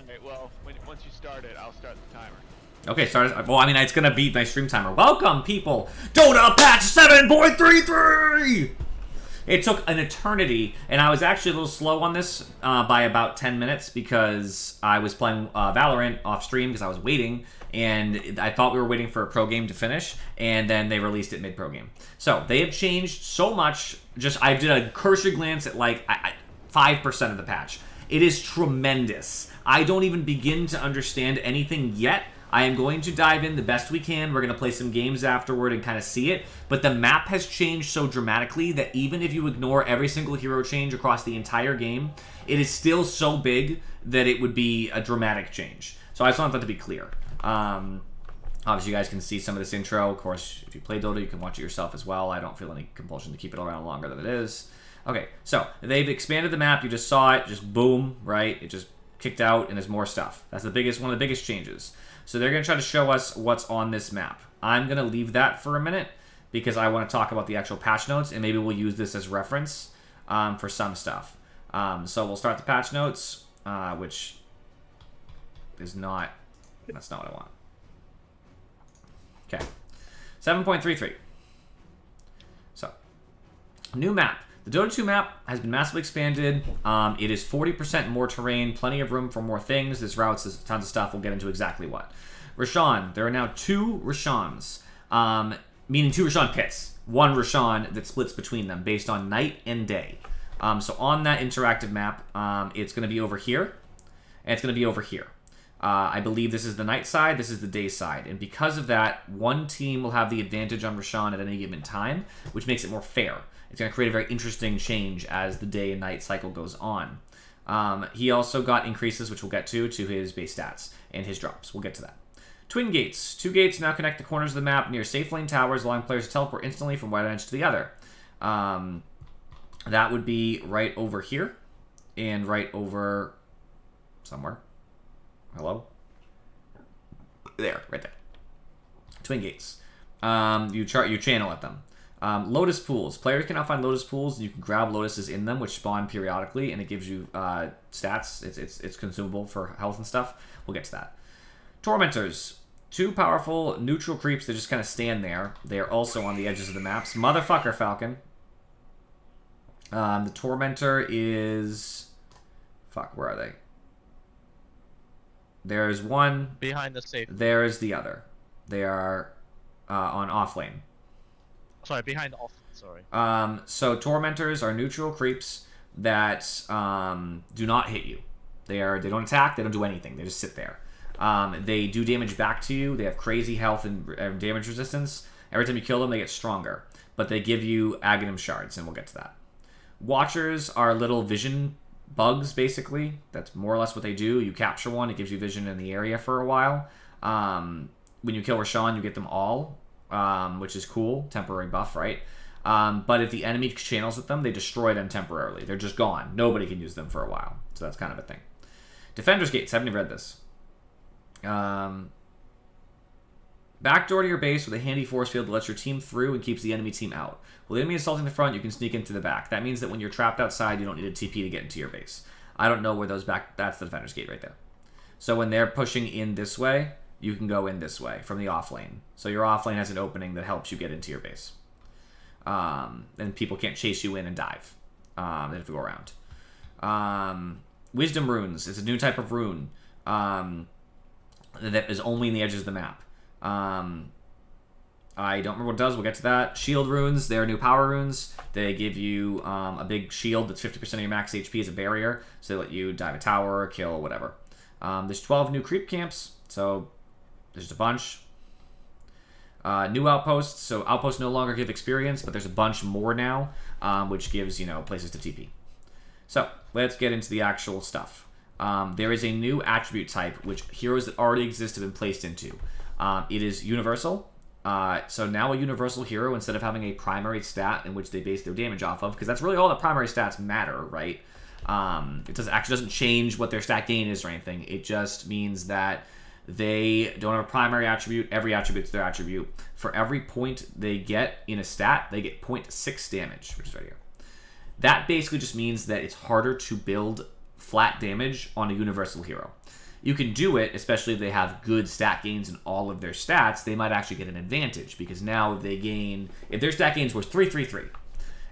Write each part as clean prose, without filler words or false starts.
Alright, well, once you start it, I'll start the timer. Okay, start. Well, I mean, it's gonna beat my stream timer. Welcome, people. DotA patch 7.33. It took an eternity, and I was actually a little slow on this by about 10 minutes because I was playing Valorant off stream because I was waiting, and I thought we were waiting for a pro game to finish, and then they released it mid-pro game. So they have changed so much. Just I did a cursory glance at like 5% of the patch. It is tremendous. I don't even begin to understand anything yet. I am going to dive in the best we can. We're going to play some games afterward and kind of see it. But the map has changed so dramatically that even if you ignore every single hero change across the entire game, it is still so big that it would be a dramatic change. So I just want that to be clear. Obviously, you guys can see some of this intro. Of course, if you play Dota, you can watch it yourself as well. I don't feel any compulsion to keep it around longer than it is. Okay, so they've expanded the map. You just saw it. Just boom, right? It just kicked out, and there's more stuff. That's the biggest, one of the biggest changes. So they're going to try to show us what's on this map. I'm going to leave that for a minute because I want to talk about the actual patch notes, and maybe we'll use this as reference for some stuff. So we'll start the patch notes, which is not... That's not what I want. Okay. 7.33. So, new map. The Dota 2 map has been massively expanded. It is 40% more terrain, plenty of room for more things. There's routes, there's tons of stuff. We'll get into exactly what. Roshan. There are now 2 Roshans, meaning 2 Roshan pits. 1 Roshan that splits between them based on night and day. So on that interactive map, it's going to be over here, and it's going to be over here. I believe this is the night side, this is the day side. And because of that, one team will have the advantage on Roshan at any given time, which makes it more fair. It's going to create a very interesting change as the day and night cycle goes on. He also got increases, which we'll get to his base stats and his drops. We'll get to that. Twin gates. 2 gates now connect the corners of the map near safe lane towers, allowing players to teleport instantly from one edge to the other. That would be right over here and right over somewhere. Hello? There, right there. Twin gates. You channel at them. Lotus pools. Players can now find lotus pools, and you can grab lotuses in them, which spawn periodically, and it gives you stats. It's consumable for health and stuff. We'll get to that. Tormentors. 2 powerful neutral creeps that just kind of stand there. They are also on the edges of the maps. Motherfucker, Falcon. The Tormentor is... Fuck, where are they? There's one... Behind the safe. There's the other. They are on off lane. Sorry, behind off. Sorry. So Tormentors are neutral creeps that do not hit you. They don't attack. They don't do anything. They just sit there. They do damage back to you. They have crazy health and damage resistance. Every time you kill them, they get stronger. But they give you Aghanim shards, and we'll get to that. Watchers are little vision bugs, basically. That's more or less what they do. You capture one, it gives you vision in the area for a while. When you kill Roshan, you get them all, which is cool. Temporary buff, right? But if the enemy channels with them, they destroy them temporarily. They're just gone. Nobody can use them for a while. So that's kind of a thing. Defender's Gates. Haven't even read this. Backdoor to your base with a handy force field that lets your team through and keeps the enemy team out. While the enemy is assaulting the front, you can sneak into the back. That means that when you're trapped outside, you don't need a TP to get into your base. I don't know where those back... That's the Defender's Gate right there. So when they're pushing in this way, you can go in this way from the off lane. So your off lane has an opening that helps you get into your base. And people can't chase you in and dive. They have to go around. Wisdom Runes. It's a new type of rune that is only in the edges of the map. I don't remember what it does. We'll get to that. Shield runes. They are new power runes. They give you a big shield that's 50% of your max HP as a barrier. So they let you dive a tower, kill, whatever. There's 12 new creep camps. So there's a bunch. New outposts. So outposts no longer give experience, but there's a bunch more now, which gives, places to TP. So let's get into the actual stuff. There is a new attribute type, which heroes that already exist have been placed into. It is universal. So now a universal hero, instead of having a primary stat in which they base their damage off of, because that's really all the primary stats matter, right? It doesn't change what their stat gain is or anything. It just means that they don't have a primary attribute. Every attribute's their attribute. For every point they get in a stat, they get 0.6 damage, which is right here. That basically just means that it's harder to build flat damage on a universal hero. you can do it, especially if they have good stat gains in all of their stats. They might actually get an advantage because now they gain, if their stat gains was 333,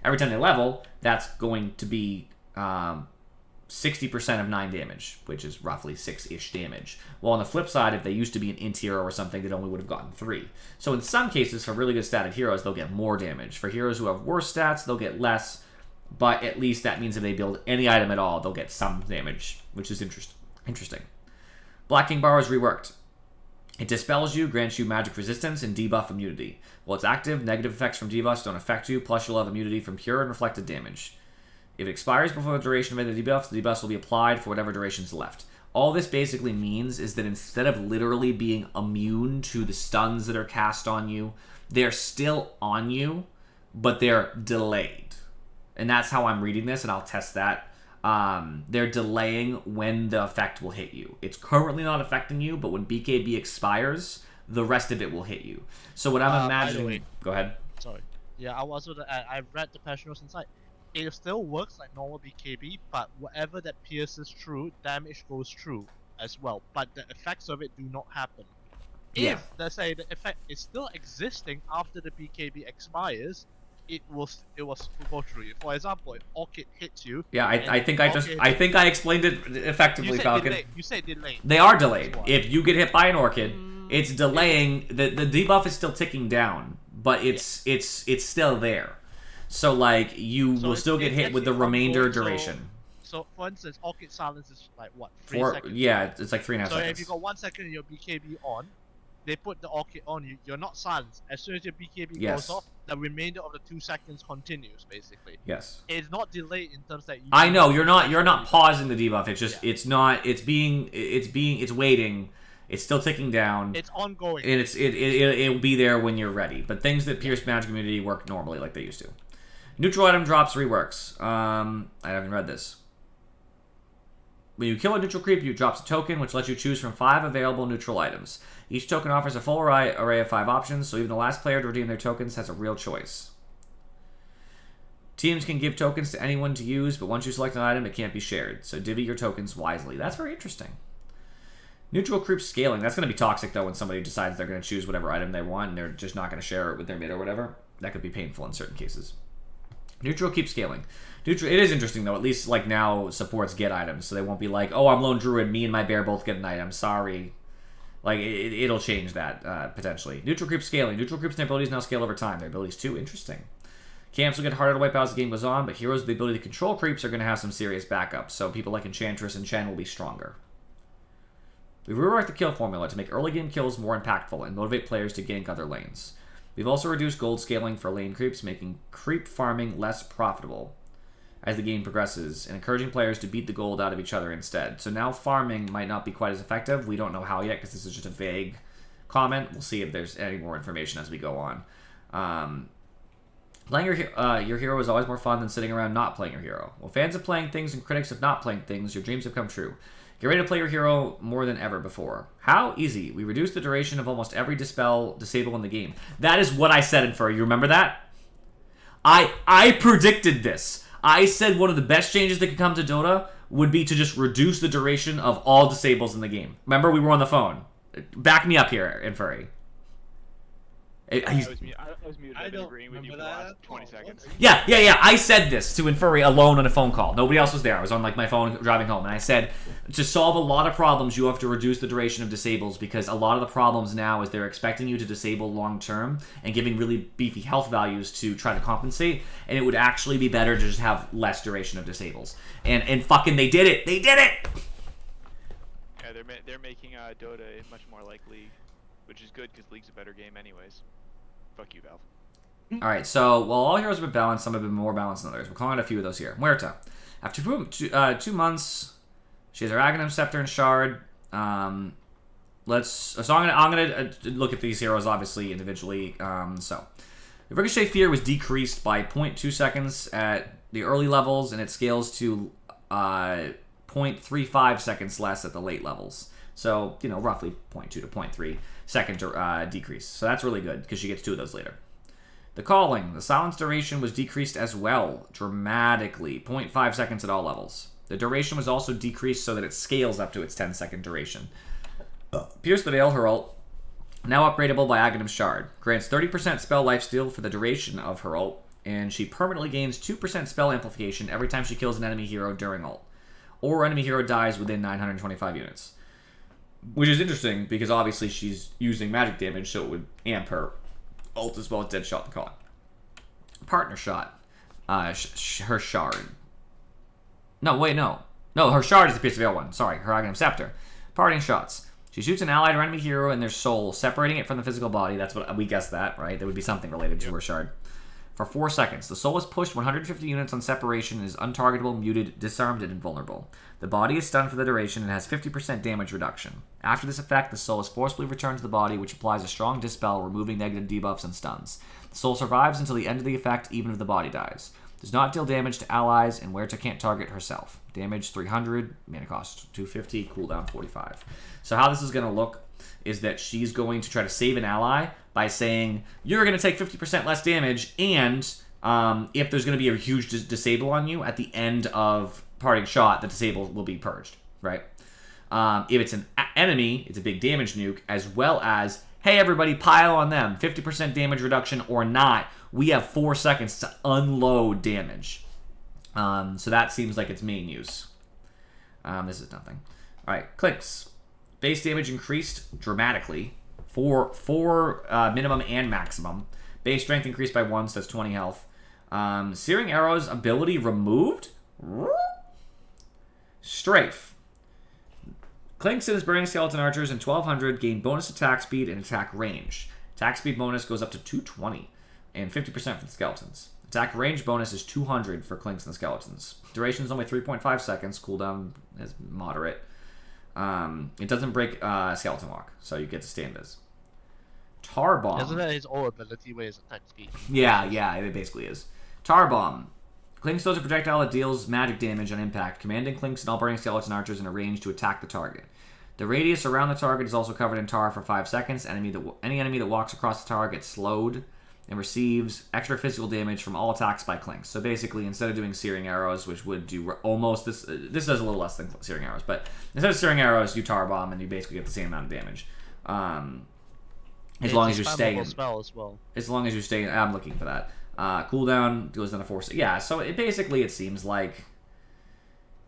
every time they level, that's going to be 60% of 9 damage, which is roughly 6-ish damage. Well, on the flip side, if they used to be an int hero or something, they only would have gotten 3. So in some cases, for really good statted heroes, they'll get more damage. For heroes who have worse stats, they'll get less, but at least that means if they build any item at all, they'll get some damage, which is interesting. Black King Bar is reworked. It dispels you, grants you magic resistance, and debuff immunity. While it's active, negative effects from debuffs don't affect you, plus you'll have immunity from pure and reflected damage. If it expires before the duration of the debuffs will be applied for whatever duration is left. All this basically means is that instead of literally being immune to the stuns that are cast on you, they're still on you, but they're delayed. And that's how I'm reading this, and I'll test that. They're delaying when the effect will hit you. It's currently not affecting you, but when BKB expires, the rest of it will hit you. So what I'm imagining... Go ahead. Sorry. Yeah, I was I read the patch notes inside. It still works like normal BKB, but whatever that pierces through, damage goes through as well. But the effects of it do not happen. Yeah. If, let's say, the effect is still existing after the BKB expires, it will go through you. For example, if Orchid hits you... Yeah, I think I explained it effectively, Falcon. You said delayed. They are delayed. If you get hit by an Orchid, it's delaying. The debuff is still ticking down, but it's still there. So like will still get hit with the remainder duration. So for instance, Orchid silence is like what? 3 seconds. Yeah, it's like 3.5 seconds. So if you got 1 second in your BKB on, they put the Orchid on you. You're not silenced. As soon as your BKB goes off, the remainder of the 2 seconds continues basically. Yes. It's not delayed in terms that you. I know you're not pausing the debuff. It's just it's waiting. It's still ticking down. It's ongoing. And it'll be there when you're ready. But things that pierce magic immunity work normally like they used to. Neutral item drops reworks. I haven't read this. When you kill a neutral creep, you drops a token, which lets you choose from 5 available neutral items. Each token offers a full array of 5 options, so even the last player to redeem their tokens has a real choice. Teams can give tokens to anyone to use, but once you select an item, it can't be shared. So divvy your tokens wisely. That's very interesting. Neutral creep scaling. That's going to be toxic, though, when somebody decides they're going to choose whatever item they want, and they're just not going to share it with their mid or whatever. That could be painful in certain cases. Neutral keeps scaling. Neutral, it is interesting, though. At least, like, now supports get items, so they won't be like, oh, I'm lone druid, me and my bear both get an item. Sorry. Like, it'll change that, potentially. Neutral creep scaling. Neutral creeps and their abilities now scale over time. Their abilities, too. Interesting. Camps will get harder to wipe out as the game goes on, but heroes with the ability to control creeps are going to have some serious backups, so people like Enchantress and Chen will be stronger. We've reworked the kill formula to make early game kills more impactful and motivate players to gank other lanes. We've also reduced gold scaling for lane creeps, making creep farming less profitable as the game progresses, and encouraging players to beat the gold out of each other instead. So now farming might not be quite as effective. We don't know how yet, because this is just a vague comment. We'll see if there's any more information as we go on. Playing your hero is always more fun than sitting around not playing your hero. Well, fans of playing things and critics of not playing things, your dreams have come true. Get ready to play your hero more than ever before. How? Easy. We reduced the duration of almost every disable in the game. That is what I said in Furry. You remember that? I predicted this. I said one of the best changes that could come to Dota would be to just reduce the duration of all disables in the game. Remember, we were on the phone. Back me up here, in Furry. I was muted. I've been agreeing with you for the last 20 seconds. Yeah. I said this to Infuri alone on a phone call. Nobody else was there. I was on like my phone driving home, and I said, to solve a lot of problems, you have to reduce the duration of disables, because a lot of the problems now is they're expecting you to disable long term and giving really beefy health values to try to compensate, and it would actually be better to just have less duration of disables. And fucking they did it. They did it. Yeah, they're making Dota much more like League, which is good because League's a better game anyways. Fuck you, Valve. Alright, so while all heroes have been balanced, some have been more balanced than others. We're calling out a few of those here. Muerta. After 2 months, she has her Aghanim, Scepter, and Shard. So I'm gonna look at these heroes, obviously, individually. The Ricochet Fear was decreased by 0.2 seconds at the early levels, and it scales to 0.35 seconds less at the late levels. So, roughly 0.2 to 0.3 second decrease. So that's really good, because she gets 2 of those later. The Calling. The silence duration was decreased as well, dramatically. 0.5 seconds at all levels. The duration was also decreased so that it scales up to its 10-second duration. Pierce the Veil, her ult, now upgradable by Aghanim's Shard. Grants 30% spell lifesteal for the duration of her ult, and she permanently gains 2% spell amplification every time she kills an enemy hero during ult, or enemy hero dies within 925 units. Which is interesting, because obviously she's using magic damage, so it would amp her ult as well as Dead Shot the Con. Partner Shot. Her Shard. No, wait, no. No, her Shard is the Pierce the Veil one. Sorry, her Aghanim Scepter. Parting Shots. She shoots an allied or enemy hero in their soul, separating it from the physical body. That's what we guessed that, right? There would be something related to her Shard. For 4 seconds. The soul is pushed 150 units on separation and is untargetable, muted, disarmed, and invulnerable. The body is stunned for the duration and has 50% damage reduction. After this effect, the soul is forcibly returned to the body, which applies a strong dispel, removing negative debuffs and stuns. The soul survives until the end of the effect, even if the body dies. Does not deal damage to allies, and Huerta can't target herself. Damage 300, mana cost 250, cooldown 45. So how this is going to look is that she's going to try to save an ally by saying, you're going to take 50% less damage, and if there's going to be a huge disable on you, at the end of Parting Shot, the disable will be purged, right? If it's an enemy, it's a big damage nuke, as well as, hey everybody, pile on them, 50% damage reduction or not, we have 4 seconds to unload damage. So that seems like its main use. This is nothing. Alright, clicks. Base damage increased dramatically for minimum and maximum. Base strength increased by 1, so that's 20 health. Searing Arrow's ability removed? Strafe. Clinks and his Burning Skeleton Archers and 1200 gain bonus attack speed and attack range. Attack speed bonus goes up to 220 and 50% for the skeletons. Attack range bonus is 200 for Clinks and the skeletons. Duration is only 3.5 seconds. Cooldown is moderate. It doesn't break Skeleton Walk, so you get to stay in this. Tar Bomb. Isn't that his old ability where his attack speed? Yeah, it basically is. Tar Bomb. Clinks throws a projectile that deals magic damage on impact, commanding Clinks and all Burning Skeleton Archers in a range to attack the target. The radius around the target is also covered in tar for 5 seconds. Any enemy that walks across the tar gets slowed and receives extra physical damage from all attacks by Clinks. So basically, instead of doing Searing Arrows, which would do almost this does a little less than Searing Arrows, but instead of Searing Arrows, you Tar Bomb and you basically get the same amount of damage. As long as you stay in. Spell as well. As long as you stay in. I'm looking for that. Cooldown goes down to 4. Yeah, so it seems like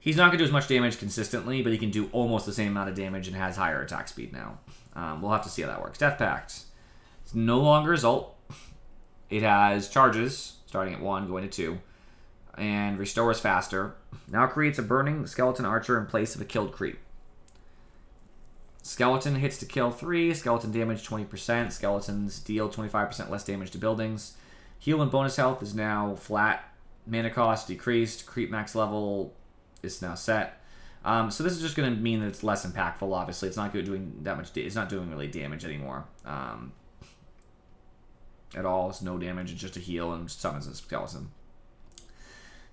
he's not going to do as much damage consistently, but he can do almost the same amount of damage and has higher attack speed now. We'll have to see how that works. Death Pact. It's no longer his ult. It has charges, starting at 1, going to 2, and restores faster. Now creates a Burning Skeleton Archer in place of a killed creep. Skeleton hits to kill 3, skeleton damage 20%, skeletons deal 25% less damage to buildings. Heal and bonus health is now flat, mana cost decreased, creep max level is now set. So this is just going to mean that it's less impactful, obviously. It's not doing that much, it's not doing really damage anymore. At all. It's no damage. It's just a heal and summons a skeleton.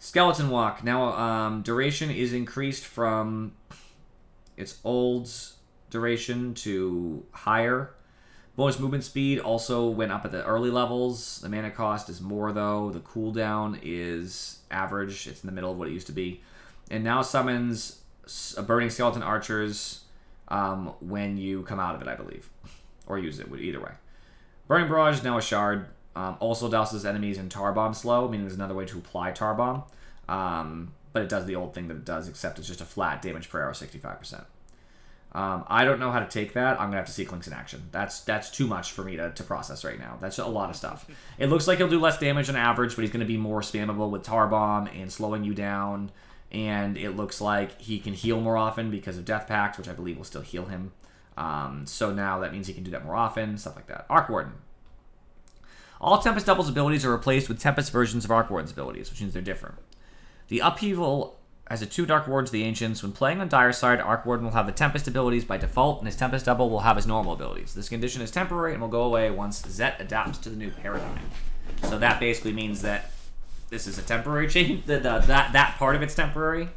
Skeleton Walk. Now, duration is increased from its old duration to higher. Bonus movement speed also went up at the early levels. The mana cost is more, though. The cooldown is average. It's in the middle of what it used to be. And now summons a Burning Skeleton Archers when you come out of it, I believe. Or use it, either way. Burning Barrage is now a shard. Also douses enemies in Tar Bomb slow, meaning there's another way to apply Tar Bomb. But it does the old thing that it does, except it's just a flat damage per arrow, 65%. I don't know how to take that. I'm going to have to see Clinks in action. That's too much for me to process right now. That's a lot of stuff. It looks like he'll do less damage on average, but he's going to be more spammable with Tar Bomb and slowing you down. And it looks like he can heal more often because of Death Pact, which I believe will still heal him. So now that means he can do that more often, stuff like that. Arc Warden. All Tempest Double's abilities are replaced with Tempest versions of Arc Warden's abilities, which means they're different. The Upheaval has a 2 Dark Wardens of the Ancients. When playing on Dire Side, Arc Warden will have the Tempest abilities by default, and his Tempest Double will have his normal abilities. This condition is temporary and will go away once Zet adapts to the new paradigm. So that basically means that this is a temporary change. That part of it's temporary.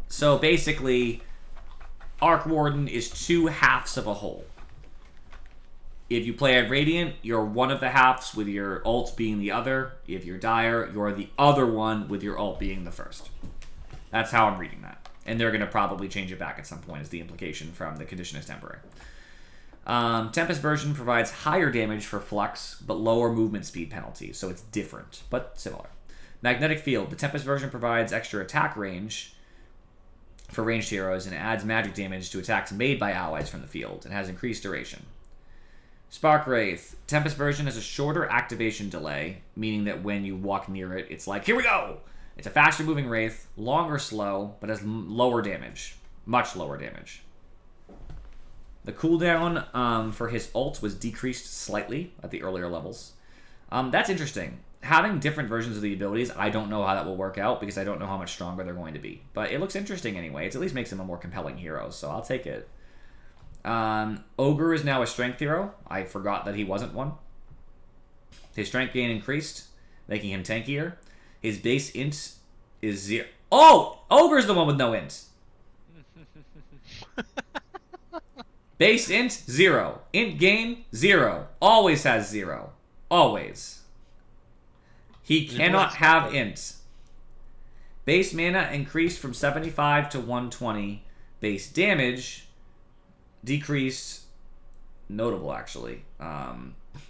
So basically, Arc Warden is 2 halves of a whole. If you play at Radiant, you're one of the halves with your ult being the other. If you're Dire, you're the other one with your ult being the first. That's how I'm reading that. And they're going to probably change it back at some point, is the implication from the condition is temporary. Tempest version provides higher damage for Flux, but lower movement speed penalty, so it's different, but similar. Magnetic Field. The Tempest version provides extra attack range for ranged heroes and adds magic damage to attacks made by allies from the field and has increased duration. Spark Wraith. Tempest version has a shorter activation delay, meaning that when you walk near it, it's like, here we go! It's a faster moving Wraith, longer slow, but has lower damage. Much lower damage. The cooldown for his ult was decreased slightly at the earlier levels. That's interesting. Having different versions of the abilities, I don't know how that will work out because I don't know how much stronger they're going to be. But it looks interesting anyway. It at least makes him a more compelling hero, so I'll take it. Ogre is now a strength hero. I forgot that he wasn't one. His strength gain increased, making him tankier. His base int is 0. Oh! Ogre's the one with no int. Base int, 0. Int gain, 0. Always has 0. Always. He cannot have int. Base mana increased from 75 to 120. Base damage decreased. Notable, actually.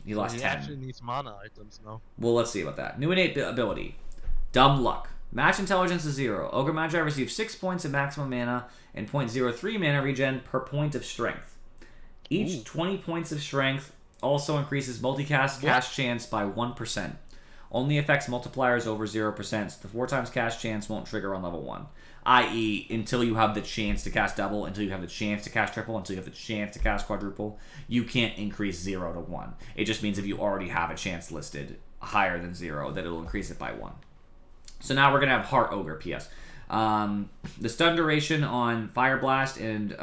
He lost 10. He actually needs mana items now. Well, let's see about that. New innate ability. Dumb Luck. Match intelligence is 0. Ogre Magi receives 6 points of maximum mana and 0.03 mana regen per point of strength. Each 20 points of strength also increases multicast cast chance by 1%. Only affects multipliers over 0%, so the 4 times cast chance won't trigger on level 1. I.e., until you have the chance to cast double, until you have the chance to cast triple, until you have the chance to cast quadruple, you can't increase 0 to 1. It just means if you already have a chance listed higher than 0, that it'll increase it by 1. So now we're going to have Heart Ogre, P.S. The stun duration on Fire Blast and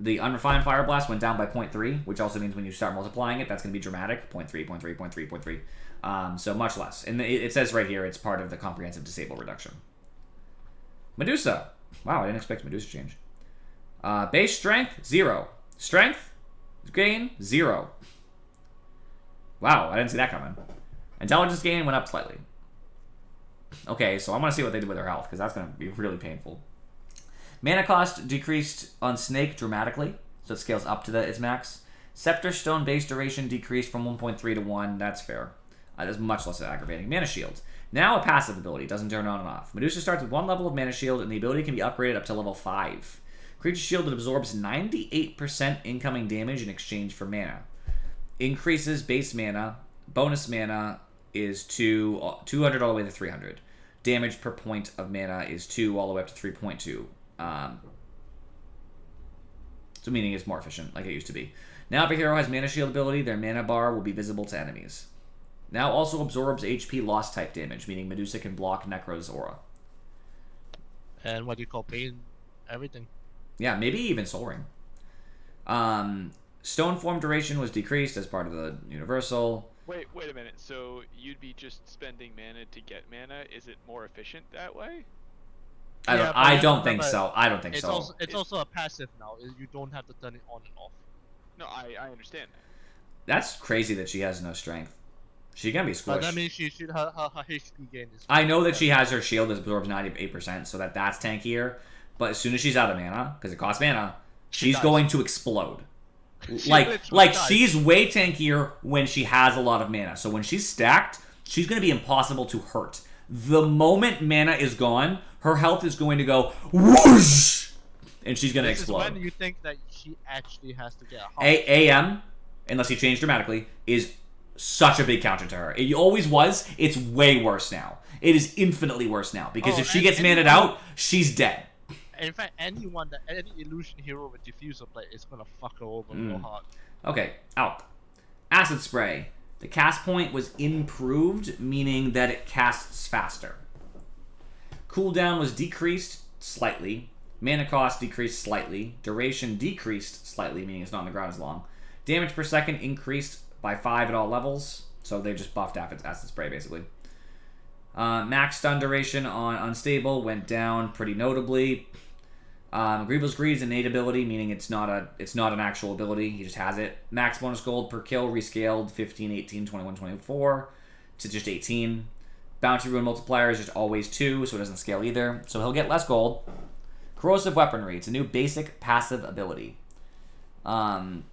the Unrefined Fire Blast went down by 0.3, which also means when you start multiplying it, that's going to be dramatic. 0.3, 0.3, 0.3, 0.3. So much less. And it says right here it's part of the comprehensive disable reduction. Medusa. Wow, I didn't expect Medusa to change. Base strength, 0. Strength gain, 0. Wow, I didn't see that coming. Intelligence gain went up slightly. Okay, so I want to see what they did with her health, because that's going to be really painful. Mana cost decreased on Snake dramatically, so it scales up to its max. Scepter Stone base duration decreased from 1.3 to 1. That's fair. That's much less aggravating. Mana Shield. Now a passive ability. Doesn't turn on and off. Medusa starts with 1 level of Mana Shield, and the ability can be upgraded up to level 5. Creature Shield absorbs 98% incoming damage in exchange for mana. Increases base mana. Bonus mana is 200 all the way to 300. Damage per point of mana is 2 all the way up to 3.2. So meaning it's more efficient, like it used to be. Now if a hero has Mana Shield ability, their mana bar will be visible to enemies. Now also absorbs HP loss type damage, meaning Medusa can block Necro's aura. And what do you call pain? Everything. Yeah, maybe even Soul Ring. Stone form duration was decreased as part of the universal. Wait a minute. So you'd be just spending mana to get mana? Is it more efficient that way? I don't think so. I don't think so. It's also a passive now. You don't have to turn it on and off. No, I understand that. That's crazy that she has no strength. She can be squished. But that means her HP gain is... I know that she has her shield that absorbs 98%, so that's tankier. But as soon as she's out of mana, because it costs mana, she's going to explode. She's way tankier when she has a lot of mana. So when she's stacked, she's going to be impossible to hurt. The moment mana is gone, her health is going to go whoosh, and she's going to explode. This is when you think that she actually has to get a heart. AM, unless he changed dramatically, is such a big counter to her. It always was. It's way worse now. It is infinitely worse now, because if she gets maned out, she's dead. In fact, any illusion hero with diffuser play is gonna fuck her over real hard. Okay, out. Acid Spray. The cast point was improved, meaning that it casts faster. Cooldown was decreased slightly. Mana cost decreased slightly. Duration decreased slightly, meaning it's not on the ground as long. Damage per second increased by 5 at all levels, so they just buffed Acid Spray, basically. Max stun duration on Unstable went down pretty notably. Grievous Greed is an innate ability, meaning it's not an actual ability. He just has it. Max bonus gold per kill rescaled 15, 18, 21, 24 to just 18. Bounty Rune multiplier is just always 2, so it doesn't scale either. So he'll get less gold. Corrosive Weaponry. It's a new basic passive ability. Attacks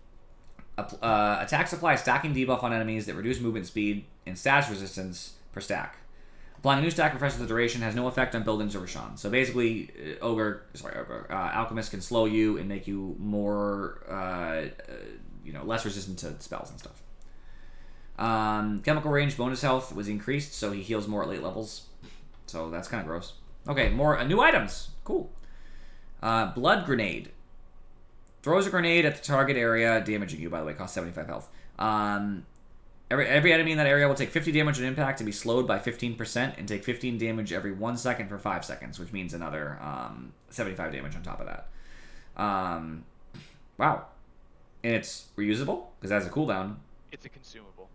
apply a stacking debuff on enemies that reduce movement speed and status resistance per stack. Applying a new stack refreshes the duration, has no effect on buildings or Roshan. So basically, Alchemist can slow you and make you more, less resistant to spells and stuff. Chemical range bonus health was increased, so he heals more at late levels. So that's kind of gross. Okay, more new items. Cool. Blood Grenade. Throws a grenade at the target area, damaging you, by the way. Costs 75 health. Every enemy in that area will take 50 damage on impact and be slowed by 15% and take 15 damage every 1 second for 5 seconds, which means another 75 damage on top of that. Wow. And it's reusable, because it has a cooldown. It's a consumable.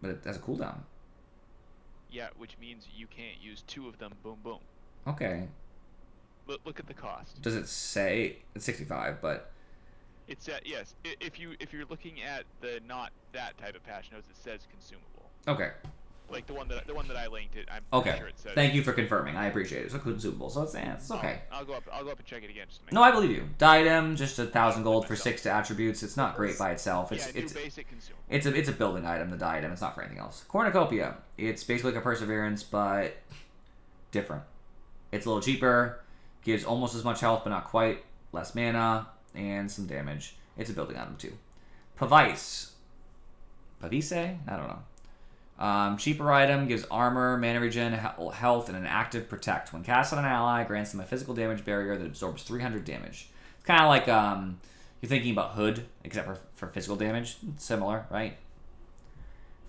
But it has a cooldown. Yeah, which means you can't use 2 of them. Boom, boom. Okay. Look at the cost. Does it say it's 65? But it's yes. If you're looking at the not that type of patch notes, it says consumable. Okay. Like the one that I linked it. I'm okay. Sure it says. Thank you for confirming. I appreciate it. It's a consumable, so it's okay. I'll go up and check it again. Just to make no, I believe you. Diadem, just 1,000 gold for 6 attributes. It's not great by itself. It's basic consumable. It's a building item. The diadem. It's not for anything else. Cornucopia. It's basically like a perseverance, but different. It's a little cheaper. Gives almost as much health, but not quite. Less mana and some damage. It's a building item too. Pavice. Pavice? I don't know. Cheaper item, gives armor, mana regen, health, and an active protect. When cast on an ally, grants them a physical damage barrier that absorbs 300 damage. It's kind of like you're thinking about Hood, except for physical damage. Similar, right?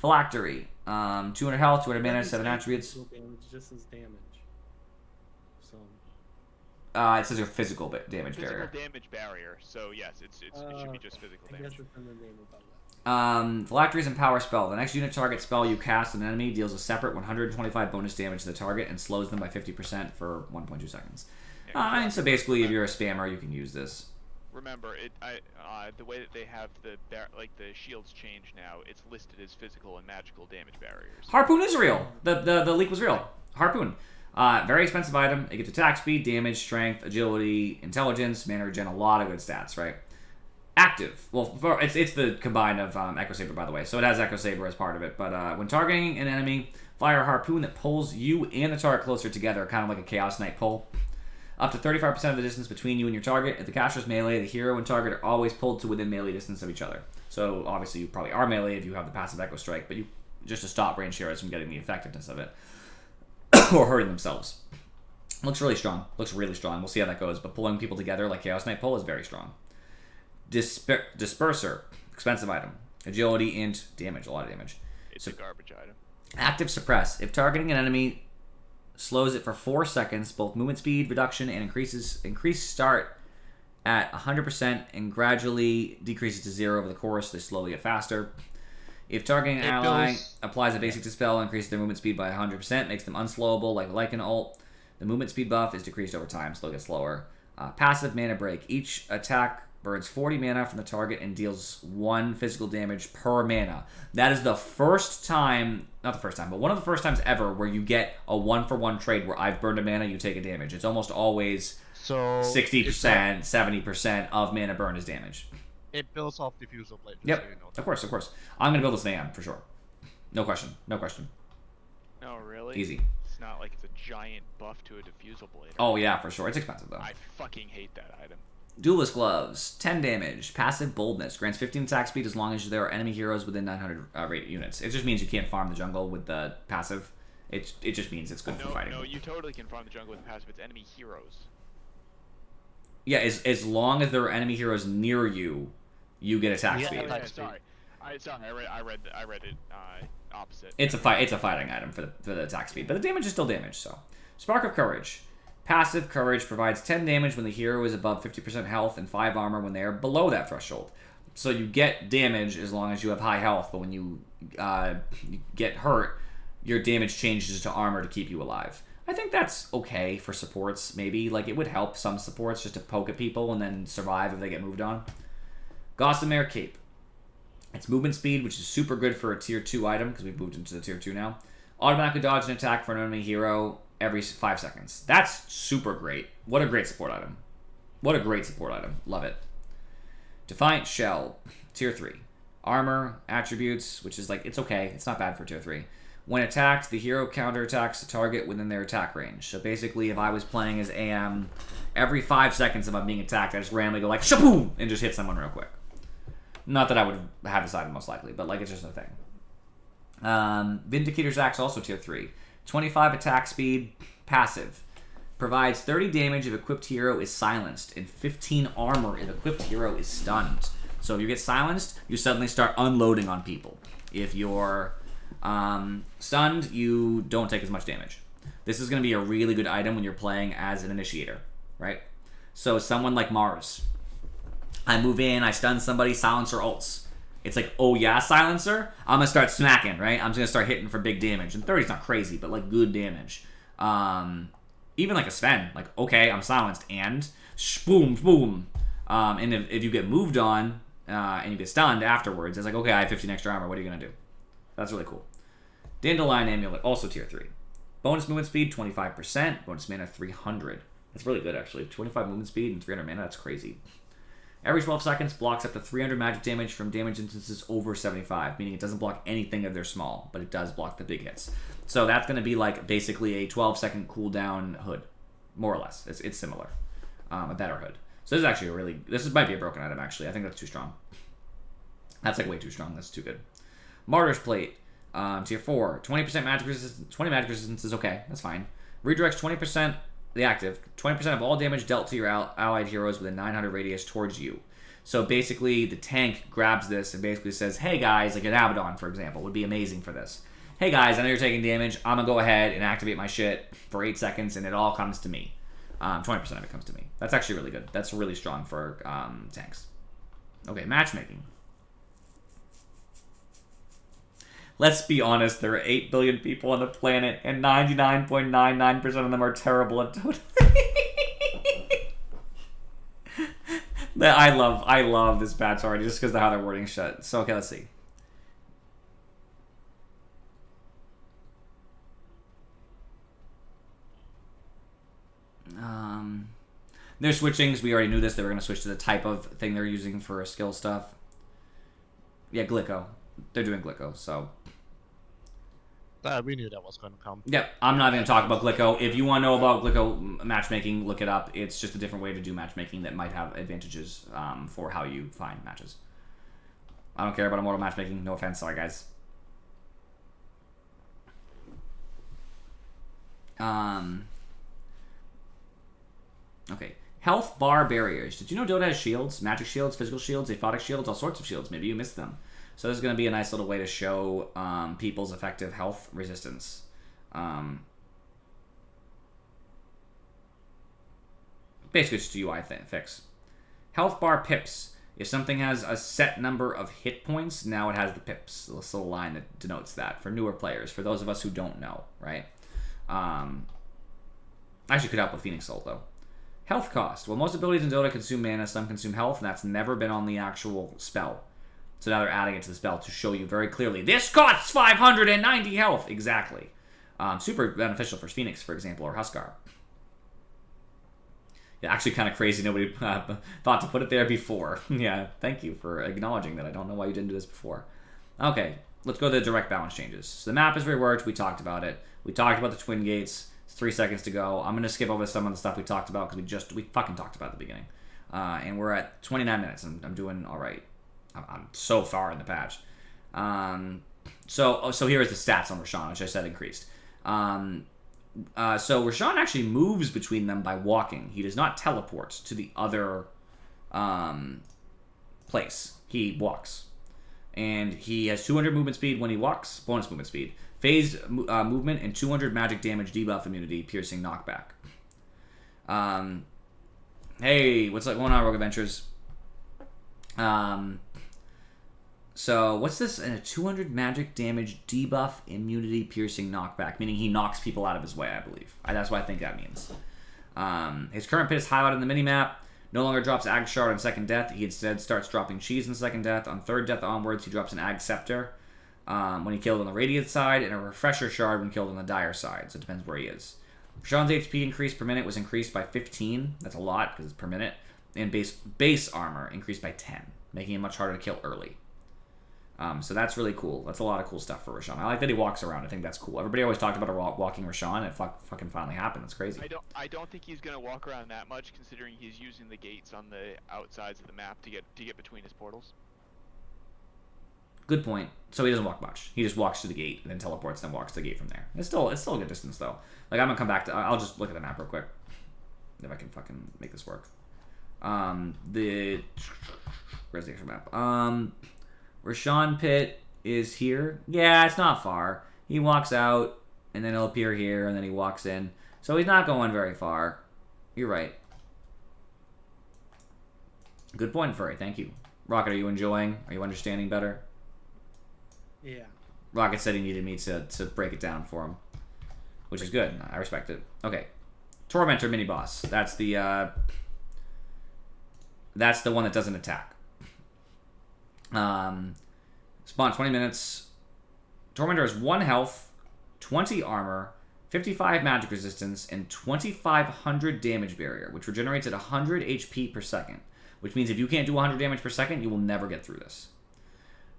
Phylactery. 200 health, 200 mana, 7 attributes. Damage just as damage. So. It says your physical damage barrier. Physical damage barrier. So yes, it should be just physical damage. I guess it's in the name above that. Phylactery is a power spell. The next unit target spell you cast on an enemy deals a separate 125 bonus damage to the target and slows them by 50% for 1.2 seconds. Yeah, and so basically, if you're a spammer, you can use this. Remember, the way that they have the shields change now, it's listed as physical and magical damage barriers. Harpoon is real. The leak was real. Harpoon. Very expensive item. It gets attack speed, damage, strength, agility, intelligence, mana regen, a lot of good stats, right? Active. Well, it's the combine of Echo Saber, by the way. So it has Echo Saber as part of it. But when targeting an enemy, fire a harpoon that pulls you and the target closer together, kind of like a Chaos Knight pull. Up to 35% of the distance between you and your target. If the caster's melee, the hero and target are always pulled to within melee distance of each other. So obviously you probably are melee if you have the passive Echo Strike, but you just to stop range heroes from getting the effectiveness of it. Or hurting themselves. Looks really strong. Looks really strong. We'll see how that goes. But pulling people together like Chaos Knight pull is very strong. Disperser. Expensive item. Agility and damage. A lot of damage. It's a garbage item. Active Suppress. If targeting an enemy, slows it for 4 seconds, both movement speed reduction and increase start at 100% and gradually decreases to 0 over the course. They slowly get faster. If targeting an ally, applies a basic dispel, increases their movement speed by 100%, makes them unslowable like an ult. The movement speed buff is decreased over time, so they'll get slower. Passive Mana Break. Each attack burns 40 mana from the target and deals 1 physical damage per mana. That is the first time, not the first time, but one of the first times ever where you get a 1-for-1 trade where I've burned a mana, you take a damage. It's almost always 60%, 70% of mana burn is damage. It builds off Diffusal Blade. Yep, so you know of course. I'm going to build this NAM for sure. No question. No, really? Easy. It's not like it's a giant buff to a Diffusal Blade. Oh yeah, for sure. It's expensive though. I fucking hate that item. Duelist Gloves, 10 damage, passive boldness, grants 15 attack speed as long as there are enemy heroes within 900 rate units. It just means you can't farm the jungle with the passive. It just means it's good for fighting. No, you totally can farm the jungle with the passive. It's enemy heroes. Yeah, as long as there are enemy heroes near you, you get attack speed. Sorry, I read it opposite. It's a fighting item for the attack speed, but the damage is still damage. So, Spark of Courage. Passive Courage provides 10 damage when the hero is above 50% health and 5 armor when they are below that threshold. So you get damage as long as you have high health, but when you get hurt, your damage changes to armor to keep you alive. I think that's okay for supports, maybe. Like, it would help some supports just to poke at people and then survive if they get moved on. Gossamer Cape. It's movement speed, which is super good for a tier 2 item, because we've moved into the tier 2 now. Automatically dodge an attack for an enemy hero every 5 seconds. That's super great. What a great support item. What a great support item. Love it. Defiant Shell, tier 3. Armor, attributes, which is like, it's okay. It's not bad for tier 3. When attacked, the hero counterattacks the target within their attack range. So basically, if I was playing as AM, every 5 seconds if I'm being attacked, I just randomly go like, shaboom, and just hit someone real quick. Not that I would have this item most likely, but like, it's just a thing. Vindicator's Axe, also tier 3. 25 attack speed, passive. Provides 30 damage if equipped hero is silenced, and 15 armor if equipped hero is stunned. So if you get silenced, you suddenly start unloading on people. If you're stunned, you don't take as much damage. This is going to be a really good item when you're playing as an initiator, right? So someone like Mars. I move in, I stun somebody, silencer ults. It's like, oh yeah, silencer? I'm going to start smacking, right? I'm just going to start hitting for big damage. And 30's not crazy, but like good damage. Even like a Sven, like, okay, I'm silenced, and boom, boom. And if you get moved on, and you get stunned afterwards, it's like, okay, I have 15 extra armor, what are you going to do? That's really cool. Dandelion Amulet, also tier 3. Bonus movement speed, 25%. Bonus mana, 300. That's really good, actually. 25 movement speed and 300 mana, that's crazy. Every 12 seconds, blocks up to 300 magic damage from damage instances over 75, meaning it doesn't block anything if they're small, but it does block the big hits. So that's going to be like basically a 12-second cooldown hood, more or less. It's similar. A better hood. So this is actually a really... This might be a broken item, actually. I think that's too strong. That's like way too strong. That's too good. Martyr's Plate, tier 4. 20% magic resistance. 20 magic resistance is okay. That's fine. Redirects 20%... The active, 20% of all damage dealt to your allied heroes within 900 radius towards you. So basically, the tank grabs this and basically says, hey guys, like an Abaddon, for example, would be amazing for this. Hey guys, I know you're taking damage. I'm going to go ahead and activate my shit for 8 seconds, and it all comes to me. 20% of it comes to me. That's actually really good. That's really strong for tanks. Okay, matchmaking. Let's be honest, there are 8 billion people on the planet, and 99.99% of them are terrible at DotA. I love this patch already, just because of how they're wording shit. So, okay, let's see. They're switching, because we already knew this. They were going to switch to the type of thing they're using for skill stuff. Yeah, Glicko. They're doing Glicko, so... We knew that was going to come. Yep, I'm not going to talk about Glicko. If you want to know about Glicko matchmaking, look it up. It's just a different way to do matchmaking that might have advantages for how you find matches. I don't care about immortal matchmaking. No offense. Sorry, guys. Okay. Health bar barriers. Did you know DotA has shields? Magic shields, physical shields, aphotic shields, all sorts of shields. Maybe you missed them. So this is going to be a nice little way to show people's effective health resistance. Basically, it's just a UI fix. Health bar pips. If something has a set number of hit points, now it has the pips. This little line that denotes that for newer players. For those of us who don't know, right? Actually could help with Phoenix Soul, though. Health cost. Well, most abilities in DotA consume mana, some consume health, and that's never been on the actual spell. So now they're adding it to the spell to show you very clearly, this costs 590 health! Exactly. Super beneficial for Phoenix, for example, or Huskar. Yeah, actually kind of crazy nobody thought to put it there before. Yeah, thank you for acknowledging that. I don't know why you didn't do this before. Okay, let's go to the direct balance changes. So the map is reworked. We talked about it. We talked about the Twin Gates. It's 3 seconds to go. I'm going to skip over some of the stuff we talked about because we fucking talked about it at the beginning. And we're at 29 minutes, and I'm doing all right. I'm so far in the patch. So here is the stats on Roshan, which I said increased. So Roshan actually moves between them by walking. He does not teleport to the other place. He walks. And he has 200 movement speed when he walks, bonus movement speed. Phased movement and 200 magic damage debuff immunity, piercing knockback. Hey, what's going on, Rogue Adventures? So, what's this? A 200 magic damage debuff, immunity, piercing, knockback. Meaning he knocks people out of his way, I believe. That's what I think that means. His current pit is highlighted in the minimap. No longer drops Ag Shard on second death. He instead starts dropping cheese on second death. On third death onwards, he drops an Ag Scepter. when he killed on the Radiant side, and a Refresher Shard when killed on the Dire side. So it depends where he is. Rashawn's HP increase per minute was increased by 15. That's a lot because it's per minute. And base armor increased by 10, making it much harder to kill early. So that's really cool. That's a lot of cool stuff for Rashawn. I like that he walks around. I think that's cool. Everybody always talked about a walking Rashawn. It fucking finally happened. That's crazy. I don't think he's gonna walk around that much, considering he's using the gates on the outsides of the map to get between his portals. Good point. So he doesn't walk much. He just walks to the gate and then teleports, then walks to the gate from there. It's still a good distance though. Like I'm gonna come back to. I'll just look at the map real quick if I can fucking make this work. Where's the extra map? Rashawn Pit is here. Yeah, it's not far. He walks out and then he'll appear here and then he walks in. So he's not going very far. You're right. Good point, Furry. Thank you. Rocket, are you enjoying? Are you understanding better? Yeah. Rocket said he needed me to break it down for him, which is good. I respect it. Okay, Tormentor mini boss. That's the one that doesn't attack. Spawn 20 minutes. Tormentor has 1 health, 20 armor, 55 magic resistance, and 2500 damage barrier, which regenerates at 100 HP per second. Which means if you can't do 100 damage per second, you will never get through this.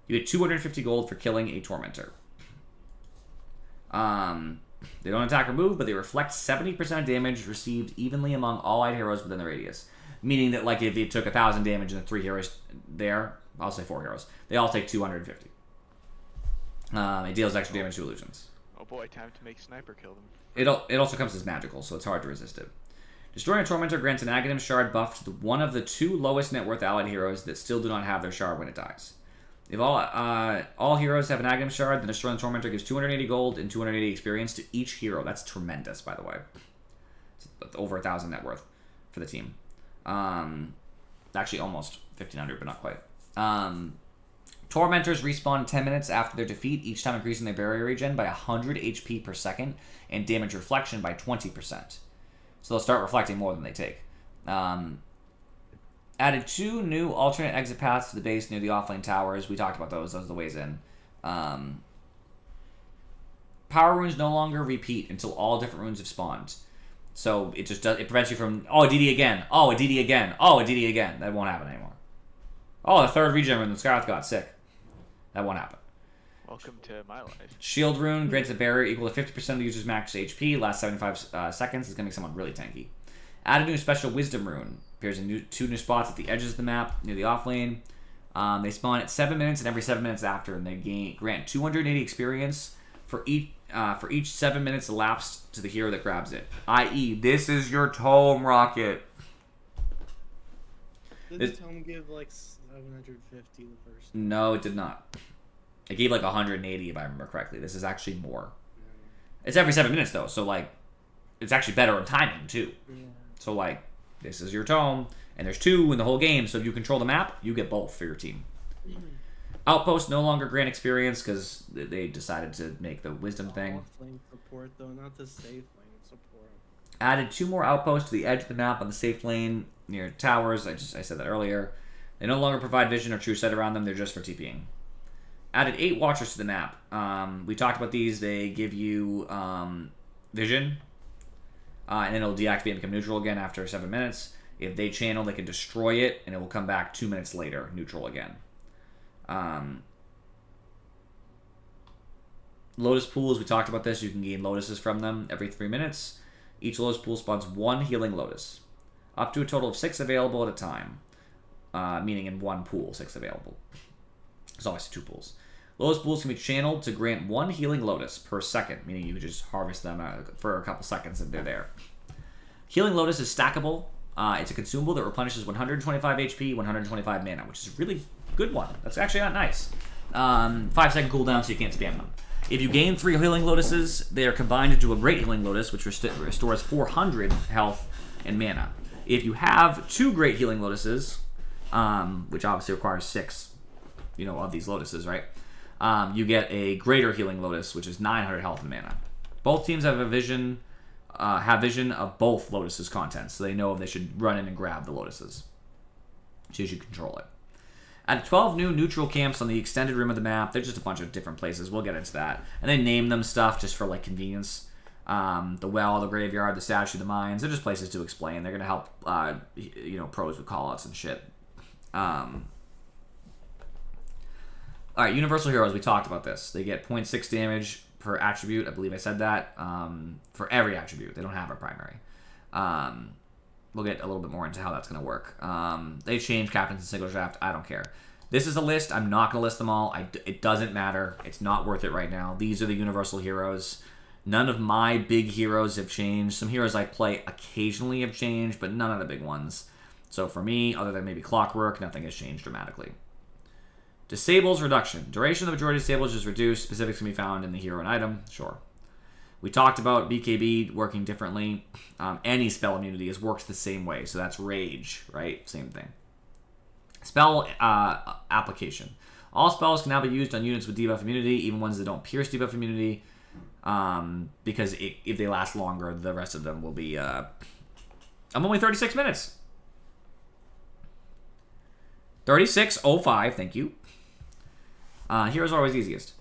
You get 250 gold for killing a Tormentor. They don't attack or move, but they reflect 70% damage received evenly among all allied heroes within the radius. Meaning that, like, if you took 1,000 damage and the 3 heroes there, I'll say 4 heroes, they all take 250. It deals extra damage to illusions. Oh boy, time to make Sniper kill them. It also comes as magical, so it's hard to resist it. Destroying a Tormentor grants an Aghanim Shard buff to one of the 2 lowest net worth allied heroes that still do not have their shard when it dies. If all heroes have an Aghanim Shard, then destroying the Tormentor gives 280 gold and 280 experience to each hero. That's tremendous, by the way. It's over 1,000 net worth for the team. Actually, almost 1,500, but not quite. Tormentors respawn in 10 minutes after their defeat, each time increasing their barrier regen by 100 HP per second and damage reflection by 20%. So they'll start reflecting more than they take. Added 2 new alternate exit paths to the base near the offlane towers. We talked about those. Those are the ways in. Power runes no longer repeat until all different runes have spawned. So it just does. It prevents you from, oh, a DD again. Oh, a DD again. Oh, a DD again. That won't happen anymore. Oh, the 3rd regen rune. The Scarlet got sick. That won't happen. Welcome to my life. Shield rune grants a barrier equal to 50% of the user's max HP. Lasts 75 seconds. It's going to make someone really tanky. Add a new special wisdom rune. Appears in 2 new spots at the edges of the map near the offlane. They spawn at 7 minutes and every 7 minutes after, and they grant 280 experience for each 7 minutes elapsed to the hero that grabs it. I.e., this is your tome, Rocket. Did the tome give like 750 the first? No, it did not. It gave like 180 if I remember correctly. This is actually more. It's every 7 minutes though, so like it's actually better in timing too. Yeah. So like this is your tome, and there's 2 in the whole game, so if you control the map, you get both for your team. Outposts no longer grant experience because they decided to make the wisdom thing. Flame support though, not the safe lane support. Added 2 more outposts to the edge of the map on the safe lane near towers. I said that earlier. They no longer provide vision or true sight around them. They're just for TPing. Added 8 watchers to the map. We talked about these. They give you vision. And then it'll deactivate and become neutral again after 7 minutes. If they channel, they can destroy it, and it will come back 2 minutes later, neutral again. Lotus pools, we talked about this. You can gain lotuses from them every 3 minutes. Each lotus pool spawns 1 healing lotus. Up to a total of 6 available at a time. Meaning in 1 pool, 6 available. There's always 2 pools. Lotus pools can be channeled to grant 1 healing lotus per second, meaning you can just harvest them for a couple seconds and they're there. Healing lotus is stackable. It's a consumable that replenishes 125 HP, 125 mana, which is a really good one. That's actually not nice. 5-second cooldown, so you can't spam them. If you gain 3 healing lotuses, they are combined into a great healing lotus, which restores 400 health and mana. If you have 2 great healing lotuses, which obviously requires 6, of these lotuses, right? You get a greater healing lotus, which is 900 health and mana. Both teams have vision of both lotuses' contents, so they know if they should run in and grab the lotuses. So you should control it. Added 12 new neutral camps on the extended rim of the map. They're just a bunch of different places. We'll get into that. And they name them stuff just for like convenience. The well, the graveyard, the statue, the mines. They're just places to explain. They're going to help, pros with callouts and shit. All right, Universal Heroes. We talked about this. They get 0.6 damage per attribute. I believe I said that. For every attribute. They don't have a primary. We'll get a little bit more into how that's going to work. They change captains and single draft. I don't care. This is a list. I'm not going to list them all. It doesn't matter. It's not worth it right now. These are the Universal Heroes. None of my big heroes have changed. Some heroes I play occasionally have changed, but none of the big ones. So for me, other than maybe Clockwork, nothing has changed dramatically. Disables reduction. Duration of the majority of disables is reduced. Specifics can be found in the hero and item. Sure. We talked about BKB working differently. Any spell immunity works the same way. So that's Rage, right? Same thing. Spell application. All spells can now be used on units with debuff immunity, even ones that don't pierce debuff immunity. Because if they last longer, the rest of them will be... I'm only 36 minutes. 36:05, thank you. Heroes are always easiest.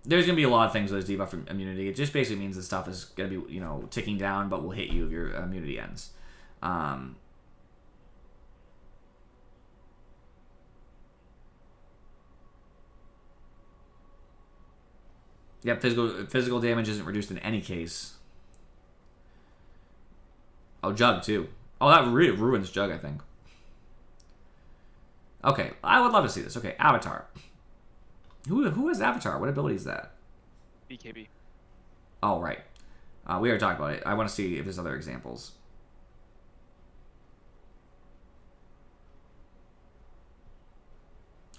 There's going to be a lot of things with this debuff immunity. It just basically means the stuff is going to be, ticking down, but will hit you if your immunity ends. Yep, physical damage isn't reduced in any case. Oh, Jug, too. Oh, that really ruins Jug, I think. Okay, I would love to see this. Okay, Avatar. Who has Avatar? What ability is that? BKB. Oh, right. We already talked about it. I want to see if there's other examples.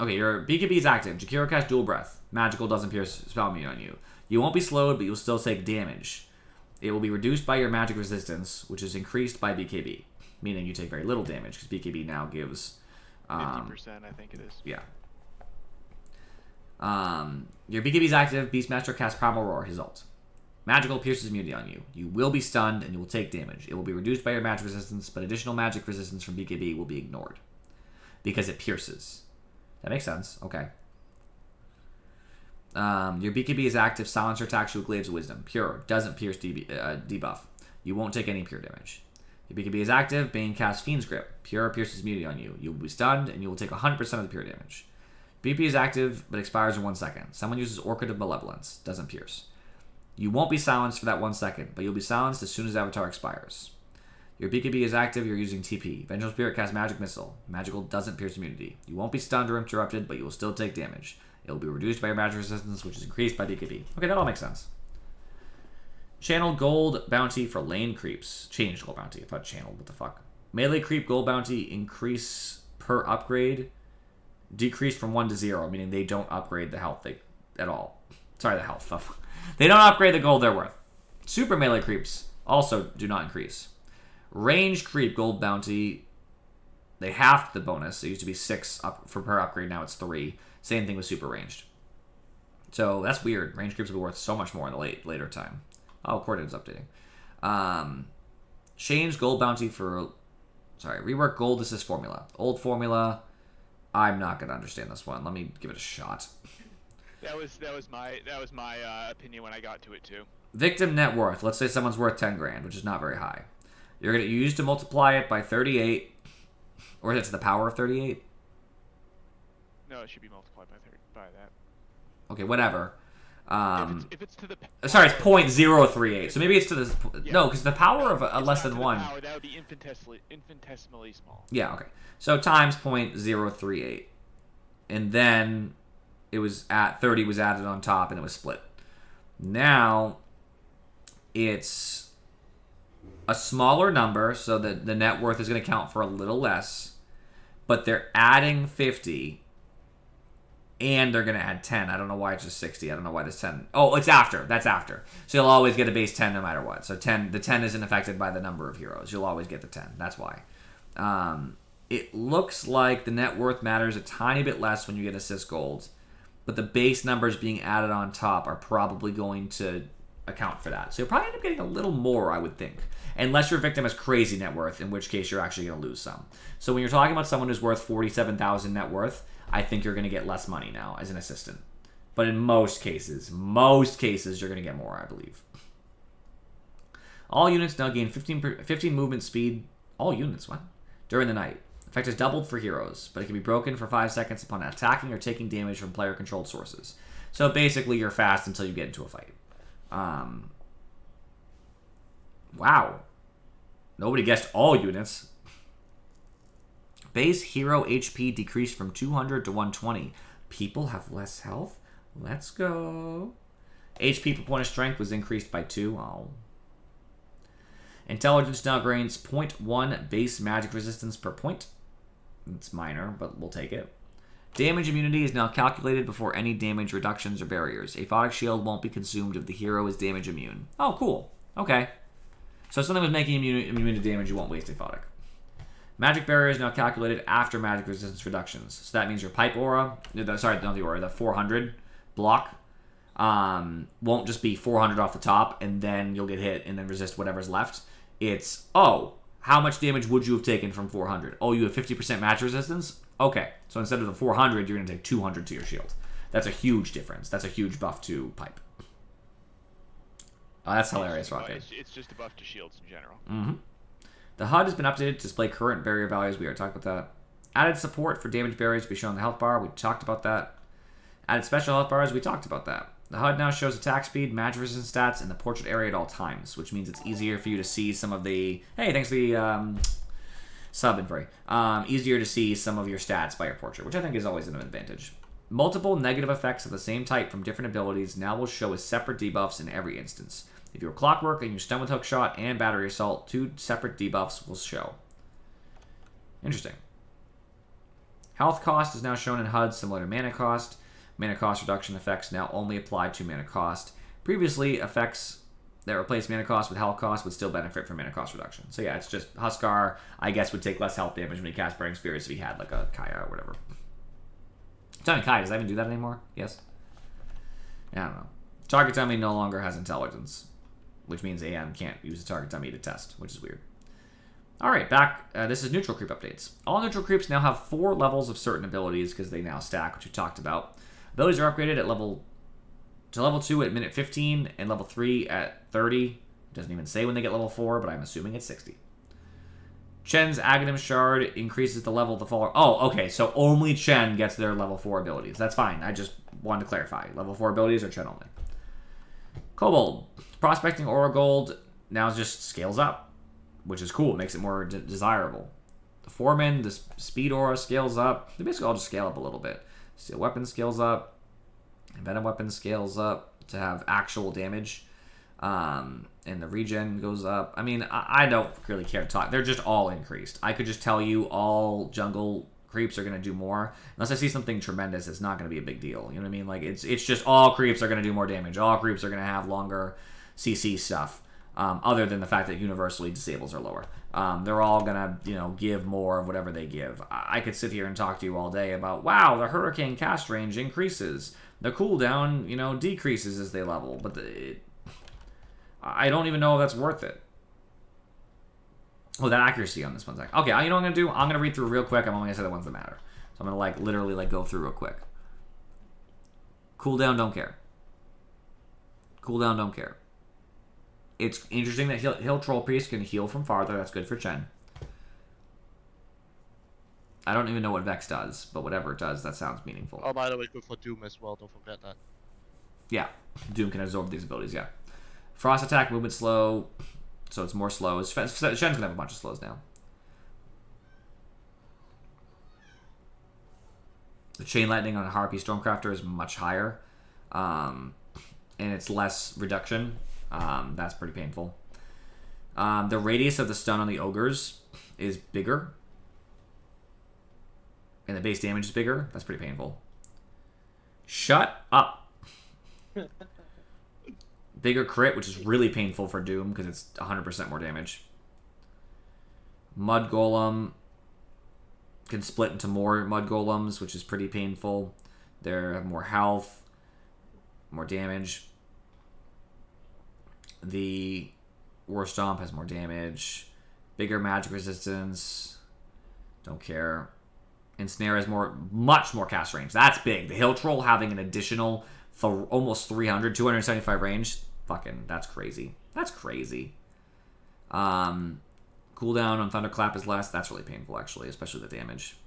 Okay, your BKB is active. Jakiro cast Dual Breath. Magical doesn't pierce spell immune on you. You won't be slowed, but you'll still take damage. It will be reduced by your magic resistance, which is increased by BKB. Meaning you take very little damage, because BKB now gives... 50%, I think it is. Yeah. Your BKB is active. Beastmaster casts Primal Roar, his ult. Magical pierces immunity on you. You will be stunned, and you will take damage. It will be reduced by your magic resistance, but additional magic resistance from BKB will be ignored. Because it pierces. That makes sense. Okay. Your BKB is active. Silencer attacks you with Glaives of Wisdom. Pure. Doesn't pierce debuff. You won't take any pure damage. Your BKB is active. Bane casts Fiend's Grip. Pure pierces immunity on you. You will be stunned, and you will take 100% of the pure damage. BKB is active, but expires in 1 second. Someone uses Orchid of Malevolence. Doesn't pierce. You won't be silenced for that 1 second, but you'll be silenced as soon as Avatar expires. Your BKB is active. You're using TP. Vengeful Spirit casts Magic Missile. Magical doesn't pierce immunity. You won't be stunned or interrupted, but you will still take damage. It will be reduced by your magic resistance, which is increased by BKB. Okay, that all makes sense. Channeled gold bounty for lane creeps. Changed gold bounty. I thought channeled. What the fuck? Melee creep gold bounty increase per upgrade. Decreased from 1 to 0, meaning they don't upgrade the health at all. Sorry, the health. They don't upgrade the gold they're worth. Super melee creeps also do not increase. Range creep gold bounty. They halved the bonus. It used to be 6 up for per upgrade. Now it's 3. Same thing with super ranged. So that's weird. Range creeps will be worth so much more in the later time. Oh, Coordinate's updating. Change gold bounty for... Sorry, rework gold assist formula. Old formula. I'm not gonna understand this one. Let me give it a shot. That was my opinion when I got to it too. Victim net worth. Let's say someone's worth 10 grand, which is not very high. You're gonna use to multiply it by 38, or is it to the power of 38? No, it should be multiplied by that. Okay, whatever. If it's to the sorry, it's 0.038. So maybe it's to the yeah. no, because the power of It's less not than to the 1. Power, that would be infinitesimally small. Yeah, okay. So times 0.038, and then it was at 30 was added on top, and it was split. Now it's a smaller number, so that the net worth is going to count for a little less, but they're adding 50. And they're going to add 10. I don't know why it's just 60. I don't know why this 10... Oh, it's after. That's after. So you'll always get a base 10 no matter what. So the 10 isn't affected by the number of heroes. You'll always get the 10. That's why. It looks like the net worth matters a tiny bit less when you get assist gold. But the base numbers being added on top are probably going to account for that. So you'll probably end up getting a little more, I would think. Unless your victim has crazy net worth, in which case you're actually going to lose some. So when you're talking about someone who's worth 47,000 net worth, I think you're going to get less money now as an assistant. But in most cases, you're going to get more, I believe. All units now gain 15 movement speed. All units, what? During the night. Effect is doubled for heroes, but it can be broken for 5 seconds upon attacking or taking damage from player-controlled sources. So basically, you're fast until you get into a fight. Wow. Nobody guessed all units. Base hero HP decreased from 200 to 120. People have less health? Let's go. HP per point of strength was increased by 2. Oh. Intelligence now gains 0.1 base magic resistance per point. It's minor, but we'll take it. Damage immunity is now calculated before any damage reductions or barriers. A Photic shield won't be consumed if the hero is damage immune. Oh, cool. Okay. So if something was making immune to damage, you won't waste a Photic. Magic barrier is now calculated after magic resistance reductions. So that means your pipe aura, sorry, not the aura, the 400 block won't just be 400 off the top and then you'll get hit and then resist whatever's left. It's, oh, how much damage would you have taken from 400? Oh, you have 50% match resistance? Okay, so instead of the 400, you're going to take 200 to your shield. That's a huge difference. That's a huge buff to pipe. Oh, that's hilarious, Rocket. It's just a buff to shields in general. Mm-hmm. The HUD has been updated to display current barrier values. We already talked about that. Added support for damage barriers to be shown on the health bar. We talked about that. Added special health bars. We talked about that. The HUD now shows attack speed, magic resistance stats, and the portrait area at all times, which means it's easier for you to see some of the... Hey, thanks for the sub, Invery. Easier to see some of your stats by your portrait, which I think is always an advantage. Multiple negative effects of the same type from different abilities now will show as separate debuffs in every instance. If you're Clockwork and you stun with Hookshot and Battery Assault, 2 separate debuffs will show. Interesting. Health cost is now shown in HUD, similar to mana cost. Mana cost reduction effects now only apply to mana cost. Previously, effects that replace mana cost with health cost would still benefit from mana cost reduction. So yeah, it's just Huskar, I guess, would take less health damage when he cast Burning Spirits if he had like a Kaya or whatever. Tell me, Kaya, does that even do that anymore? Yes? I don't know. Target dummy no longer has intelligence, which means AM can't use a target dummy to test, which is weird. Alright, back. This is neutral creep updates. All neutral creeps now have 4 levels of certain abilities because they now stack, which we talked about. Abilities are upgraded at level 2 at minute 15 and level 3 at 30. It doesn't even say when they get level 4, but I'm assuming it's 60. Chen's Aghanim Shard increases the level of the follower. Oh, okay, so only Chen gets their level 4 abilities. That's fine. I just wanted to clarify. Level 4 abilities are Chen only. Kobold. Prospecting Aura Gold now just scales up, which is cool. It makes it more desirable. The Foreman, the Speed Aura scales up. They basically all just scale up a little bit. Steel Weapon scales up. Venom Weapon scales up to have actual damage. And the regen goes up. I mean, I don't really care to talk. They're just all increased. I could just tell you all jungle creeps are going to do more. Unless I see something tremendous, it's not going to be a big deal. You know what I mean? Like, it's just all creeps are going to do more damage. All creeps are going to have longer CC stuff. Other than the fact that universally disables are lower. They're all going to, give more of whatever they give. I could sit here and talk to you all day about, wow, the Hurricane cast range increases. The cooldown, decreases as they level. But I don't even know if that's worth it. Oh, that accuracy on this one's like... Okay, you know what I'm going to do? I'm going to read through real quick. I'm only going to say the ones that matter. So I'm going to, literally, go through real quick. Cooldown, don't care. Cooldown, don't care. It's interesting that Hill Troll Priest can heal from farther. That's good for Chen. I don't even know what Vex does, but whatever it does, that sounds meaningful. Oh, by the way, good for Doom as well. Don't forget that. Yeah, Doom can absorb these abilities, yeah. Frost attack, movement slow, so it's more slows. Shen's going to have a bunch of slows now. The Chain Lightning on a Harpy Stormcrafter is much higher, and it's less reduction. That's pretty painful. The radius of the stun on the ogres is bigger. And the base damage is bigger. That's pretty painful. Shut up. Bigger crit, which is really painful for Doom because it's 100% more damage. Mud Golem can split into more Mud Golems, which is pretty painful. They have more health, more damage. The War Stomp has more damage. Bigger magic resistance. Don't care. Ensnare has much more cast range. That's big. The Hill Troll having an additional almost 275 range. Fucking, that's crazy. That's crazy. Cooldown on Thunderclap is less. That's really painful, actually, especially the damage.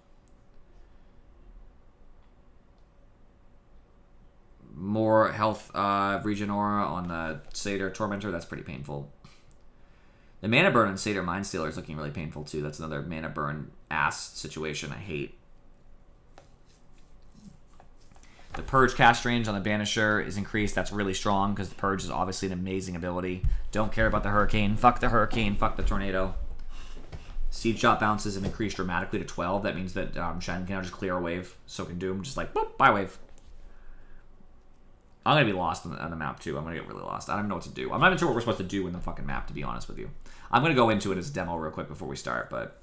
More health regen aura on the Satyr Tormentor. That's pretty painful. The mana burn on Satyr Mindstealer is looking really painful, too. That's another mana burn ass situation I hate. The Purge cast range on the Banisher is increased. That's really strong because the Purge is obviously an amazing ability. Don't care about the Hurricane. Fuck the Hurricane. Fuck the Tornado. Siege Shot bounces have increased dramatically to 12. That means that Shen can now just clear a wave. So can Doom. Just like, boop, bye wave. I'm going to be lost on the map, too. I'm going to get really lost. I don't even know what to do. I'm not even sure what we're supposed to do in the fucking map, to be honest with you. I'm going to go into it as a demo real quick before we start, but...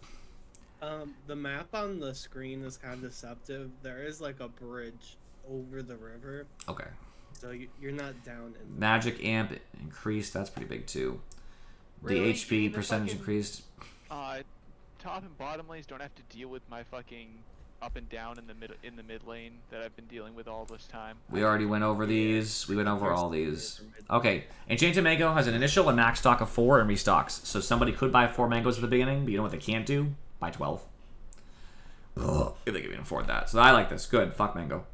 The map on the screen is kind of deceptive. There is, like, a bridge over the river. Okay. So you're not down in the... Magic Amp increased. That's pretty big, too. Really? The HP The percentage fucking, increased. Top and bottom lanes don't have to deal with my fucking up and down in the mid lane that I've been dealing with all this time. We already went over these. We went over all these. Okay. Enchanted Mango has an initial and max stock of 4 and restocks. So somebody could buy 4 mangoes at the beginning, but you know what they can't do? Buy 12. Ugh, if they can even afford that. So I like this. Good. Fuck Mango.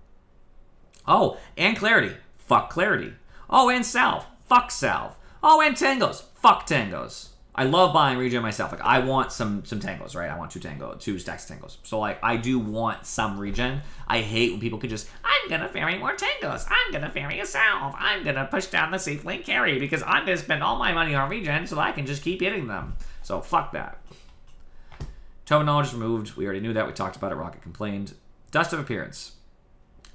Oh, and Clarity. Fuck Clarity. Oh, and Salve. Fuck Salve. Oh, and Tangos. Fuck Tangos. I love buying regen myself. Like, I want some tangos, right? I want 2 stacks of tangos. So, like, I do want some regen. I hate when people can just, I'm gonna ferry more tangos. I'm gonna ferry a salve. I'm gonna push down the safe lane carry because I'm gonna spend all my money on regen so that I can just keep hitting them. So, fuck that. Tome of Knowledge is removed. We already knew that. We talked about it. Rocket complained. Dust of Appearance.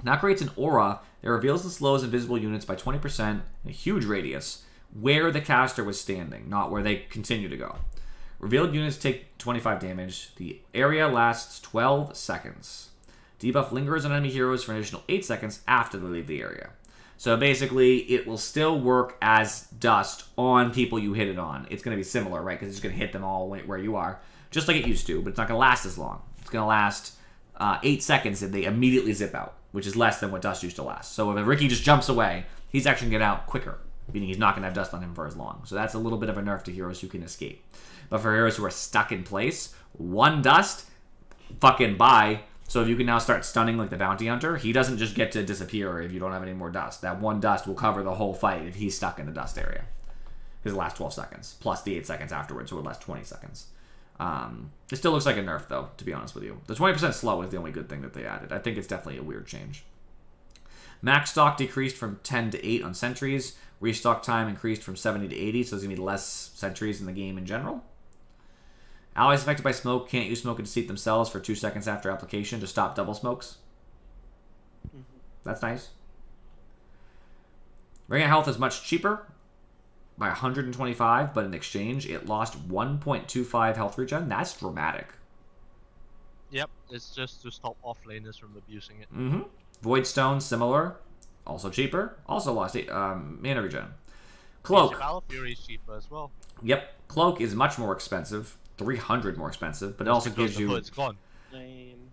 Now creates an aura that reveals and slows invisible units by 20% in a huge radius where the caster was standing, not where they continue to go. Revealed units take 25 damage. The area lasts 12 seconds. Debuff lingers on enemy heroes for an additional 8 seconds after they leave the area. So basically, it will still work as dust on people you hit it on. It's going to be similar, right? Because it's going to hit them all where you are, just like it used to, but it's not going to last as long. It's going to last 8 seconds if they immediately zip out, which is less than what dust used to last. So if Ricky just jumps away, he's actually going to get out quicker, meaning he's not going to have dust on him for as long. So that's a little bit of a nerf to heroes who can escape. But for heroes who are stuck in place, 1 dust, fucking bye. So if you can now start stunning like the Bounty Hunter, he doesn't just get to disappear if you don't have any more dust. That 1 dust will cover the whole fight if he's stuck in the dust area. Because it lasts 12 seconds, plus the 8 seconds afterwards, so it lasts 20 seconds. It still looks like a nerf, though, to be honest with you. The 20% slow is the only good thing that they added. I think it's definitely a weird change. Max stock decreased from 10 to 8 on sentries. Restock time increased from 70 to 80, so there's going to be less sentries in the game in general. Allies affected by smoke can't use smoke and deceit themselves for 2 seconds after application to stop double smokes. That's nice. Ring of Health is much cheaper by 125, but in exchange, it lost 1.25 health regen. That's dramatic. Yep, it's just to stop offlaners from abusing it. Void Stone, similar. Also cheaper. Also lost mana regen. Cloak. Battle Fury is cheaper as well. Yep. Cloak is much more expensive. 300 more expensive, but it also gives you... It's gone.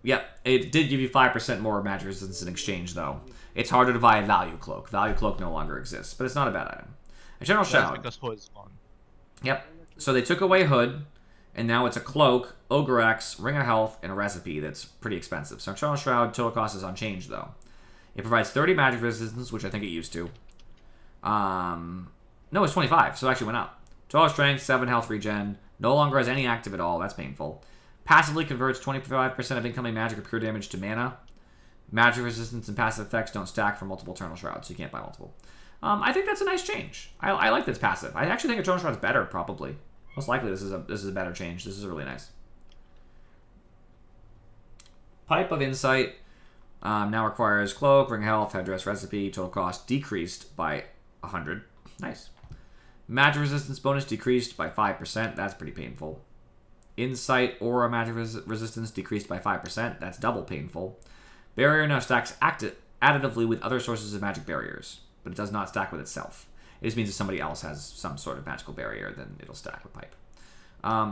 Yep. It did give you 5% more magic resistance in exchange, though. It's harder to buy a Value Cloak. Value Cloak no longer exists, but it's not a bad item. A General Shroud. That's because Hood's gone. Yep. So they took away Hood, and now it's a Cloak, Ogre X, Ring of Health, and a Recipe that's pretty expensive. So General Shroud total cost is unchanged, though. It provides 30 magic resistance, which I think it used to. No, it's 25, so it actually went up. 12 strength, 7 health regen. No longer has any active at all. That's painful. Passively converts 25% of incoming magic or pure damage to mana. Magic resistance and passive effects don't stack for multiple Eternal Shrouds, so you can't buy multiple. I think that's a nice change. I like this passive. I actually think Eternal Shroud's better, probably. Most likely this is a better change. This is really nice. Pipe of Insight now requires Cloak, Ring of Health, Headdress, Recipe. Total cost decreased by 100. Nice. Magic resistance bonus decreased by 5%. That's pretty painful. Insight Aura magic resistance decreased by 5%. That's double painful. Barrier now stacks additively with other sources of magic barriers, but it does not stack with itself. It just means if somebody else has some sort of magical barrier, then it'll stack with pipe.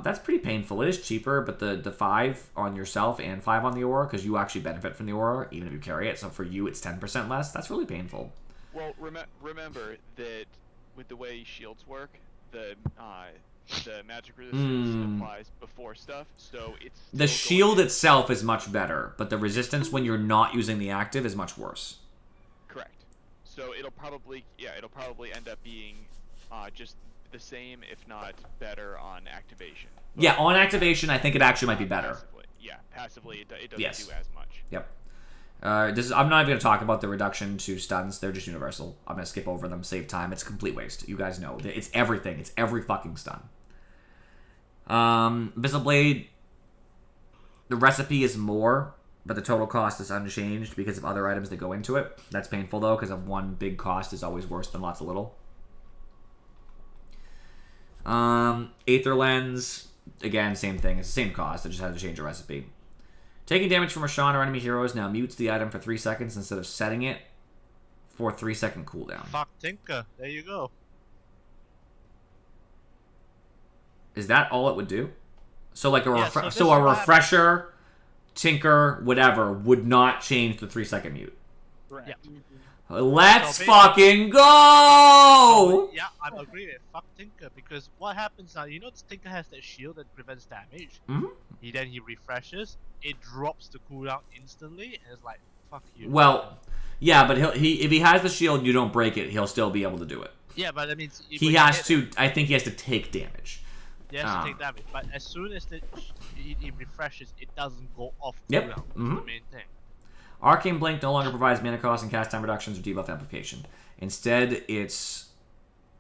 That's pretty painful. It is cheaper, but the 5 on yourself and 5 on the aura, because you actually benefit from the aura, even if you carry it. So for you, it's 10% less. That's really painful. Well, remember that with the way shields work, the magic resistance applies before stuff, so it's the shield itself is much better, but the resistance when you're not using the active is much worse. Correct. So it'll probably end up being just the same, if not better, on activation. But yeah, on activation, I think it actually might be better. Passively it doesn't yes. do as much. Yep. I'm not even going to talk about the reduction to stuns. They're just universal. I'm going to skip over them, save time. It's a complete waste. You guys know. It's everything. It's every fucking stun. Abyssal Blade, the recipe is more, but the total cost is unchanged because of other items that go into it. That's painful, though, because of one big cost is always worse than lots of little. Aether Lens, again, same thing. It's the same cost. I just had to change the recipe. Taking damage from Roshan or enemy heroes now mutes the item for 3 seconds instead of setting it for a 3-second cooldown. Fuck Tinker. There you go. Is that all it would do? So like a so a refresher, Tinker, whatever, would not change the 3-second mute. Correct. Yeah. Let's So fucking go! Yeah, I'm agreeing with fuck Tinker, because what happens now, you know Tinker has that shield that prevents damage. Mm-hmm. He refreshes, it drops the cooldown instantly, and it's like, fuck you. Well, yeah, but if he has the shield and you don't break it, he'll still be able to do it. Yeah, but that means... I think he has to take damage. He has to take damage, but as soon as he refreshes, it doesn't go off cooldown. Yep. That's the main thing. Arcane Blink no longer provides mana cost and cast time reductions or debuff amplification. Instead, its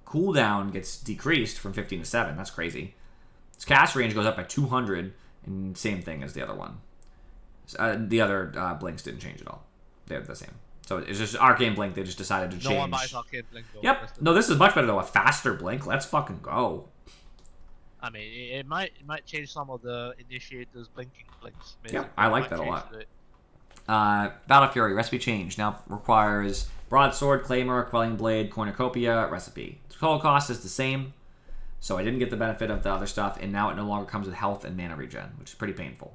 cooldown gets decreased from 15 to 7. That's crazy. Its cast range goes up by 200, and same thing as the other one. The other blinks didn't change at all. They're the same. So it's just Arcane Blink, they just decided to change. No one buys Arcane Blink, though. Yep. No, this is much better, though. A faster Blink. Let's fucking go. I mean, it might change some of the initiators blinking blinks. Yeah, I like that a lot. Battle Fury recipe change now requires Broadsword, Claymore, Quelling Blade, Cornucopia recipe. The total cost is the same, so I didn't get the benefit of the other stuff, and now it no longer comes with health and mana regen, which is pretty painful.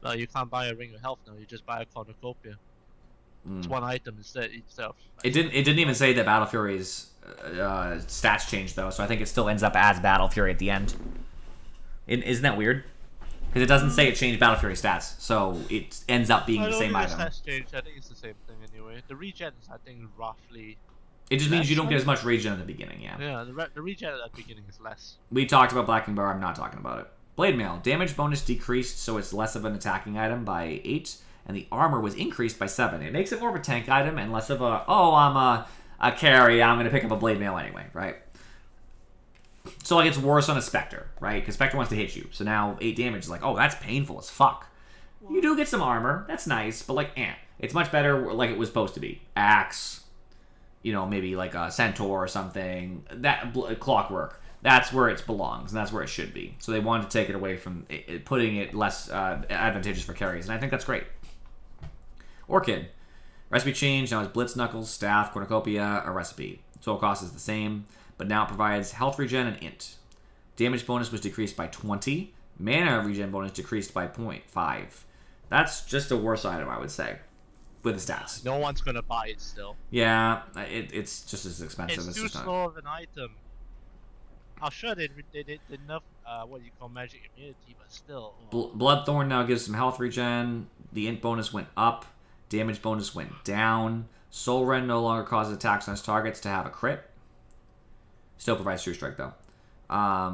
Well, you can't buy a Ring of Health now. You just buy a Cornucopia. It's one item instead itself. It didn't even say that Battle Fury's stats changed though, so I think it still ends up as Battle Fury at the end. Isn't that weird? Because it doesn't say it changed Battle Fury stats, so it ends up being the same item. I think it's the same thing anyway. The regen is, I think, roughly... It just means you don't get as much regen at the beginning, yeah. Yeah, the regen at the beginning is less. We talked about Blacking Bar, I'm not talking about it. Blade Mail. Damage bonus decreased, so it's less of an attacking item by 8, and the armor was increased by 7. It makes it more of a tank item and less of a, oh, I'm a carry, I'm going to pick up a Blade Mail anyway, right? So, like, it's worse on a Spectre, right? Because Spectre wants to hit you. So now 8 damage is like, oh, that's painful as fuck. You do get some armor. That's nice. But, like, it's much better like it was supposed to be. Axe. You know, maybe like a Centaur or something. That Clockwork. That's where it belongs. And that's where it should be. So they wanted to take it away from putting it less advantageous for carries. And I think that's great. Orchid. Recipe change. Now it's Blitz Knuckles, Staff, Cornucopia, a recipe. Total cost is the same, but now it provides health regen and int. Damage bonus was decreased by 20. Mana regen bonus decreased by 0.5. That's just a worse item, I would say, with the stats. No one's gonna buy it still. Yeah, it's just as expensive. It's too slow of an item. I'm sure they did enough what you call magic immunity, but still. Bloodthorn now gives some health regen. The int bonus went up. Damage bonus went down. Soul Rend no longer causes attacks on its targets to have a crit. Still provides True Strike, though.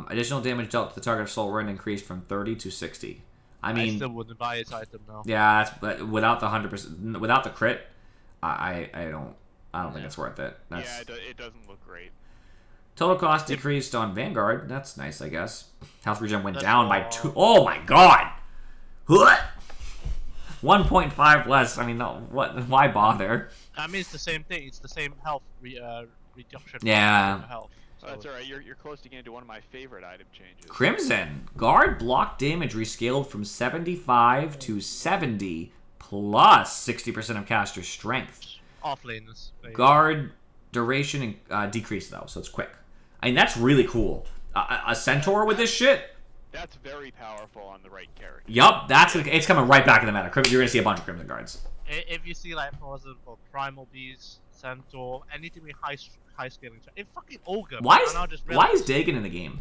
Additional damage dealt to the target of Soul Rend increased from 30 to 60. I mean, I still wouldn't buy its item now. Yeah, but without the 100%, without the crit, I don't think it's worth it. Yeah, it doesn't look great. Total cost decreased on Vanguard. That's nice, I guess. Health regen went down by 2. Oh my god! What? 1.5 less. I mean, no, what? Why bother? I mean, it's the same thing. It's the same health reduction. Yeah. Health. So that's alright. You're close to getting to one of my favorite item changes. Crimson. Guard block damage rescaled from 75 to 70 plus 60% of caster strength. Off laners. Guard duration decreased though, so it's quick. I mean, that's really cool. A centaur with this shit. That's very powerful on the right character. Yup, it's coming right back in the meta. You're gonna see a bunch of Crimson Guards. If you see like for example Primal Beast, Centaur, anything with high scaling, it's fucking ogre. Why man, is Dagon in the game?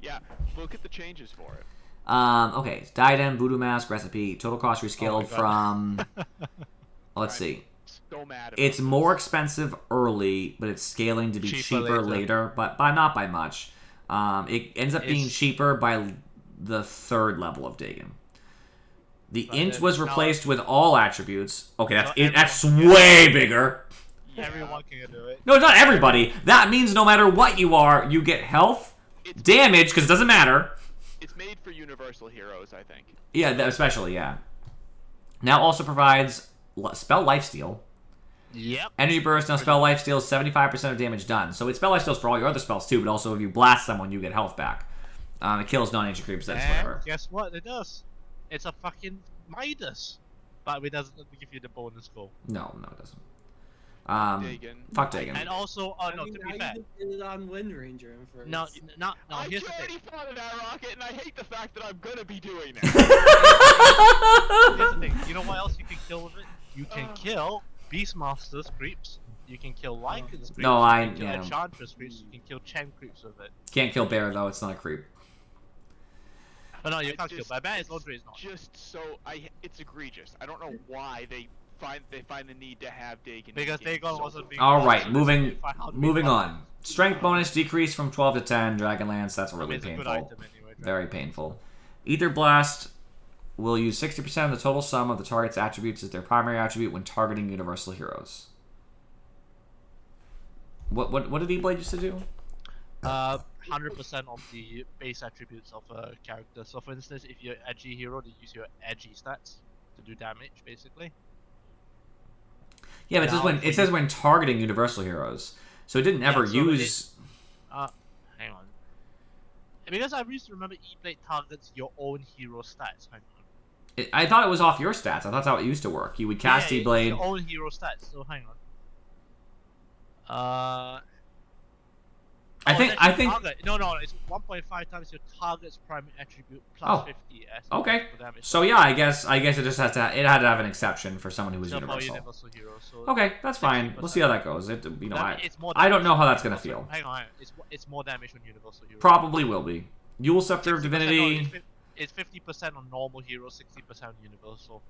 Yeah, look at the changes for it. Okay, Diadem, Voodoo Mask, Recipe, total cost rescaled from. Let's see. So mad about It's this. more expensive early, but it's scaling to be cheaper later, but not by much. It ends up being cheaper by the 3rd level of Dagon. The int was replaced with all attributes. Okay, that's way bigger. Yeah. everyone can do it. No, it's not everybody. That means no matter what you are, you get health, damage, because it doesn't matter. It's made for universal heroes, I think. Yeah, especially, yeah. Now also provides spell lifesteal. Yep. Energy burst, now spell lifesteal is 75% of damage done. So it's spell lifesteal for all your other spells too, but also if you blast someone, you get health back. It kills non-ancient creeps, that's whatever. Guess what it does? It's a fucking Midas. But it doesn't give you the bonus goal. No, it doesn't. Dagon. Fuck Dagon. And also, I no, mean, to now be fair. you did it on Wind Ranger and first. No, I here's the already thing. thought of that, Rocket, and I hate the fact that I'm gonna be doing that. Here's the thing. You know what else you can kill with it? You can kill Beastmaster's creeps. You can kill Lycan's creeps. No, you can kill Enchantress creeps. You can kill Chen creeps with it. Can't kill Bear though, it's not a creep. But no, you can't kill. But Bear is laundry is not. Just so it's egregious. I don't know why they find the need to have Dagon. Because in the game Dagon so wasn't being. Alright, moving moving on. Strength bonus decreased from 12 to 10, Dragonlance, that's really It's a good painful. item anyway. Very painful. Ether Blast will use 60% of the total sum of the target's attributes as their primary attribute when targeting universal heroes. What did E-Blade used to do? 100% of the base attributes of a character. So for instance, if you're an edgy hero, they use your edgy stats to do damage, basically. Yeah, but it says when targeting universal heroes. So it didn't ever use... Hang on. Because I used to remember E-Blade targets your own hero stats. Hang on. I thought it was off your stats. I thought that's how it used to work. You would cast E-Blade... your own hero stats, so hang on. I think target. No, it's 1.5 times your target's primary attribute plus 50 as okay. damage. So yeah, I guess it just had to have an exception for someone who was So universal. Hero, so Okay, that's fine. We'll see how that goes. It's more I don't know how that's gonna also, feel. Hang on, it's more damage on universal hero. Probably will be. Yule Scepter of Divinity. No, it's 50% on normal hero, 60% on universal.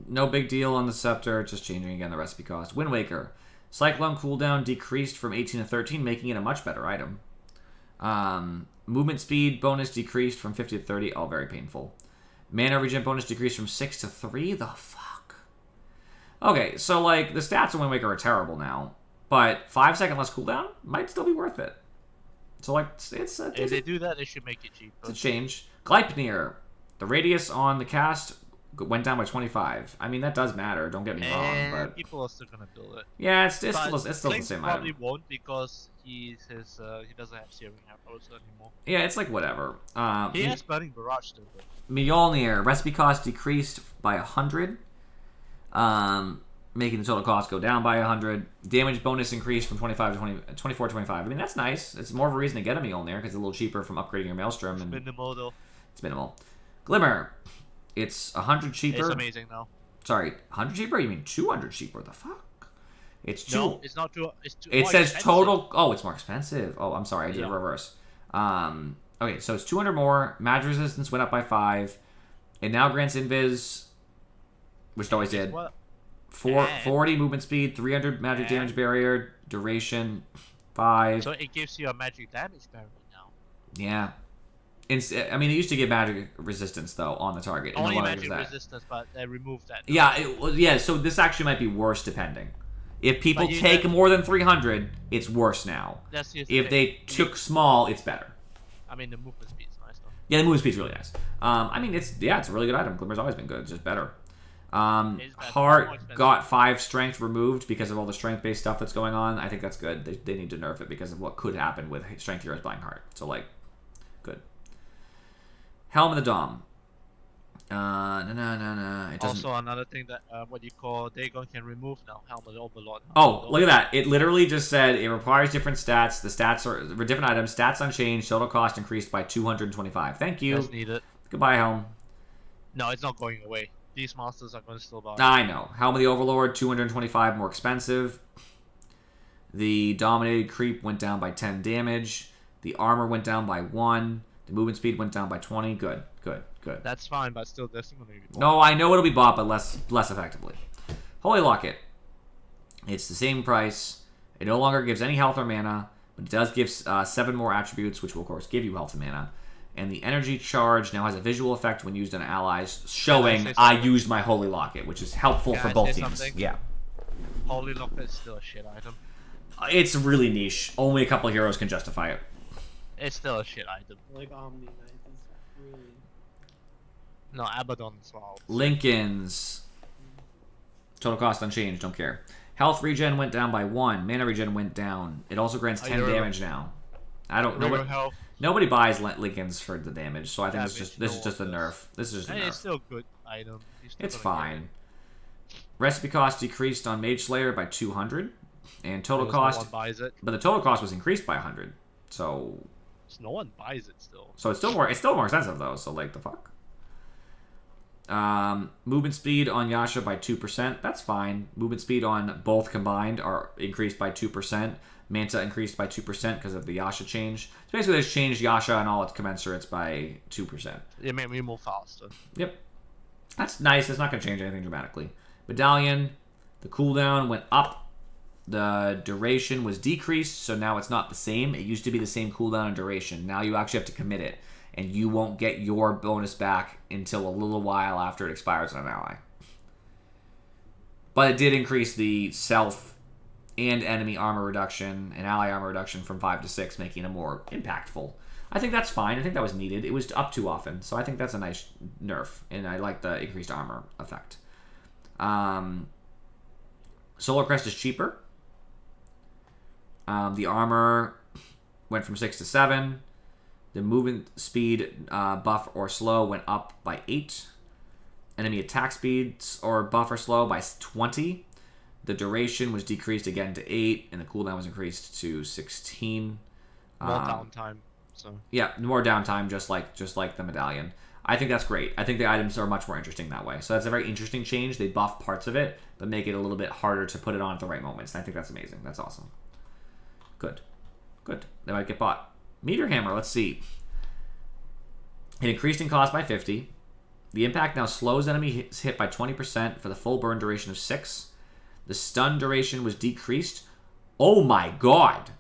No big deal on the Scepter. Just changing again the recipe cost. Wind Waker. Cyclone cooldown decreased from 18 to 13, making it a much better item. Movement speed bonus decreased from 50 to 30. Oh, very painful. Mana regen bonus decreased from 6 to 3. The fuck? Okay, so like the stats of Wind Waker are terrible now, but 5-second less cooldown might still be worth it. So like it's if they do that, they should make it cheaper. It's a change. Gleipnir. The radius on the cast went down by 25. I mean, that does matter. Don't get me wrong, but people are still gonna build it. Yeah, it's still the same probably item. won't because he doesn't have searing arrows anymore. Yeah, it's like whatever. He has burning barrage still. Though. Mjolnir. Recipe cost decreased by 100. Making the total cost go down by 100. Damage bonus increased from 24 to 25. I mean, that's nice. It's more of a reason to get a Mjolnir because it's a little cheaper from upgrading your Maelstrom. And minimal though. It's minimal. Glimmer. It's 100 cheaper. It's amazing though. Sorry, 100 cheaper? You mean 200 cheaper? The fuck? It's two. No, it's not too. It's too. It says expensive. total. Oh, it's more expensive. Oh, I'm sorry. I did it reverse. Okay, so it's 200 more. Magic resistance went up by 5. It now grants invis, which it always did. What? 40 movement speed, 300 magic damage barrier, duration 5. So it gives you a magic damage barrier now. Yeah. I mean, it used to give magic resistance though on the target. Only magic resistance, but they removed that. Yeah, yeah. So this actually might be worse depending. If people take more than 300, it's worse now. If they took small, it's better. I mean, the movement speed is nice though. Yeah, the movement speed's really nice. I mean, it's a really good item. Glimmer's always been good. It's just better. Heart got 5 strength removed because of all the strength-based stuff that's going on. I think that's good. They need to nerf it because of what could happen with strength heroes buying heart. So like, good. Helm of the Dom. No. It doesn't. Also, another thing that what you call Dagon can remove now. Helmet Overlord. Oh, look at that. It literally just said it requires different stats. The stats are for different items. Stats unchanged. Total cost increased by 225. Thank you. That's needed. Goodbye, Helm. No, it's not going away. These monsters are going to still buy. I know. Helm of the Overlord, 225 more expensive. The Dominated Creep went down by 10 damage. The armor went down by 1. The movement speed went down by 20. Good. That's fine, but still, there's going to be more. No, I know it'll be bought, but less effectively. Holy Locket. It's the same price. It no longer gives any health or mana, but it does give 7 more attributes, which will, of course, give you health and mana. And the energy charge now has a visual effect when used on allies, showing I used my Holy Locket, which is helpful for both teams. Something? Yeah. Holy Locket is still a shit item. It's really niche. Only a couple of heroes can justify it. It's still a shit item. Like Omni Knight is really. No, Abaddon as well. Lincoln's. Total cost unchanged, don't care. Health regen went down by 1. Mana regen went down. It also grants 10 damage now. I don't know. Nobody buys Lincoln's for the damage, so I think this is just a nerf. This is just a nerf. It's still a good item. It's fine. Recipe cost decreased on Mage Slayer by 200, and total cost. No one buys it. But the total cost was increased by 100, so. No one buys it still. So it's still more. It's still more expensive though. So like the fuck. Movement speed on Yasha by 2%. That's fine. Movement speed on both combined are increased by 2%. Manta increased by 2% because of the Yasha change. So basically, they changed Yasha and all its commensurates by 2%. It made me move faster. Yep. That's nice. It's not going to change anything dramatically. Medallion, the cooldown went up. The duration was decreased, so now it's not the same. It used to be the same cooldown and duration. Now you actually have to commit it, and you won't get your bonus back until a little while after it expires on an ally. But it did increase the self and enemy armor reduction and ally armor reduction from 5 to 6, making it more impactful. I think that's fine. I think that was needed. It was up too often, so I think that's a nice nerf, and I like the increased armor effect. Solar Crest is cheaper. The armor went from 6 to 7. The movement speed buff or slow went up by 8. Enemy attack speeds or buff or slow by 20. The duration was decreased again to 8, and the cooldown was increased to 16. More downtime. So yeah, more downtime, just like the medallion. I think that's great. I think the items are much more interesting that way. So that's a very interesting change. They buff parts of it, but make it a little bit harder to put it on at the right moments. And I think that's amazing. That's awesome. Good. They might get bought. Meteor Hammer, let's see. It increased in cost by 50. The impact now slows enemy hit by 20% for the full burn duration of 6. The stun duration was decreased. Oh my god.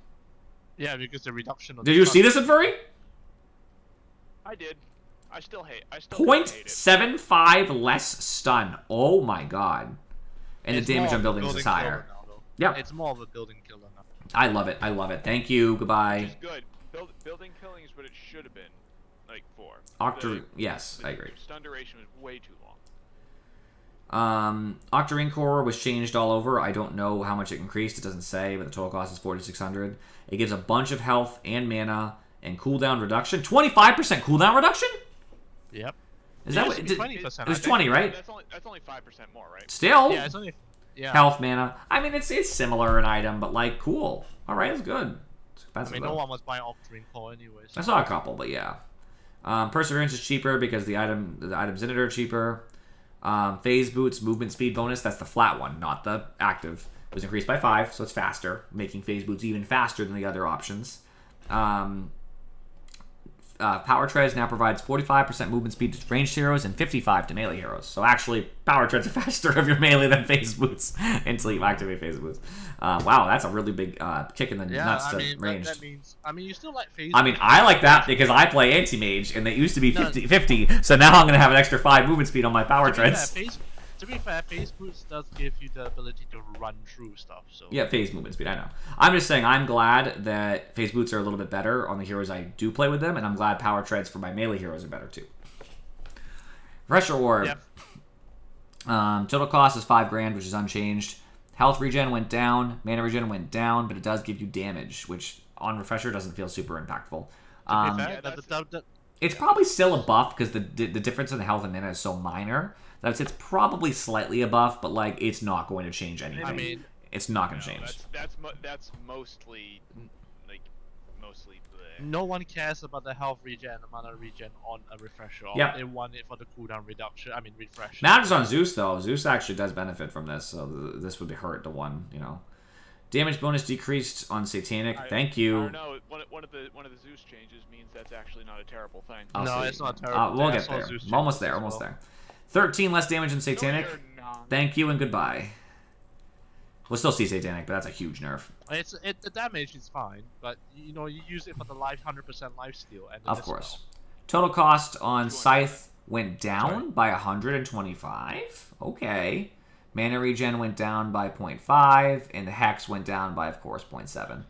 yeah, because the reduction of Did you see this in Furry? I did. I still hate it. 0.75 less stun. Oh my god. And It's the damage more on of a buildings is building higher. killer now, though. Yep. It's more of a building killer now. I love it. Thank you. Goodbye. Which is good. Building killing is what it should have been, like, for. Yes, I agree. Stun duration was way too long. Octarine Core was changed all over. I don't know how much it increased. It doesn't say, but the total cost is 4,600. It gives a bunch of health and mana and cooldown reduction. 25% cooldown reduction? Yep. Is that what? 20%? It was 20, right? That's only 5% more, right? Still. Yeah, it's only. Yeah. Health, mana. I mean, it's similar in item, but like, cool. All right, it's good. It's expensive. I mean, though. no one was buying Octarine Core anyways. I saw a couple, but yeah. Perseverance is cheaper because the items in it are cheaper. Phase Boots movement speed bonus, that's the flat one, not the active, was increased by 5, so it's faster, making Phase Boots even faster than the other options. Power Treads now provides 45% movement speed to ranged heroes and 55 to melee heroes. So actually, Power Treads are faster if you're melee than Phase Boots until you activate Phase Boots. Wow, that's a really big kick in the nuts to ranged. That means, you still like Phase I mean, I like that because I play anti-mage, and they used to be 50-50, so now I'm going to have an extra 5 movement speed on my Power Treads. To be fair, Phase Boots does give you the ability to run through stuff. So yeah, phase movement speed, I know. I'm just saying I'm glad that Phase Boots are a little bit better on the heroes I do play with them, and I'm glad Power Treads for my melee heroes are better too. Refresher Orb. Yep. Total cost is 5 grand, which is unchanged. Health regen went down, mana regen went down, but it does give you damage, which on Refresher doesn't feel super impactful. To be fair, It's probably still a buff because the difference in the health and mana is so minor that it's probably slightly a buff, but like it's not going to change anything. I mean, it's not going to change. That's mostly mostly. Bleh. no one cares about the health regen and mana regen on a refresher. Yep. They want it for the cooldown reduction. I mean, refresh. Matters on Zeus though. Zeus actually does benefit from this, so this would be hurt to one. You know, damage bonus decreased on Satanic. Thank you. I don't know. One of the Zeus changes means that's actually not a terrible thing. No, it's not terrible. We'll get there. Almost there. Almost there. 13 less damage in Satanic. No, Thank you and goodbye. We'll still see Satanic, but that's a huge nerf. The damage is fine, but you know you use it for the 100% lifesteal. And Of course. Total cost on Scythe went down by 125. Okay. Mana regen went down by 0.5, and the Hex went down by, of course, 0.7.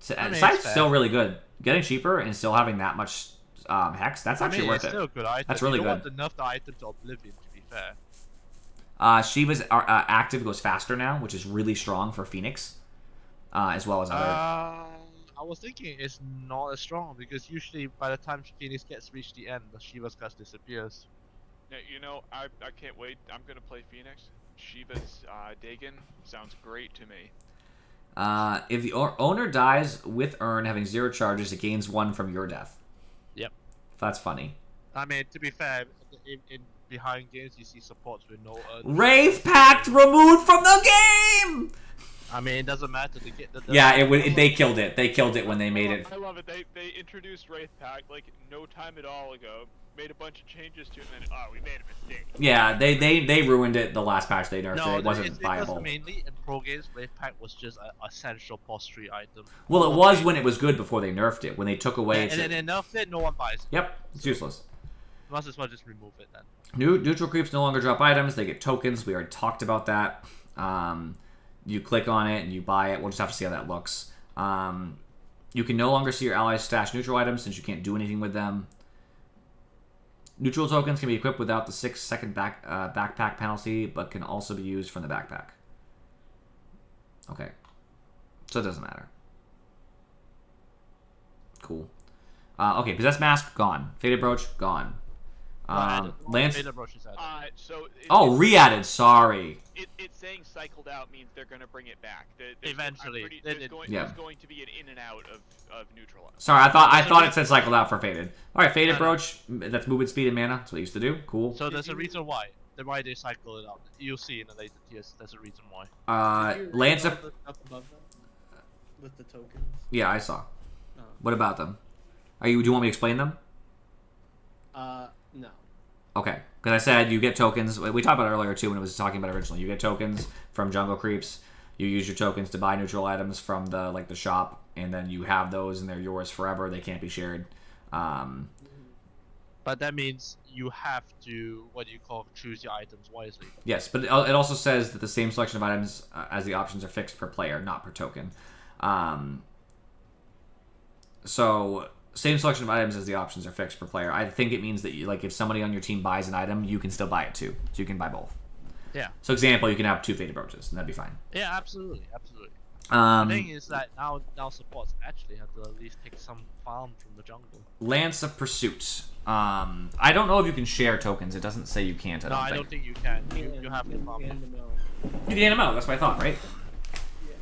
So, Scythe's still really good. Getting cheaper and still having that much Hex, that's actually worth it's still a good item. That's really you don't good. want to nerf the item to Oblivion, to be fair. Shiva's active goes faster now, which is really strong for Phoenix, as well as other. I was thinking it's not as strong because usually by the time Phoenix gets reached the end, the Shiva's cast disappears. Yeah, you know, I can't wait. I'm gonna play Phoenix. Shiva's Dagon sounds great to me. If the owner dies with Urn having 0 charges, it gains 1 from your death. Yep. That's funny. I mean, to be fair, in behind games you see supports with no Urn. Wraith Pact removed from the game! I mean, it doesn't matter. Yeah, they killed it. They killed it when they made it. I love it. They introduced Wraith Pact like no time at all ago. Made a bunch of changes to it, and then we made a mistake. Yeah, they ruined it the last patch they nerfed No, it. It wasn't viable. Because mainly in pro games, Wraith Pact was just an essential boss tree item. Well, it was when it was good before they nerfed it. When they took away and then they nerfed it, no one buys it. Yep, it's useless. Might as well just remove it then. Neutral creeps no longer drop items. They get tokens. We already talked about that. You click on it and you buy it. We'll just have to see how that looks. You can no longer see your allies stash neutral items since you can't do anything with them. Neutral tokens can be equipped without the 6-second backpack penalty, but can also be used from the backpack. Okay. So it doesn't matter. Cool. Okay, Possessed Mask, gone. Faded Brooch, gone. Lance... Faded Brooch is added. Re-added, sorry. It's saying cycled out means they're going to bring it back. Eventually. There's going to be an in and out of neutral. Sorry, I thought it said cycled out for Faded. Alright, Faded Brooch, that's movement speed and mana. That's what it used to do. Cool. So there's a reason why. Why they cycle it out. You'll see in the later tiers, there's a reason why. Lance... Up above them? With the tokens? Yeah, I saw. Oh. What about them? Do you want me to explain them? No. Okay, because I said you get tokens. We talked about it earlier too when it was talking about originally. You get tokens from jungle creeps. You use your tokens to buy neutral items from the shop, and then you have those and they're yours forever. They can't be shared. But that means you have to choose your items wisely. Yes, but it also says that the same selection of items as the options are fixed per player, not per token. So same selection of items as the options are fixed per player. I think it means that if somebody on your team buys an item, you can still buy it too. So you can buy both. Yeah. So example, you can have 2 Faded Brooches, and that'd be fine. Yeah, absolutely. The thing is that now supports actually have to at least take some farm from the jungle. Lance of Pursuit. I don't know if you can share tokens. It doesn't say you can't. I don't think you can. You have to farm them. You can hand them out. That's what I thought, right? Yeah.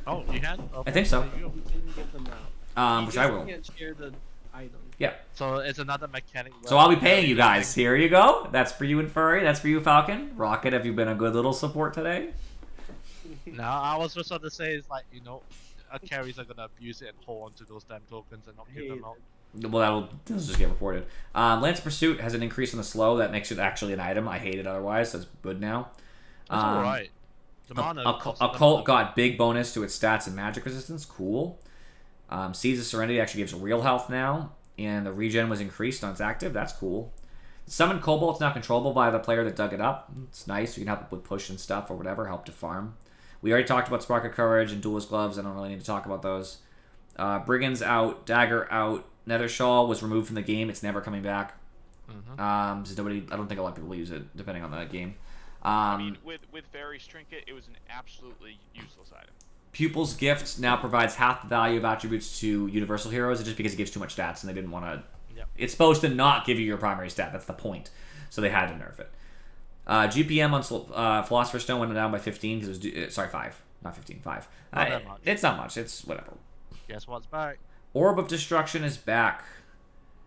Oh, you can? Okay. I think so. You can get them out. Which I will. You can't share the item. Yeah. So it's another mechanic. So I'll be paying you guys. Here you go. That's for you and Furry. That's for you, Falcon. Rocket, have you been a good little support today? No, I was just about to say is our carries are gonna abuse it and hold onto those damn tokens and not give them out. Well, that'll just get reported. Lance Pursuit has an increase in the slow that makes it actually an item. I hate it otherwise, so it's good now. That's alright. A cult got big bonus to its stats and magic resistance. Cool. Seeds of Serenity actually gives real health now, and the regen was increased on its active. That's cool. Summon Cobalt's now controllable by the player that dug it up. It's nice. You can help it with push and stuff or whatever, help to farm. We already talked about Spark of Courage and Duelist Gloves. I don't really need to talk about those. Brigand's out. Dagger out. Nether Shawl was removed from the game. It's never coming back. Mm-hmm. I don't think a lot of people will use it, depending on the game. I mean, with Fairy's Trinket, it was an absolutely useless item. Pupil's Gift now provides half the value of attributes to Universal Heroes just because it gives too much stats and they didn't want to Yep. It's supposed to not give you your primary stat. That's the point. So they had to nerf it. GPM on Philosopher's Stone went down by 15 because it was... sorry, 5. Not 15, 5. Not that much. It's not much. It's whatever. Guess what's back? Orb of Destruction is back.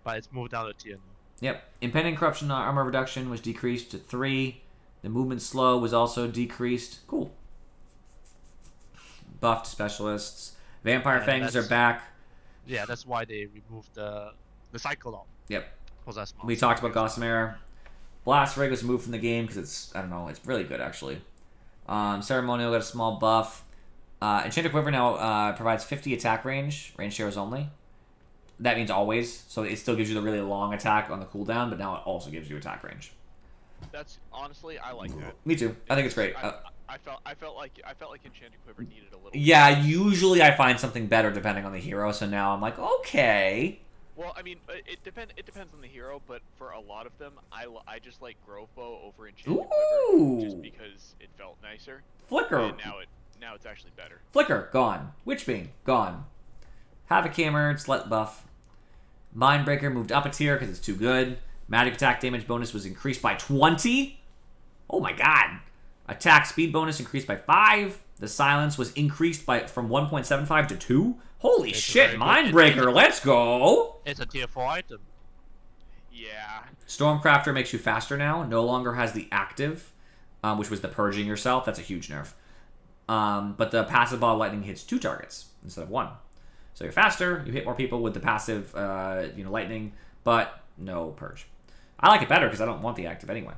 But it's moved down to tier now. Yep. Impending Corruption armor reduction was decreased to 3. The movement slow was also decreased. Cool. Buffed specialists. Vampire Fangs are back. Yeah, that's why they removed the Cyclone. Yep. Possessed We talked about Gossamer. Blast Rig was moved from the game because it's, I don't know, it's really good actually. Ceremonial got a small buff. Enchanted Quiver now provides 50 attack range shares only. That means always, so it still gives you the really long attack on the cooldown, but now it also gives you attack range. That's honestly, I like that. Me too. I think it's great. I felt like Enchanted Quiver needed a little. Yeah, usually I find something better depending on the hero, so now I'm like, okay. Well, I mean, it depends on the hero, but for a lot of them, I just like Grove Bow over Enchanted Quiver just because it felt nicer. Flicker. And now it's actually better. Flicker, gone. Witchbane, gone. Havoc Hammer, Slut buff. Mindbreaker moved up a tier because it's too good. Magic attack damage bonus was increased by 20. Oh my god. Attack speed bonus increased by 5. The silence was increased from 1.75 to 2. Holy shit, Mindbreaker, let's go! It's a tier 4 item. Yeah. Stormcrafter makes you faster now. No longer has the active, which was the purging yourself. That's a huge nerf. But the passive ball lightning hits 2 targets instead of 1. So you're faster, you hit more people with the passive lightning, but no purge. I like it better because I don't want the active anyway.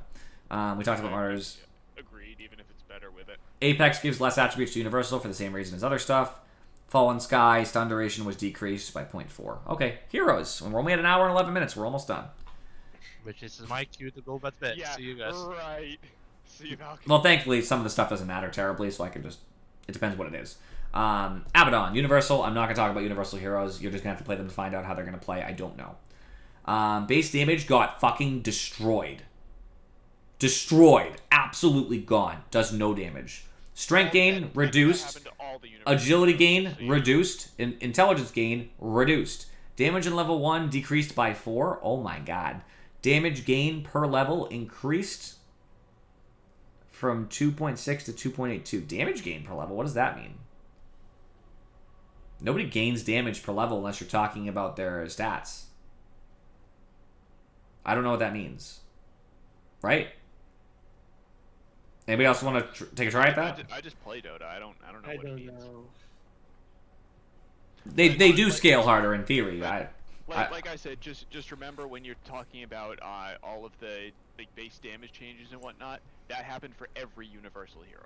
We talked about Martyrs. Agreed, even if it's better with it. Apex gives less attributes to Universal for the same reason as other stuff. Fallen Sky, stun duration was decreased by 0.4. Okay, Heroes. We're only at an hour and 11 minutes. We're almost done. Which is my cue to go back to bed. Yeah, see you guys. right. See you, Valkyrie. Well, thankfully, some of the stuff doesn't matter terribly, so I can just... It depends what it is. Abaddon, Universal. I'm not going to talk about Universal Heroes. You're just going to have to play them to find out how they're going to play. I don't know. Base damage got fucking destroyed. Destroyed. Absolutely gone. Does no damage. Strength gain, reduced. Agility gain, reduced. Intelligence gain, reduced. Damage in level 1 decreased by 4. Oh my god. Damage gain per level increased from 2.6 to 2.82. Damage gain per level, what does that mean? Nobody gains damage per level unless you're talking about their stats. I don't know what that means. Right? Anybody else want to take a try at that? I just play Dota. I don't know what it means. They do scale harder in theory. Like I said, just remember when you're talking about all of the base damage changes and whatnot, that happened for every universal hero.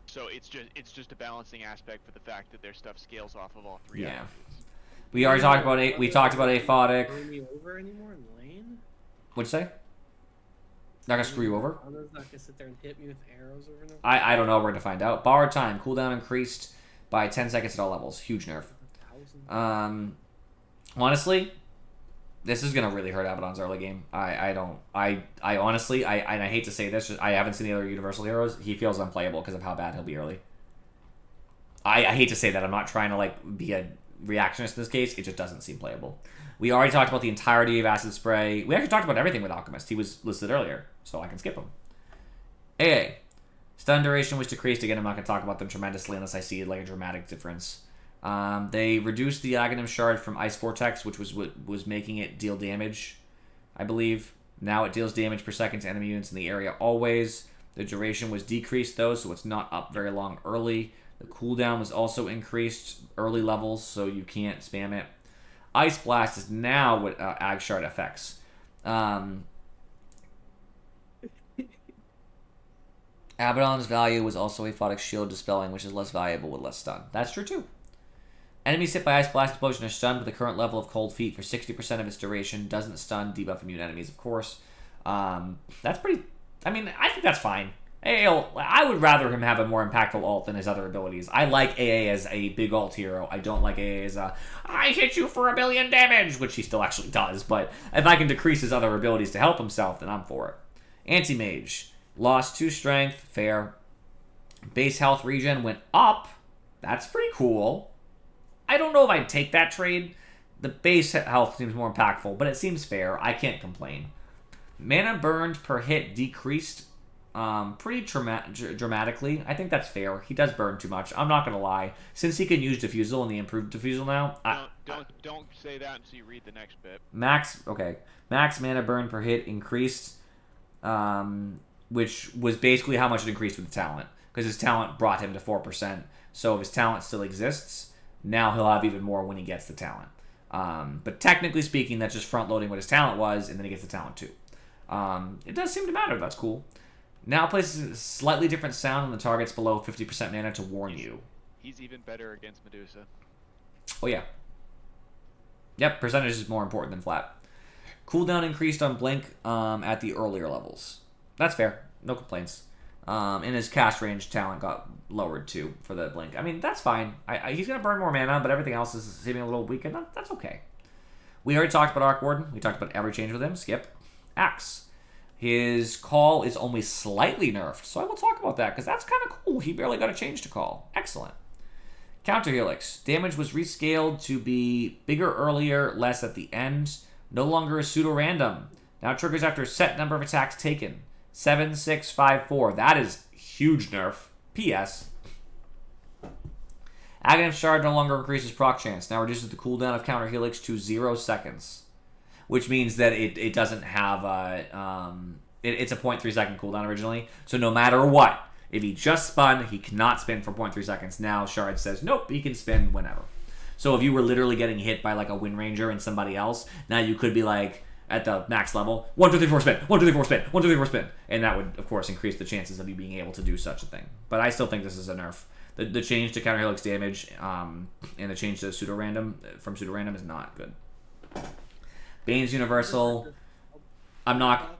So it's just a balancing aspect for the fact that their stuff scales off of all 3 attributes. We already talked about we talked about aphotic. Over anymore in lane? What'd you say? Not gonna screw you over? I'm not gonna sit there and hit me with arrows over and over. I don't know. We're gonna find out. Borrowed time cooldown increased by 10 seconds at all levels. Huge nerf. Honestly, this is gonna really hurt Abaddon's early game. I honestly I hate to say this. I haven't seen the other Universal heroes. He feels unplayable because of how bad he'll be early. I hate to say that. I'm not trying to be a reactionist in this case. It just doesn't seem playable. We already talked about the entirety of Acid Spray. We actually talked about everything with Alchemist. He was listed earlier, so I can skip him. AA. Stun duration was decreased. Again, I'm not going to talk about them tremendously unless I see a dramatic difference. They reduced the Aghanim Shard from Ice Vortex, which was what was making it deal damage, I believe. Now it deals damage per second to enemy units in the area always. The duration was decreased, though, so it's not up very long early. The cooldown was also increased early levels, so you can't spam it. Ice Blast is now what Ag Shard affects. Abaddon's value was also aphotic shield dispelling, which is less valuable with less stun. That's true too. Enemies hit by Ice Blast Explosion are stunned with the current level of Cold Feet for 60% of its duration. Doesn't stun debuff immune enemies, of course. That's pretty... I mean, I think that's fine. I would rather him have a more impactful ult than his other abilities. I like AA as a big ult hero. I don't like AA as I hit you for 1 billion damage, which he still actually does, but if I can decrease his other abilities to help himself, then I'm for it. Anti-Mage. Lost 2 strength. Fair. Base health regen went up. That's pretty cool. I don't know if I'd take that trade. The base health seems more impactful, but it seems fair. I can't complain. Mana burned per hit decreased pretty dramatically. I think that's fair. He does burn too much. I'm not going to lie. Since he can use Diffusal and the improved Diffusal now... Don't say that until you read the next bit. Max mana burn per hit increased, which was basically how much it increased with the talent. Because his talent brought him to 4%. So if his talent still exists, now he'll have even more when he gets the talent. But technically speaking, that's just front-loading what his talent was, and then he gets the talent too. It does seem to matter. That's cool. Now places a slightly different sound on the targets below 50% mana to warn you. He's even better against Medusa. Oh, yeah. Yep, percentage is more important than flat. Cooldown increased on Blink at the earlier levels. That's fair. No complaints. And his cast range talent got lowered too for the Blink. I mean, that's fine. He's going to burn more mana, but everything else is seeming a little weak, and that's okay. We already talked about Arc Warden. We talked about every change with him. Skip. Axe. His call is only slightly nerfed, so I will talk about that, because that's kind of cool. He barely got a change to call. Excellent. Counter Helix. Damage was rescaled to be bigger earlier, less at the end. No longer a pseudo-random. Now triggers after a set number of attacks taken. 7, 6, 5, 4. That is huge nerf. P.S. Aghanim Shard no longer increases proc chance. Now reduces the cooldown of Counter Helix to 0 seconds. Which means that it doesn't have a... it's a 0.3 second cooldown originally. So no matter what, if he just spun, he cannot spin for 0.3 seconds. Now Shard says, nope, he can spin whenever. So if you were literally getting hit by like a Wind Ranger and somebody else, now you could be like, at the max level, 1, 2, 3, 4, spin, 1, 2, 3, 4, spin, 1, 2, 3, 4, spin. And that would, of course, increase the chances of you being able to do such a thing. But I still think this is a nerf. The change to Counter Helix damage and the change to pseudo-random, from pseudo-random is not good. Bane's Universal. I'm not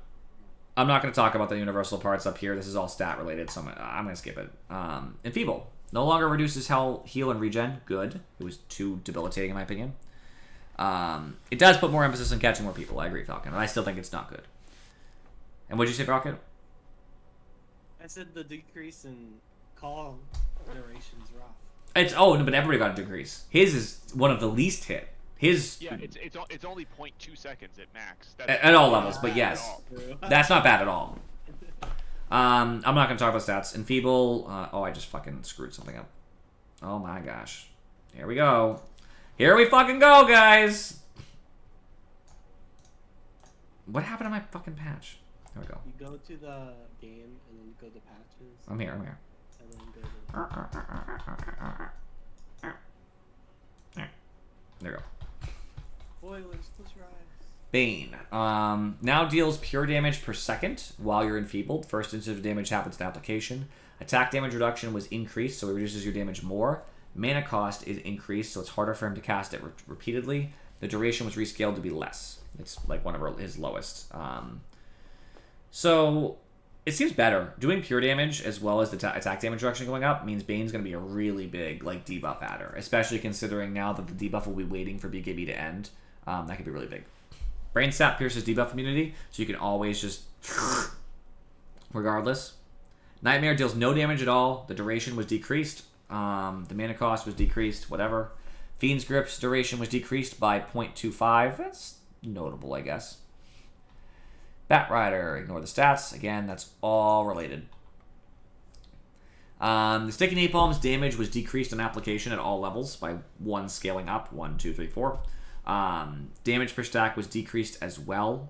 going to talk about the Universal parts up here. This is all stat related, so I'm going to skip it. Enfeeble. No longer reduces heal and regen. Good. It was too debilitating in my opinion. It does put more emphasis on catching more people. I agree, Falcon. But I still think it's not good. And what'd you say, Falcon? I said the decrease in call duration's rough. No, but everybody got a decrease. His is one of the least hit. Yeah, it's only 0.2 seconds at max. At all levels, but yes. That's not bad at all. I'm not going to talk about stats. Enfeeble. I just fucking screwed something up. Oh my gosh. Here we go. Here we fucking go, guys! What happened to my fucking patch? There we go. You go to the game and then go to patches. I'm here. And then go to... There we go. Boilers, close your eyes. Bane. Now deals pure damage per second while you're enfeebled. First instance of damage happens in application. Attack damage reduction was increased, so it reduces your damage more. Mana cost is increased, so it's harder for him to cast it repeatedly. The duration was rescaled to be less. It's like one of his lowest. So it seems better. Doing pure damage as well as the attack damage reduction going up means Bane's going to be a really big debuff adder, especially considering now that the debuff will be waiting for BKB to end. That could be really big. Brain Sap pierces debuff immunity, so you can always just regardless. Nightmare deals no damage at all. The duration was decreased. The mana cost was decreased, whatever. Fiend's Grip's duration was decreased by 0.25. That's notable, I guess. Batrider, ignore the stats. Again, that's all related. The Sticky Napalm's damage was decreased on application at all levels by 1 scaling up. 1, 2, 3, 4. Damage per stack was decreased as well.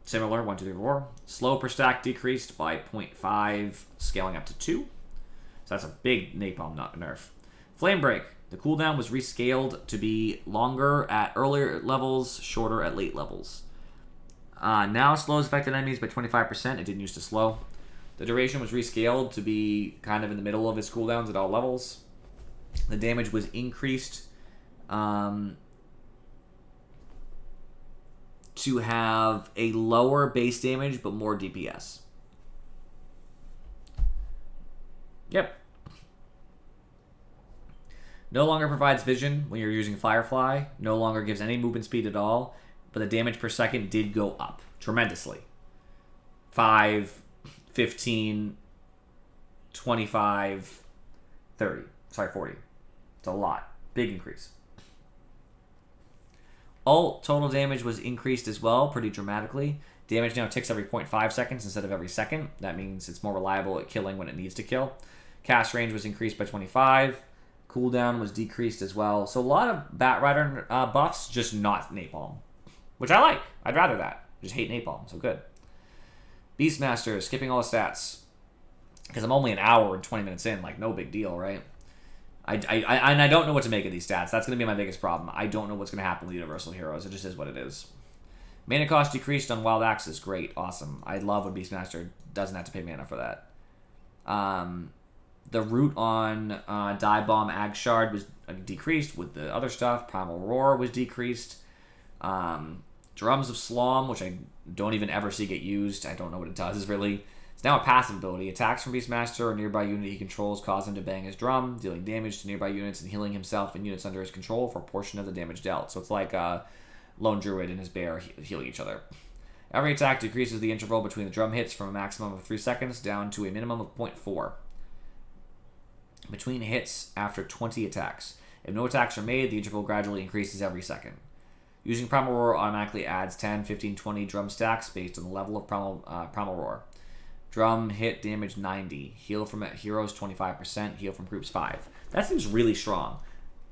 Similar, 1, 2, 3, 4. Slow per stack decreased by 0.5, scaling up to 2. So that's a big napalm nerf. Flame Break. The cooldown was rescaled to be longer at earlier levels, shorter at late levels. Now slows affected enemies by 25%. It didn't used to slow. The duration was rescaled to be kind of in the middle of its cooldowns at all levels. The damage was increased to have a lower base damage but more DPS. Yep. No longer provides vision when you're using Firefly. No longer gives any movement speed at all. But the damage per second did go up tremendously. 5, 15, 25, 30. Sorry, 40. It's a lot. Big increase. Ult total damage was increased as well, pretty dramatically. Damage now ticks every 0.5 seconds instead of every second. That means it's more reliable at killing when it needs to kill. Cast range was increased by 25. Cooldown was decreased as well. So a lot of Batrider buffs, just not Napalm. Which I like. I'd rather that. I just hate Napalm, so good. Beastmaster, skipping all the stats. Because I'm only an hour and 20 minutes in, like no big deal, right? I don't know what to make of these stats. That's going to be my biggest problem. I don't know what's going to happen with Universal Heroes. It just is what it is. Mana cost decreased on Wild Axes. Great. Awesome. I love when Beastmaster doesn't have to pay mana for that. The root on Die Bomb Ag Shard was decreased with the other stuff. Primal Roar was decreased. Drums of Slom, which I don't even ever see get used. I don't know what it does, really. It's now a passive ability. Attacks from Beastmaster or nearby unit he controls cause him to bang his drum, dealing damage to nearby units and healing himself and units under his control for a portion of the damage dealt. So it's like Lone Druid and his bear healing each other. Every attack decreases the interval between the drum hits from a maximum of 3 seconds down to a minimum of 0.4. Between hits after 20 attacks. If no attacks are made, the interval gradually increases every second. Using Primal Roar automatically adds 10, 15, 20 drum stacks based on the level of Primal Roar. Drum hit damage 90. Heal from heroes 25%. Heal from groups 5. That seems really strong.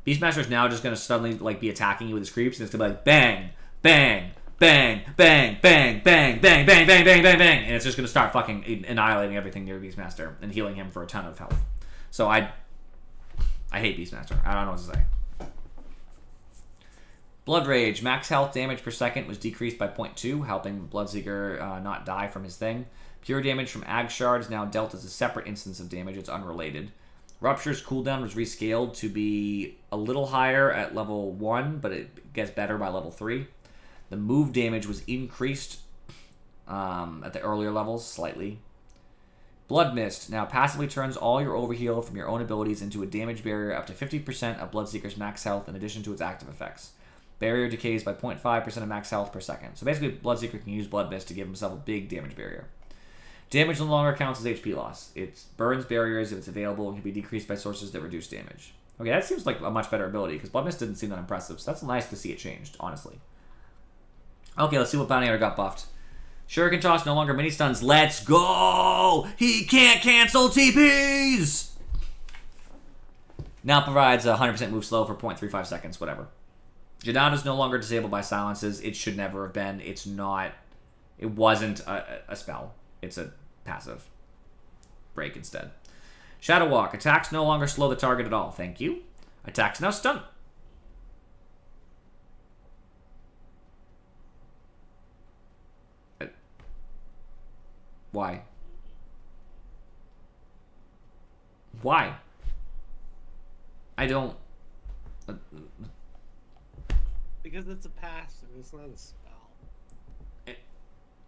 Beastmaster is now just going to suddenly like be attacking you with his creeps, and it's going to be like bang, bang, bang, bang, bang, bang, bang, bang, bang, bang, bang, bang, and it's just going to start fucking annihilating everything near Beastmaster and healing him for a ton of health. So I hate Beastmaster. I don't know what to say. Blood Rage. Max health damage per second was decreased by 0.2, helping Bloodseeker not die from his thing. Pure damage from Ag Shard is now dealt as a separate instance of damage. It's unrelated. Rupture's cooldown was rescaled to be a little higher at level 1, but it gets better by level 3. The move damage was increased at the earlier levels slightly. Blood Mist now passively turns all your overheal from your own abilities into a damage barrier up to 50% of Bloodseeker's max health in addition to its active effects. Barrier decays by 0.5% of max health per second. So basically, Bloodseeker can use Blood Mist to give himself a big damage barrier. Damage no longer counts as HP loss. It burns barriers if it's available and can be decreased by sources that reduce damage. Okay, that seems like a much better ability, because Blood Mist didn't seem that impressive, so that's nice to see it changed, honestly. Okay, let's see what Bounty Hunter got buffed. Shuriken Toss no longer mini stuns. Let's go! He can't cancel TPs! Now provides a 100% move slow for 0.35 seconds, whatever. Janata's no longer disabled by silences. It should never have been. It's not... It wasn't a spell. It's a passive. Break instead. Shadow Walk. Attacks no longer slow the target at all. Thank you. Attacks now stun. Why? Why? I don't... Because it's a passive, it's not a spell.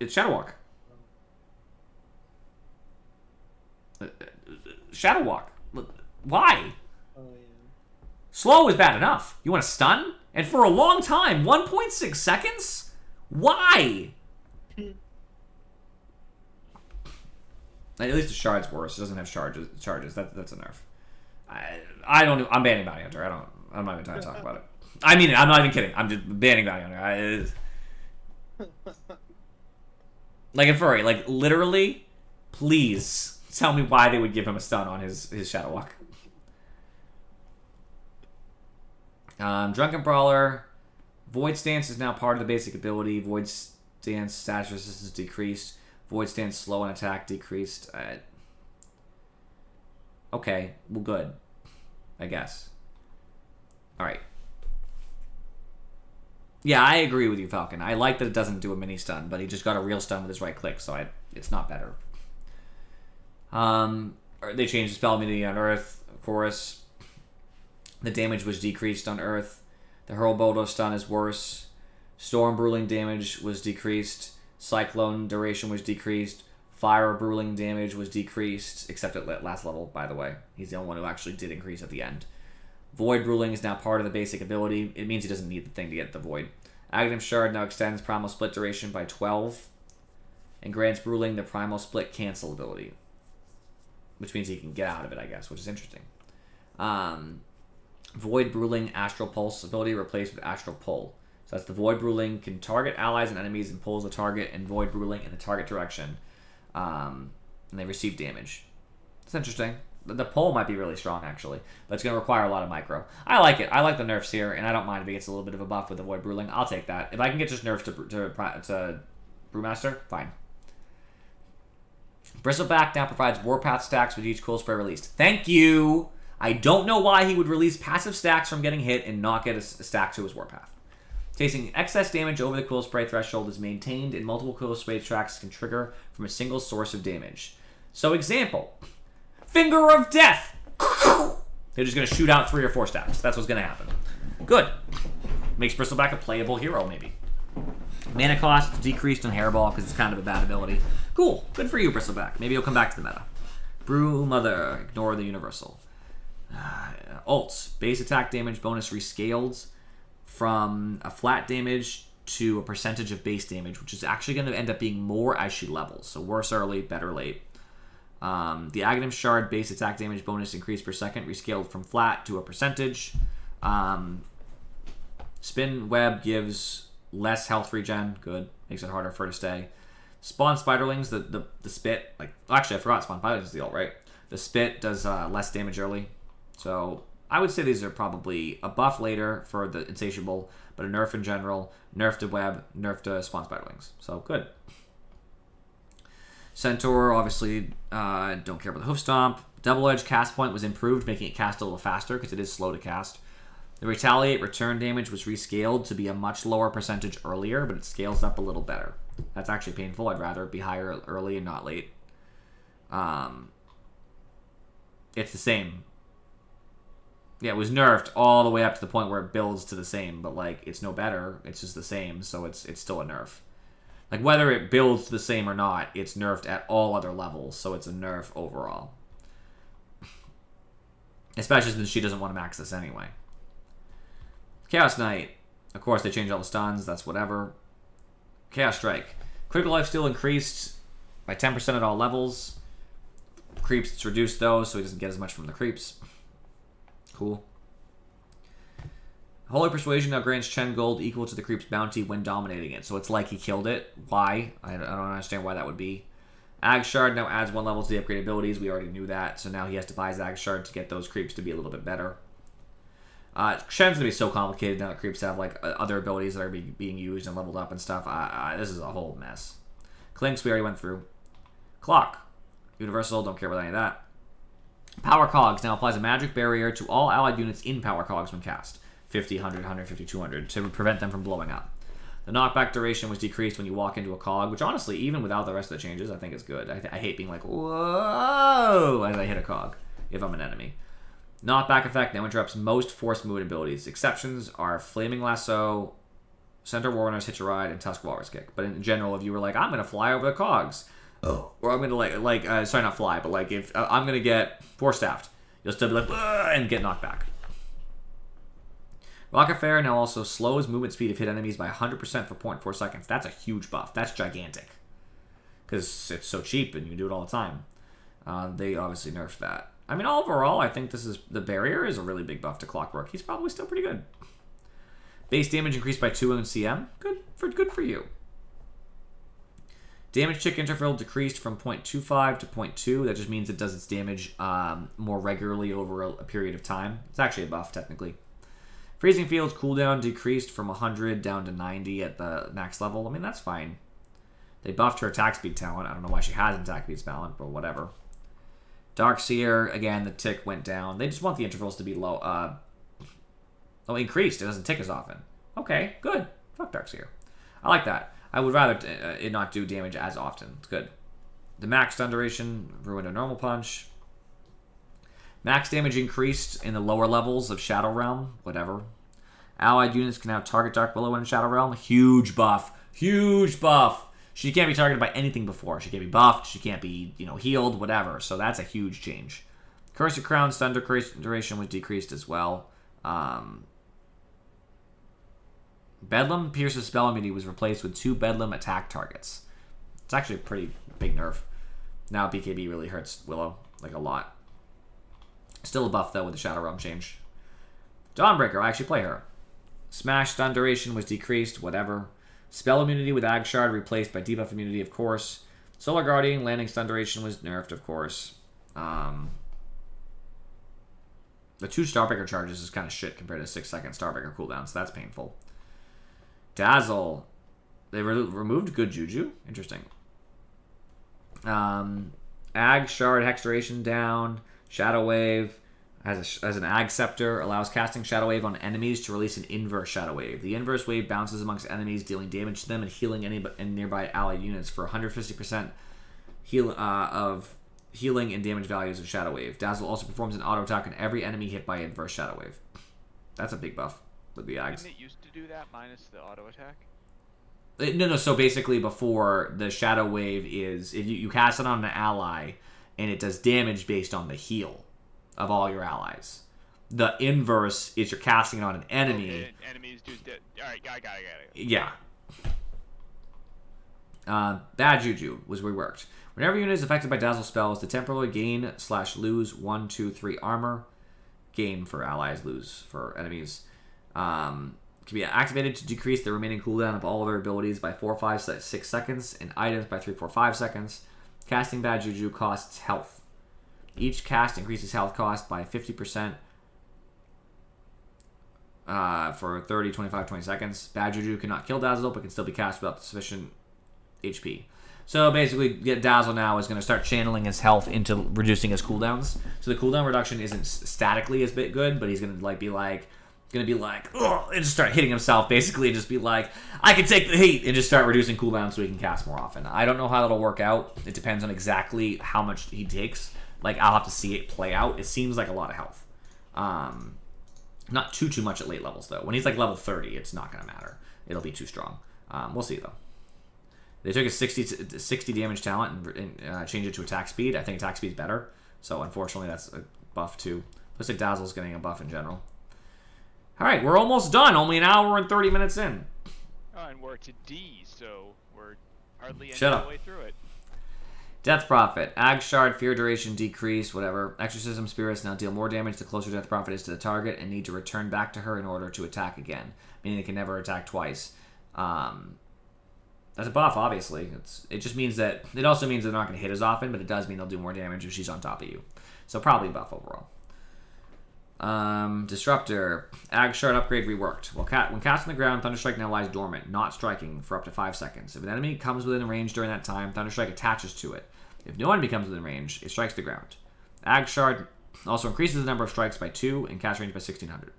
It's Shadow Walk. Shadow Walk. Why? Oh, yeah. Slow is bad enough. You want to stun? And for a long time, 1.6 seconds? Why? At least the shard's worse. It doesn't have charges. That's a nerf. I don't. I'm banning Bounty Hunter. I'm not even trying to talk about it. I mean it. I'm not even kidding. I'm just banning Bounty Hunter. Like in Furry, like literally, please tell me why they would give him a stun on his Shadow Walk. Drunken Brawler. Void Stance is now part of the basic ability. Void Stance status resistance decreased. Void Stance slow on attack decreased. Okay, well good. I guess. Alright. Yeah, I agree with you, Falcon. I like that it doesn't do a mini stun, but he just got a real stun with his right click, so it's not better. They changed the spell immunity on Earth, of course. The damage was decreased on Earth. The Hurlboldo stun is worse. Storm Bruling damage was decreased. Cyclone duration was decreased. Fire Bruling damage was decreased, except at last level, by the way. He's the only one who actually did increase at the end. Void Bruling is now part of the basic ability. It means he doesn't need the thing to get the Void. Aghanim Shard now extends Primal Split duration by 12, and grants Bruling the Primal Split cancel ability, which means he can get out of it, I guess, which is interesting. Void Bruling Astral Pulse ability replaced with Astral Pull. So that's the Void Bruling can target allies and enemies and pulls the target and Void Bruling in the target direction. And they receive damage. It's interesting. The pull might be really strong, actually. But it's going to require a lot of micro. I like it. I like the nerfs here, and I don't mind if it gets a little bit of a buff with the Void Bruling. I'll take that. If I can get just nerfs to Brewmaster, fine. Bristleback now provides Warpath stacks with each cool spray released. Thank you! I don't know why he would release passive stacks from getting hit and not get a stack to his Warpath. Tasting excess damage over the Quill Spray threshold is maintained, and multiple Quill Spray tracks can trigger from a single source of damage. So, example, Finger of Death! They're just going to shoot out 3 or 4 stacks. That's what's going to happen. Good. Makes Bristleback a playable hero, maybe. Mana cost decreased on Hairball because it's kind of a bad ability. Cool. Good for you, Bristleback. Maybe you'll come back to the meta. Brew Mother. Ignore the Universal. Ults. Base attack damage bonus rescaled from a flat damage to a percentage of base damage, which is actually going to end up being more as she levels. So worse early, better late. The Aghanim Shard base attack damage bonus increased per second, rescaled from flat to a percentage. Spin Web gives less health regen. Good. Makes it harder for her to stay. Spawn Spiderlings, the spit. Actually, I forgot Spawn Spiderlings is the ult, right? The spit does less damage early. So I would say these are probably a buff later for the Insatiable, but a nerf in general. Nerf to Web, nerf to Spawn Spiderlings. So good. Centaur, obviously, don't care about the Hoof Stomp. Double Edge cast point was improved, making it cast a little faster because it is slow to cast. The Retaliate return damage was rescaled to be a much lower percentage earlier, but it scales up a little better. That's actually painful. I'd rather it be higher early and not late. It's the same. Yeah, it was nerfed all the way up to the point where it builds to the same, but it's no better. It's just the same, so it's still a nerf. Whether it builds to the same or not, it's nerfed at all other levels, so it's a nerf overall. Especially since she doesn't want to max this anyway. Chaos Knight. Of course, they changed all the stuns. That's whatever. Chaos Strike. Critical life steal increased by 10% at all levels. Creeps, it's reduced though, so he doesn't get as much from the creeps. Cool. Holy Persuasion now grants Chen gold equal to the creep's bounty when dominating it. So it's like he killed it. Why? I don't understand why that would be. Ag Shard now adds 1 level to the upgrade abilities. We already knew that. So now he has to buy his Ag Shard to get those creeps to be a little bit better. Shen's going to be so complicated now that creeps have other abilities that are being used and leveled up and stuff. This is a whole mess. Clinks we already went through. Clock. Universal, don't care about any of that. Power Cogs now applies a magic barrier to all allied units in Power Cogs when cast. 50, 100, 150, 200 to prevent them from blowing up. The knockback duration was decreased when you walk into a cog, which honestly, even without the rest of the changes, I think is good. I hate being like, whoa, as I hit a cog if I'm an enemy. Knockback effect now interrupts most force movement abilities. Exceptions are Flaming Lasso, Center Warrunner's Hitch a Ride, and Tusk Walrus Kick. But in general, if you were like, I'm going to fly over the cogs, or I'm going to sorry, not fly, but if I'm going to get Force Staffed, you'll still be like, and get knocked back. Rocket Fair now also slows movement speed of hit enemies by 100% for 0.4 seconds. That's a huge buff. That's gigantic. Because it's so cheap and you can do it all the time. They obviously nerfed that. I mean, overall, I think the barrier is a really big buff to Clockwork. He's probably still pretty good. Base damage increased by 2 in CM. Good for you. Damage tick interval decreased from 0.25 to 0.2. That just means it does its damage more regularly over a period of time. It's actually a buff, technically. Freezing Field's cooldown decreased from 100 down to 90 at the max level. I mean, that's fine. They buffed her attack speed talent. I don't know why she has an attack speed talent, but whatever. Darkseer, again, the tick went down. They just want the intervals to be low. Increased. It doesn't tick as often. Okay, good. Fuck Darkseer. I like that. I would rather it not do damage as often. It's good. The max stun duration ruined a normal punch. Max damage increased in the lower levels of Shadow Realm. Whatever. Allied units can now target Dark Willow in Shadow Realm. Huge buff. Huge buff. She can't be targeted by anything before. She can't be buffed. She can't be, healed, whatever. So that's a huge change. Curse of Crown stun duration was decreased as well. Bedlam Pierce's spell immunity was replaced with 2 Bedlam attack targets. It's actually a pretty big nerf. Now BKB really hurts Willow, a lot. Still a buff, though, with the Shadow Realm change. Dawnbreaker, I'll actually play her. Smash stun duration was decreased, whatever. Spell immunity with Ag Shard replaced by debuff immunity, of course. Solar Guardian, landing stun duration was nerfed, of course. The 2 Starbreaker charges is kind of shit compared to 6-second Starbreaker cooldown, so that's painful. Dazzle. They removed good Juju. Interesting. Ag Shard, Hex duration down. Shadow Wave. As an Ag Scepter, allows casting Shadow Wave on enemies to release an inverse Shadow Wave. The inverse wave bounces amongst enemies, dealing damage to them and healing any nearby allied units for 150% of healing and damage values of Shadow Wave. Dazzle also performs an auto attack on every enemy hit by inverse Shadow Wave. That's a big buff with the Ags. Didn't it used to do that minus the auto attack? No. So basically, before the Shadow Wave is if you cast it on an ally, and it does damage based on the heal of all your allies. The inverse is you're casting it on an enemy. Okay, enemies do. Alright, got it. Yeah. Bad Juju was reworked. Whenever a unit is affected by Dazzle spells, the temporarily gain/lose 1, 2, 3 armor. Gain for allies, lose for enemies. Can be activated to decrease the remaining cooldown of all of their abilities by 4, 5, 6 seconds, and items by 3, 4, 5 seconds. Casting Bad Juju costs health. Each cast increases health cost by 50% for 30, 25, 20 seconds. Bad Juju cannot kill Dazzle, but can still be cast without sufficient HP. So basically, Dazzle now is going to start channeling his health into reducing his cooldowns. So the cooldown reduction isn't statically as bit good, but he's going to be like, ugh, and just start hitting himself basically, and just be like, I can take the heat, and just start reducing cooldowns so he can cast more often. I don't know how that'll work out. It depends on exactly how much he takes. Like, I'll have to see it play out. It seems like a lot of health. Not too much at late levels, though. When he's like level 30, it's not going to matter. It'll be too strong. We'll see, though. They took a 60 damage talent and changed it to attack speed. I think attack speed's better. So, unfortunately, that's a buff, too. Looks like Dazzle's getting a buff in general. Alright, we're almost done. Only an hour and 30 minutes in. Oh, and we're to D, so we're hardly any Shut of the way through it. Death Prophet. Ag Shard, fear duration decrease, whatever. Exorcism spirits now deal more damage the closer Death Prophet is to the target and need to return back to her in order to attack again. Meaning they can never attack twice. That's a buff, obviously. It just means that... It also means they're not going to hit as often, but it does mean they'll do more damage if she's on top of you. So probably a buff overall. Disruptor. Ag Shard upgrade reworked. When cast on the ground, Thunderstrike now lies dormant, not striking, for up to 5 seconds. If an enemy comes within range during that time, Thunderstrike attaches to it. If no enemy comes within range, it strikes the ground. Ag Shard also increases the number of strikes by 2 and cast range by 1600.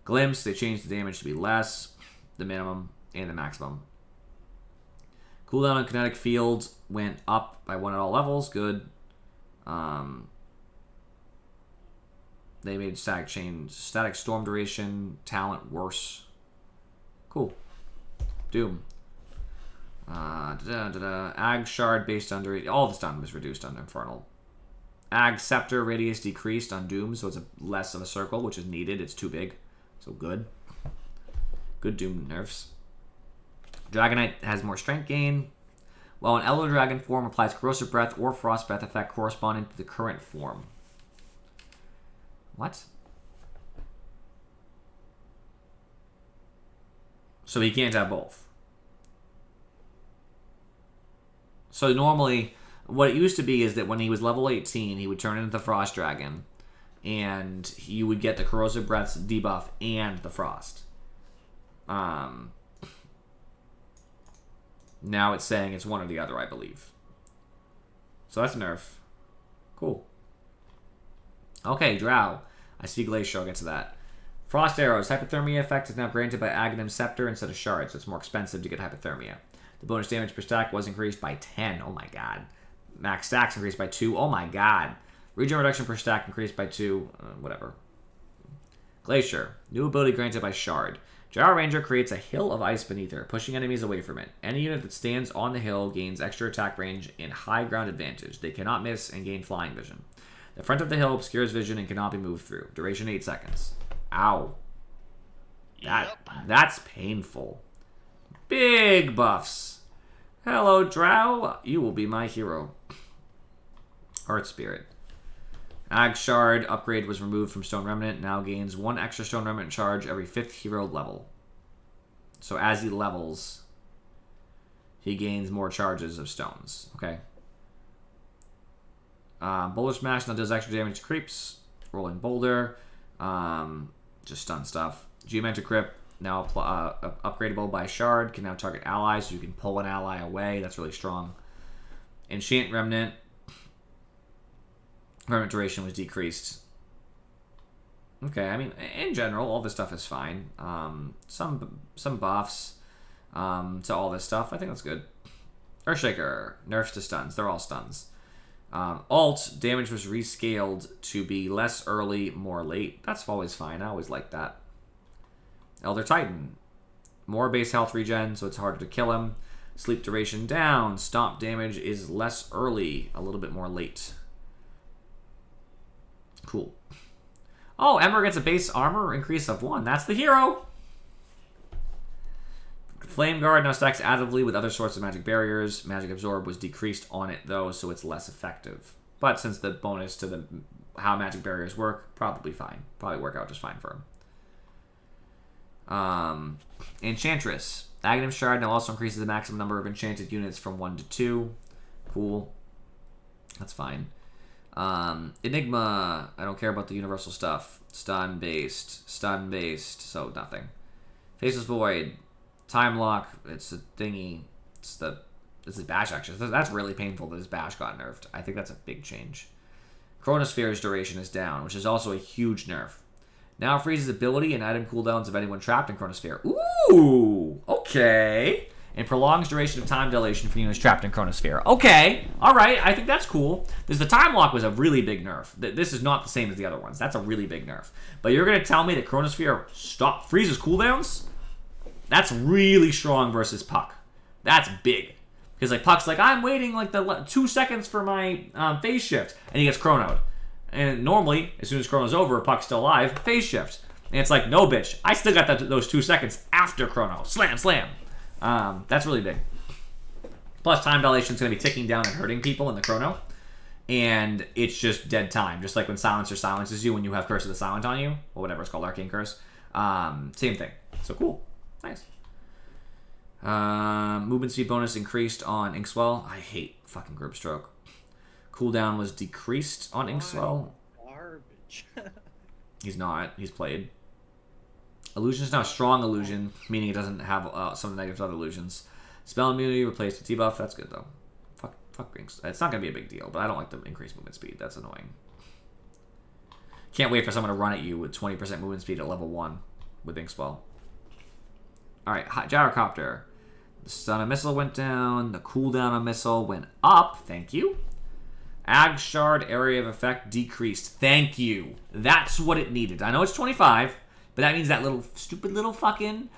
Glimpse, they changed the damage to be less, the minimum, and the maximum. Cooldown on kinetic fields went up by 1 at all levels. Good. They made static storm duration talent worse. Cool. Doom. Ag Shard based on all the stun was reduced on Infernal. Ag Scepter radius decreased on Doom, so it's less of a circle, which is needed. It's too big. So good. Good Doom nerfs. Dragonite has more strength gain, while an Elder Dragon form applies Corrosive Breath or Frost Breath effect corresponding to the current form. What? So he can't have both. So normally, what it used to be is that when he was level 18, he would turn into the Frost Dragon, and you would get the Corrosive Breath's debuff and the Frost. Now it's saying it's one or the other, I believe. So that's a nerf. Cool. Okay, Drow. I see Glacier, I'll get to that. Frost Arrows. Hypothermia effect is now granted by Aghanim Scepter instead of Shard, so it's more expensive to get Hypothermia. The bonus damage per stack was increased by 10. Oh my god. Max stacks increased by 2. Oh my god. Regen reduction per stack increased by 2. Whatever. Glacier. New ability granted by Shard. Drow Ranger creates a hill of ice beneath her, pushing enemies away from it. Any unit that stands on the hill gains extra attack range and high ground advantage. They cannot miss and gain flying vision. The front of the hill obscures vision and cannot be moved through. Duration 8 seconds. Ow. That's painful. Big buffs. Hello, Drow. You will be my hero. Earth Spirit. Ag Shard upgrade was removed from Stone Remnant. Now gains 1 extra Stone Remnant charge every 5th hero level. So as he levels, he gains more charges of stones. Okay. Boulder Smash now does extra damage to creeps. Rolling Boulder. Just stun stuff. Geometric Grip now upgradable by Shard. Can now target allies, so you can pull an ally away. That's really strong. Enchant Remnant. Remnant duration was decreased. Okay, I mean, in general, all this stuff is fine. Some buffs to all this stuff. I think that's good. Earthshaker. Nerfs to stuns. They're all stuns. Alt, damage was rescaled to be less early, more late. That's always fine. I always like that. Elder Titan. More base health regen, so it's harder to kill him. Sleep duration down. Stomp damage is less early, a little bit more late. Cool. Oh, Ember gets a base armor increase of 1. That's the hero! Flame Guard now stacks additively with other sorts of magic barriers. Magic Absorb was decreased on it, though, so it's less effective. But since the bonus to how magic barriers work, probably fine. Probably work out just fine for him. Enchantress. Aghanim Shard now also increases the maximum number of enchanted units from 1 to 2. Cool. That's fine. Enigma. I don't care about the universal stuff. Stun-based. Stun-based, so nothing. Faceless Void. Time Lock, it's a thingy. This is Bash, actually. That's really painful that his Bash got nerfed. I think that's a big change. Chronosphere's duration is down, which is also a huge nerf. Now freezes ability and item cooldowns of anyone trapped in Chronosphere. Ooh! Okay. And prolongs duration of time dilation for units trapped in Chronosphere. Okay. Alright, I think that's cool. The Time Lock was a really big nerf. This is not the same as the other ones. That's a really big nerf. But you're going to tell me that Chronosphere freezes cooldowns? That's really strong versus Puck. That's big. Because like Puck's like, I'm waiting like the 2 seconds for my phase shift. And he gets chronoed. And normally, as soon as chrono's over, Puck's still alive, phase shift. And it's like, no bitch. I still got those 2 seconds after chrono. Slam, slam. That's really big. Plus, time dilation's going to be ticking down and hurting people in the chrono. And it's just dead time. Just like when Silencer silences you when you have Curse of the Silent on you. Or whatever it's called, Arcane Curse. Same thing. So cool. Nice. Movement speed bonus increased on Inkswell. I hate fucking Grip Stroke. Cooldown was decreased on Inkswell. Garbage. He's not. He's played. Illusion is now strong illusion, meaning it doesn't have some of the negatives of other illusions. Spell immunity replaced with debuff. That's good though. Fuck Inks. It's not gonna be a big deal, but I don't like the increased movement speed. That's annoying. Can't wait for someone to run at you with 20% movement speed at level 1 with Inkswell. Alright, Gyrocopter. The stun of missile went down. The cooldown of missile went up. Thank you. Ag Shard area of effect decreased. Thank you. That's what it needed. I know it's 25, but that means that little stupid little fucking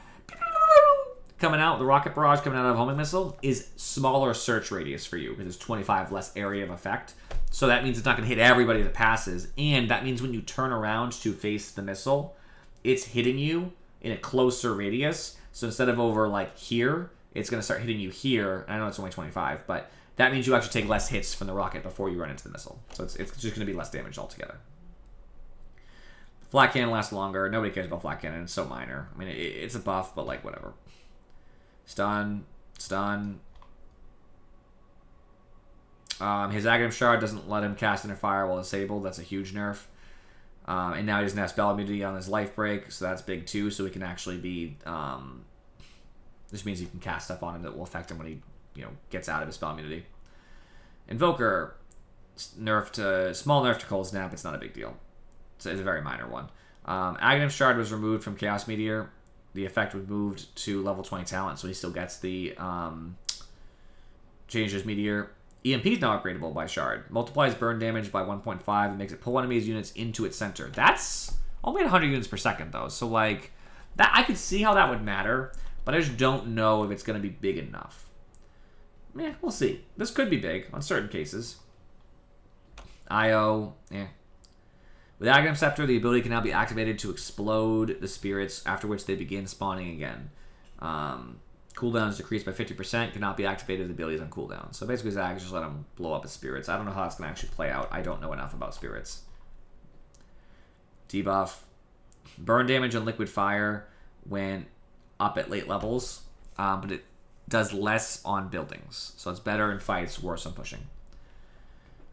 coming out, the rocket barrage coming out of homing missile is smaller search radius for you because it's 25 less area of effect. So that means it's not going to hit everybody that passes. And that means when you turn around to face the missile, it's hitting you in a closer radius. So instead of over, like, here, it's going to start hitting you here. I know it's only 25, but that means you actually take less hits from the rocket before you run into the missile. So it's just going to be less damage altogether. Flat Cannon lasts longer. Nobody cares about Flat Cannon. It's so minor. I mean, it's a buff, but, like, whatever. Stun. Stun. His Aghanim Shard doesn't let him cast Inner Fire while disabled. That's a huge nerf. And now he doesn't have spell immunity on his life break, so that's big too. So he can actually be, this means you can cast stuff on him that will affect him when he, gets out of his spell immunity. Invoker, small nerf to Cold Snap. It's not a big deal. It's a very minor one. Aghanim Shard was removed from Chaos Meteor. The effect was moved to level 20 talent, so he still gets the Changes Meteor. EMP is now upgradable by Shard. Multiplies burn damage by 1.5 and makes it pull enemies' units into its center. That's only 100 units per second, though. So, like, that I could see how that would matter, but I just don't know if it's going to be big enough. Yeah, we'll see. This could be big on certain cases. IO, With Aghanim Scepter, the ability can now be activated to explode the spirits, after which they begin spawning again. Cooldown is decreased by 50%, cannot be activated, the ability is on cooldown. So basically Zag just let him blow up his spirits. I don't know how that's going to actually play out. I don't know enough about spirits. debuff. Burn damage and liquid fire went up at late levels, but it does less on buildings. So it's better in fights, worse on pushing.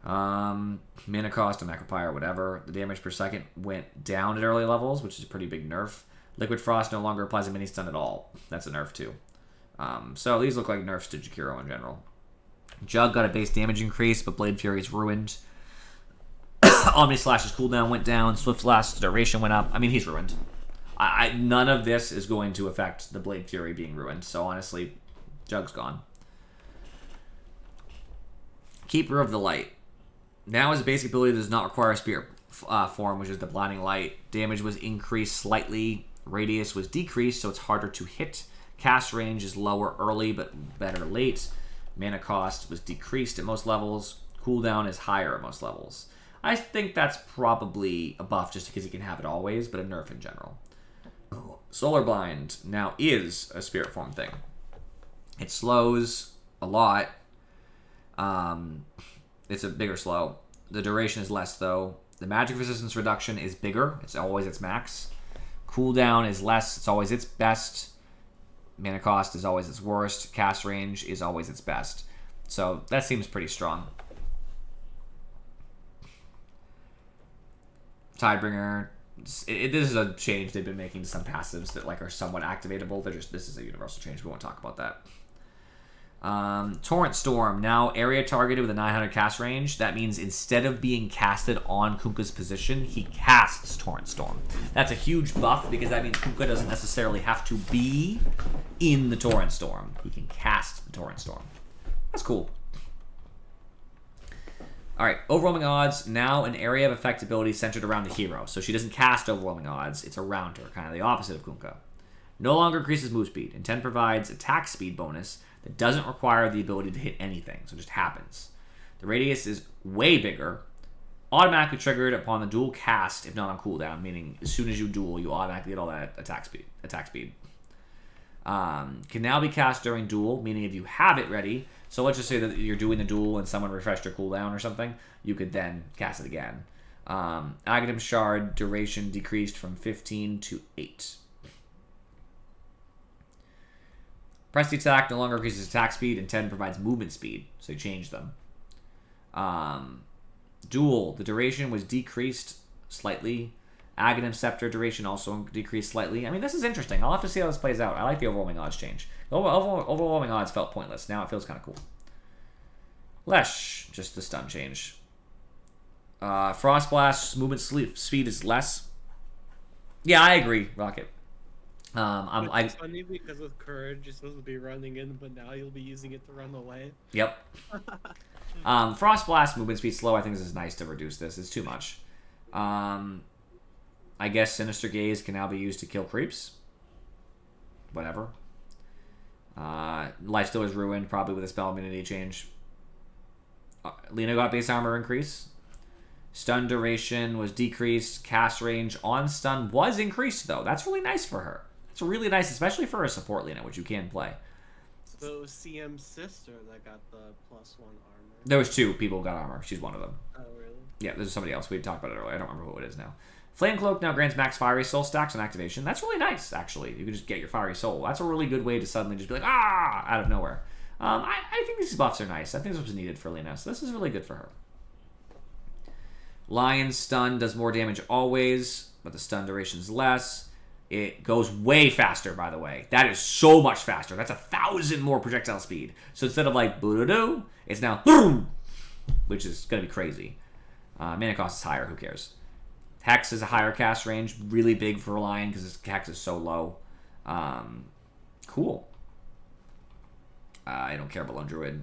Mana cost and Macropire, whatever. The damage per second went down at early levels, which is a pretty big nerf. Liquid Frost no longer applies a mini stun at all. That's a nerf too. So these look like nerfs to Jakiro in general. Jug got a base damage increase, but Blade Fury is ruined. Omni Slash's cooldown went down. Swift Blast's duration went up. I mean, he's ruined. None of this is going to affect the Blade Fury being ruined. So honestly, Jug's gone. Keeper of the Light. Now his basic ability does not require a Spirit form, which is the Blinding Light. Damage was increased slightly. Radius was decreased, so it's harder to hit. Cast range is lower early, but better late. Mana cost was decreased at most levels. Cooldown is higher at most levels. I think that's probably a buff just because you can have it always, but a nerf in general. Solar Blind now is a Spirit form thing. It slows a lot. It's a bigger slow. The duration is less, though. The magic resistance reduction is bigger. It's always its max. Cooldown is less. It's always its best. Mana cost is always its worst. Cast range is always its best. So that seems pretty strong. Tidebringer. This is a change they've been making to some passives that are somewhat activatable. This is a universal change. We won't talk about that. Torrent Storm, now area targeted with a 900 cast range. That means instead of being casted on Kunkka's position, he casts Torrent Storm. That's a huge buff because that means Kunkka doesn't necessarily have to be in the Torrent Storm. He can cast the Torrent Storm. That's cool. Alright, Overwhelming Odds, now an area of effect ability centered around the hero. So she doesn't cast Overwhelming Odds, it's around her, kind of the opposite of Kunkka. No longer increases move speed. Intent provides attack speed bonus that doesn't require the ability to hit anything, so it just happens. The radius is way bigger. Automatically triggered upon the dual cast if not on cooldown, meaning as soon as you duel, you automatically get all that attack speed. Can now be cast during duel, meaning if you have it ready, so let's just say that you're doing the duel and someone refreshed your cooldown or something, you could then cast it again. Aghanim Shard duration decreased from 15 to 8. Press the attack no longer increases attack speed, and 10 provides movement speed, so you change them. Duel, the duration was decreased slightly. Aghanim Scepter duration also decreased slightly. I mean, this is interesting. I'll have to see how this plays out. I like the Overwhelming Odds change. Overwhelming Odds felt pointless. Now it feels kind of cool. Lesh, just the stun change. Frost Blast, movement speed is less. Yeah, I agree, Rocket. It's funny because with Courage, you're supposed to be running in, but now you'll be using it to run away. Yep. Frost Blast, movement speed slow. I think this is nice to reduce this. It's too much. I guess Sinister Gaze can now be used to kill creeps. Whatever. Lifesteal is ruined, probably with a spell immunity change. Lena got base armor increase. Stun duration was decreased. Cast range on stun was increased, though. That's really nice for her. It's really nice, especially for a support Lena, which you can play. So it was CM's sister that got the +1 armor. There was 2 people who got armor. She's one of them. Oh, really? Yeah, there's somebody else. We talked about it earlier. I don't remember who it is now. Flame Cloak now grants max Fiery Soul stacks on activation. That's really nice, actually. You can just get your Fiery Soul. That's a really good way to suddenly just be like, ah, out of nowhere. I think these buffs are nice. I think this was needed for Lena, so this is really good for her. Lion's Stun does more damage always, but the stun duration is less. It goes way faster, by the way. That is so much faster. That's 1,000 more projectile speed. So instead of like boo-doo-doo, it's now boom, which is going to be crazy. Mana cost is higher. Who cares? Hex is a higher cast range. Really big for Lion because his Hex is so low. Cool. I don't care about Lone Druid.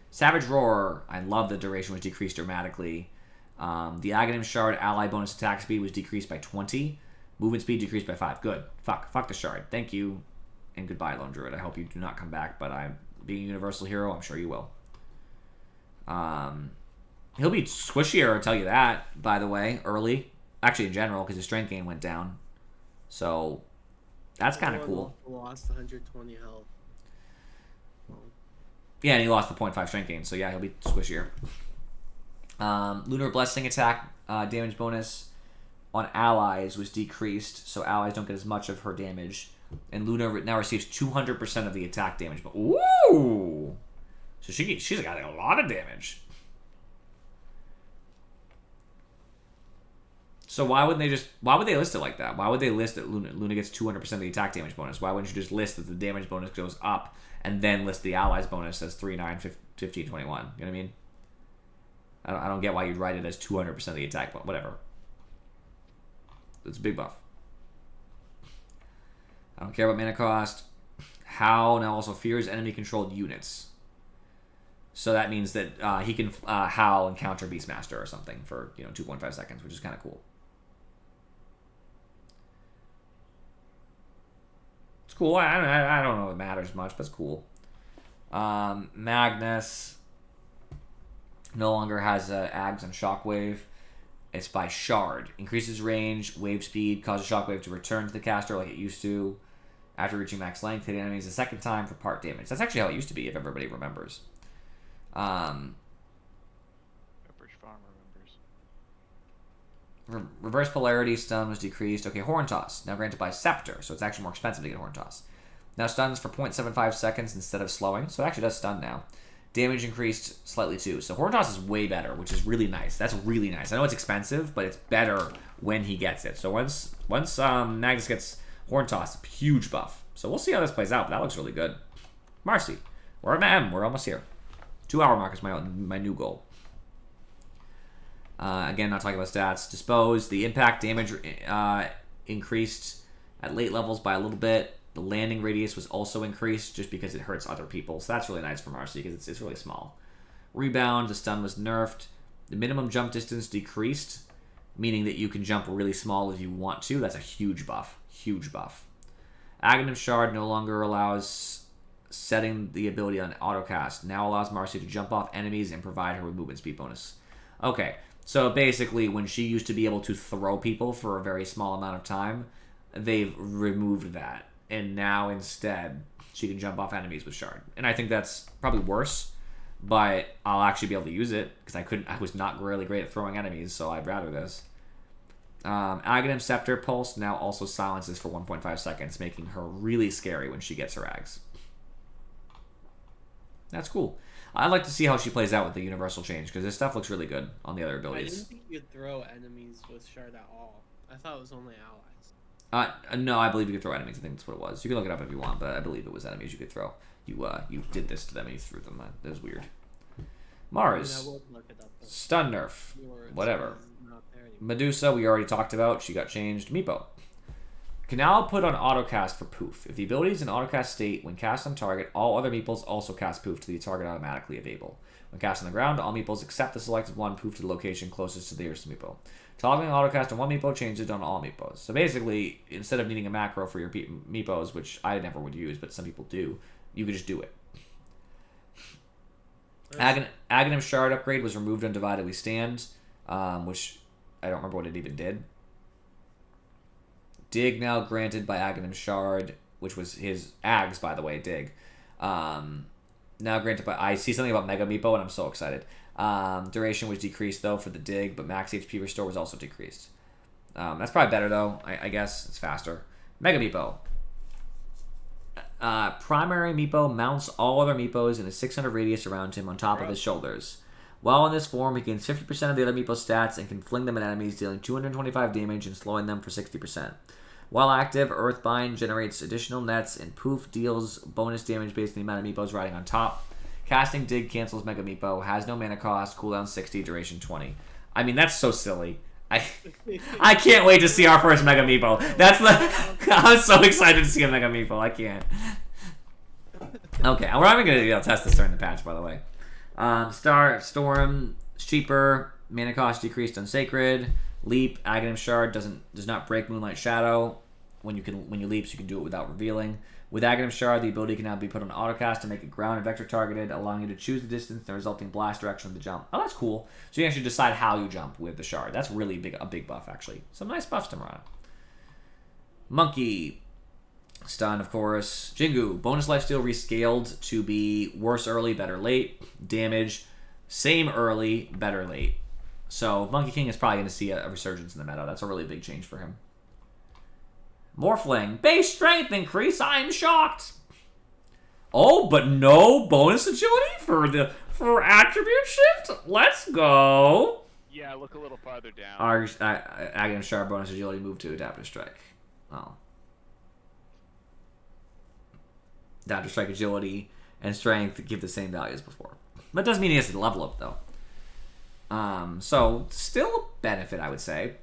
Savage Roar. I love the duration was decreased dramatically. The Aghanim Shard ally bonus attack speed was decreased by 20. Movement speed decreased by 5. Good. Fuck the Shard. Thank you. And goodbye, Lone Druid. I hope you do not come back, but being a universal hero, I'm sure you will. He'll be squishier, I'll tell you that, by the way, early. Actually, in general, because his strength gain went down. So, that's kind of cool. Lost 120 health. Yeah, and he lost the 0.5 strength gain, so yeah, he'll be squishier. Lunar Blessing attack damage bonus on allies was decreased, so allies don't get as much of her damage. And Luna now receives 200% of the attack damage. But ooh! So she's got a lot of damage. So why would they list it like that? Why would they list that Luna gets 200% of the attack damage bonus? Why wouldn't you just list that the damage bonus goes up and then list the allies bonus as 3, 9, 15, 21? You know what I mean? I don't get why you'd write it as 200% of the attack bonus. Whatever. It's a big buff. I don't care about mana cost. Howl now also fears enemy-controlled units. So that means that he can Howl and counter Beastmaster or something for 2.5 seconds, which is kind of cool. It's cool. I don't know if it matters much, but it's cool. Magnus no longer has Ags and Shockwave. It's by Shard. Increases range, wave speed, causes Shockwave to return to the caster like it used to. After reaching max length, hitting enemies a second time for part damage. That's actually how it used to be, if everybody remembers. Farm remembers. Reverse polarity stun was decreased. Okay, Horn Toss. Now granted by Scepter, so it's actually more expensive to get Horn Toss. Now stuns for 0.75 seconds instead of slowing, so it actually does stun now. Damage increased slightly too. So Horn Toss is way better, which is really nice. That's really nice. I know it's expensive, but it's better when he gets it. So once Magnus gets Horn Toss, huge buff. So we'll see how this plays out, but that looks really good. Marcy. We're at M. We're almost here. 2-hour mark is my new goal. Again, not talking about stats. Dispose. The impact damage increased at late levels by a little bit. The landing radius was also increased just because it hurts other people. So that's really nice for Marcy because it's really small. Rebound. The stun was nerfed. The minimum jump distance decreased, meaning that you can jump really small if you want to. That's a huge buff. Huge buff. Aghanim Shard no longer allows setting the ability on autocast. Now allows Marcy to jump off enemies and provide her with movement speed bonus. Okay, so basically when she used to be able to throw people for a very small amount of time, they've removed that. And now instead, she can jump off enemies with Shard. And I think that's probably worse, but I'll actually be able to use it because I was not really great at throwing enemies, so I'd rather this. Aghanim Scepter Pulse now also silences for 1.5 seconds, making her really scary when she gets her Ags. That's cool. I'd like to see how she plays out with the universal change, because this stuff looks really good on the other I abilities. didn't think you could throw enemies with Shard at all. I thought it was only allies. No, I believe you could throw enemies. I think that's what it was. You can look it up if you want, but I believe it was enemies you could throw. You did this to them and you threw them. That was weird. Mars. I will look it up, but Stun nerf. yours Whatever. is not there anymore. Medusa, we already talked about. She got changed. Meepo. Can now put on autocast for Poof. If the ability is in autocast state, when cast on target, all other meeples also cast Poof to the target automatically if able. When cast on the ground, all meeples except the selected one Poof to the location closest to the nearest meeple. Toggling autocast on one meeple changes it on all meepos. So basically, instead of needing a macro for your meepos, which I never would use, but some people do, you could just do it. Aghanim Shard upgrade was removed on Divided We Stand, which I don't remember what it even did. Dig now granted by Aghanim Shard, which was his Ags, by the way, Dig. Now granted by... I see something about Mega Meepo, and I'm so excited. Duration was decreased, though, for the Dig, but max HP restore was also decreased. That's probably better, though. I guess it's faster. Mega Meepo. Primary Meepo mounts all other Meepos in a 600 radius around him on top of his shoulders. While in this form, he gains 50% of the other Meepo's stats and can fling them at enemies, dealing 225 damage and slowing them for 60%. While active, Earthbind generates additional nets, and Poof deals bonus damage based on the amount of Meepos riding on top. Casting Dig cancels Mega Meepo, has no mana cost, cooldown 60, duration 20. I mean, that's so silly. I can't wait to see our first Mega Meepo. I'm so excited to see a Mega Meepo. I can't. Okay, we're not even going to test this during the patch, by the way. Storm is cheaper. Mana cost decreased on Sacred. Leap, Aghanim Shard does not break Moonlight Shadow. When you leap, so you can do it without revealing. With Aghanim Shard, the ability can now be put on autocast to make it ground and vector targeted, allowing you to choose the distance and the resulting blast direction of the jump. Oh, that's cool. So you can actually decide how you jump with the shard. That's really a big buff, actually. Some nice buffs to Murata. Monkey. Stun, of course. Jingu. Bonus lifesteal rescaled to be worse early, better late. Damage, same early, better late. So Monkey King is probably going to see a resurgence in the meta. That's a really big change for him. Morphling. Base strength increase. I'm shocked. Oh, but no bonus agility for attribute shift? Let's go. Yeah, look a little farther down. Our Aghanim Sharp bonus agility moved to Adaptive Strike. Oh. Adaptive Strike agility and strength give the same value as before. That doesn't mean he has to level up, though. So, still a benefit, I would say.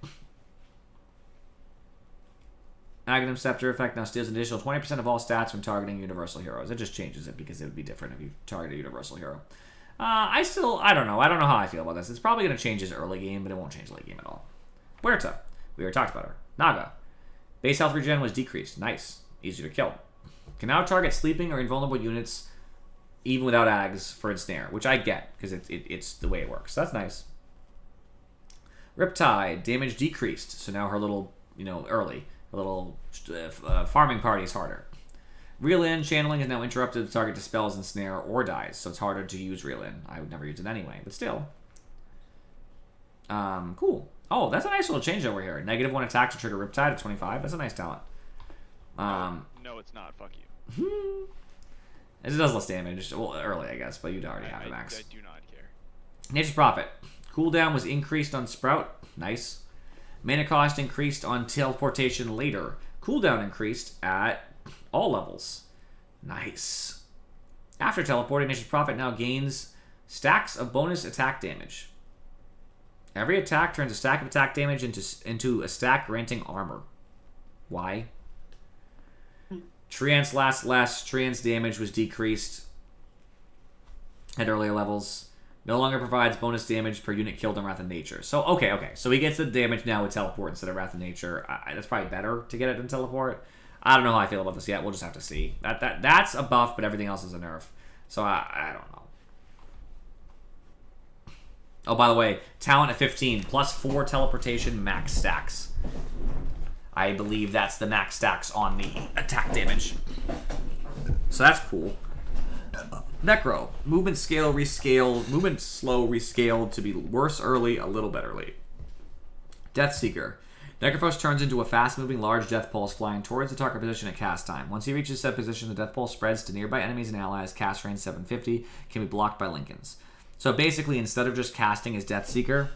Aghanim Scepter effect now steals an additional 20% of all stats when targeting universal heroes. It just changes it because it would be different if you target a universal hero. I don't know. I don't know how I feel about this. It's probably going to change his early game, but it won't change late game at all. Huerta. We already talked about her. Naga. Base health regen was decreased. Nice. Easier to kill. Can now target sleeping or invulnerable units even without Ags for ensnare, which I get because it's the way it works. So that's nice. Riptide. Damage decreased. So now her little, early. A little farming party is harder. Reel in channeling is now interrupted. The target dispels ensnare or dies, so it's harder to use reel in. I would never use it anyway, but still. Cool. Oh, that's a nice little change over here. -1 attack to trigger Riptide at 25. That's a nice talent. No, it's not. Fuck you. It does less damage. Well, early, I guess, but you'd already have the max. I do not care. Nature's Prophet. Cooldown was increased on Sprout. Nice. Mana cost increased on teleportation later. Cooldown increased at all levels. Nice. After teleporting, Nature's Prophet now gains stacks of bonus attack damage. Every attack turns a stack of attack damage into a stack granting armor. Why? Treant's last Treant's damage was decreased at earlier levels. No longer provides bonus damage per unit killed in Wrath of Nature. So, okay. So he gets the damage now with Teleport instead of Wrath of Nature. That's probably better to get it than Teleport. I don't know how I feel about this yet. We'll just have to see. That's a buff, but everything else is a nerf. So, I don't know. Oh, by the way, talent at 15. Plus 4 teleportation max stacks. I believe that's the max stacks on the attack damage. So that's cool. Necro. Movement slow rescaled to be worse early, a little better late. Deathseeker. Necrophos turns into a fast-moving large death pulse flying towards the target position at cast time. Once he reaches said position, the death pulse spreads to nearby enemies and allies. Cast range 750 can be blocked by Lincolns. So basically, instead of just casting as Deathseeker,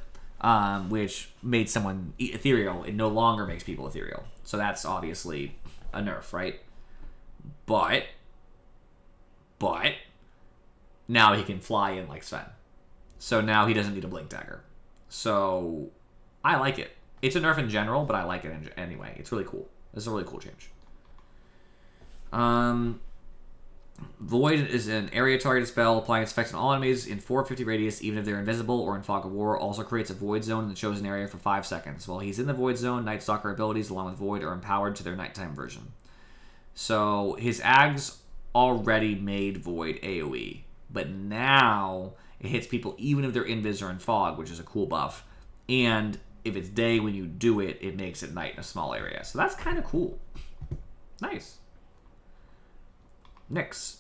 which made someone ethereal, it no longer makes people ethereal. So that's obviously a nerf, right? But now he can fly in like Sven. So now he doesn't need a Blink Dagger. So I like it. It's a nerf in general, but I like it anyway. It's really cool. This is a really cool change. Void is an area targeted spell, applying its effects on all enemies in 450 radius, even if they're invisible or in Fog of War. Also creates a Void Zone in the chosen area for 5 seconds. While he's in the Void Zone, Night Stalker abilities along with Void are empowered to their nighttime version. So his Ags already made Void AoE, but now it hits people even if they're invis or in Fog, which is a cool buff. And if it's day when you do it, it makes it night in a small area. So that's kind of cool. Nice. Nyx.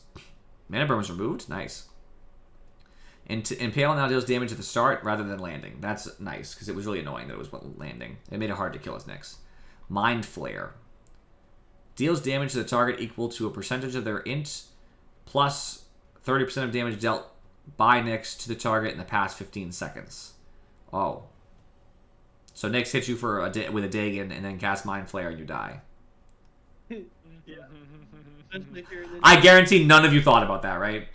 Mana Burn was removed. Nice. Impale now deals damage at the start rather than landing. That's nice, because it was really annoying that it was landing. It made it hard to kill as Nyx. Mind Flare. Deals damage to the target equal to a percentage of their int plus 30% of damage dealt by Nyx to the target in the past 15 seconds. Oh. So Nyx hits you with a Dagon and then casts Mind Flare and you die. Yeah. I guarantee none of you thought about that, right?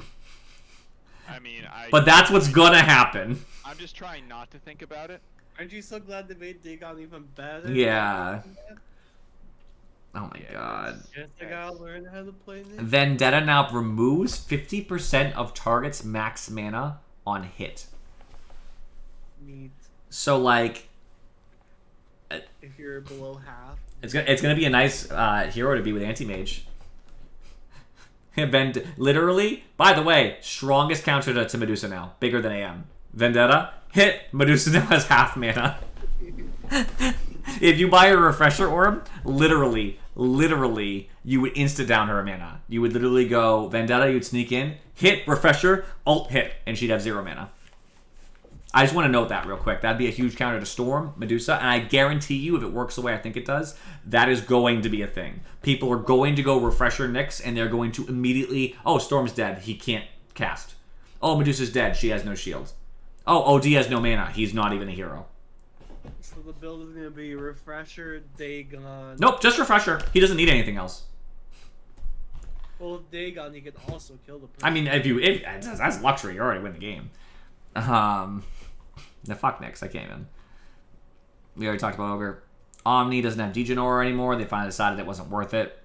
I mean, But that's what's gonna happen. I'm just trying not to think about it. Aren't you so glad they made Dagon even better? Yeah. Oh my god. Guess I gotta learn how to play this. Vendetta now removes 50% of target's max mana on hit. Neat. So like, If you're below half. it's gonna be a nice hero to be with Anti-Mage. Literally, by the way, strongest counter to Medusa now. Bigger than AM. Vendetta, hit, Medusa now has half mana. If you buy a refresher orb, literally, you would insta-down her mana. You would literally go, Vendetta, you'd sneak in, hit, refresher, ult, hit, and she'd have 0 mana. I just want to note that real quick. That'd be a huge counter to Storm, Medusa, and I guarantee you, if it works the way I think it does, that is going to be a thing. People are going to go Refresher Nyx, and they're going to immediately, oh, Storm's dead. He can't cast. Oh, Medusa's dead. She has no shield. Oh, OD has no mana. He's not even a hero. So the build is gonna be Refresher, Dagon. Nope, just Refresher. He doesn't need anything else. Well, with Dagon, you can also kill the person. I mean, if that's luxury. You already win the game. The fuck Nyx. I can't even. We already talked about Ogre. Omni doesn't have Degenor anymore. They finally decided it wasn't worth it.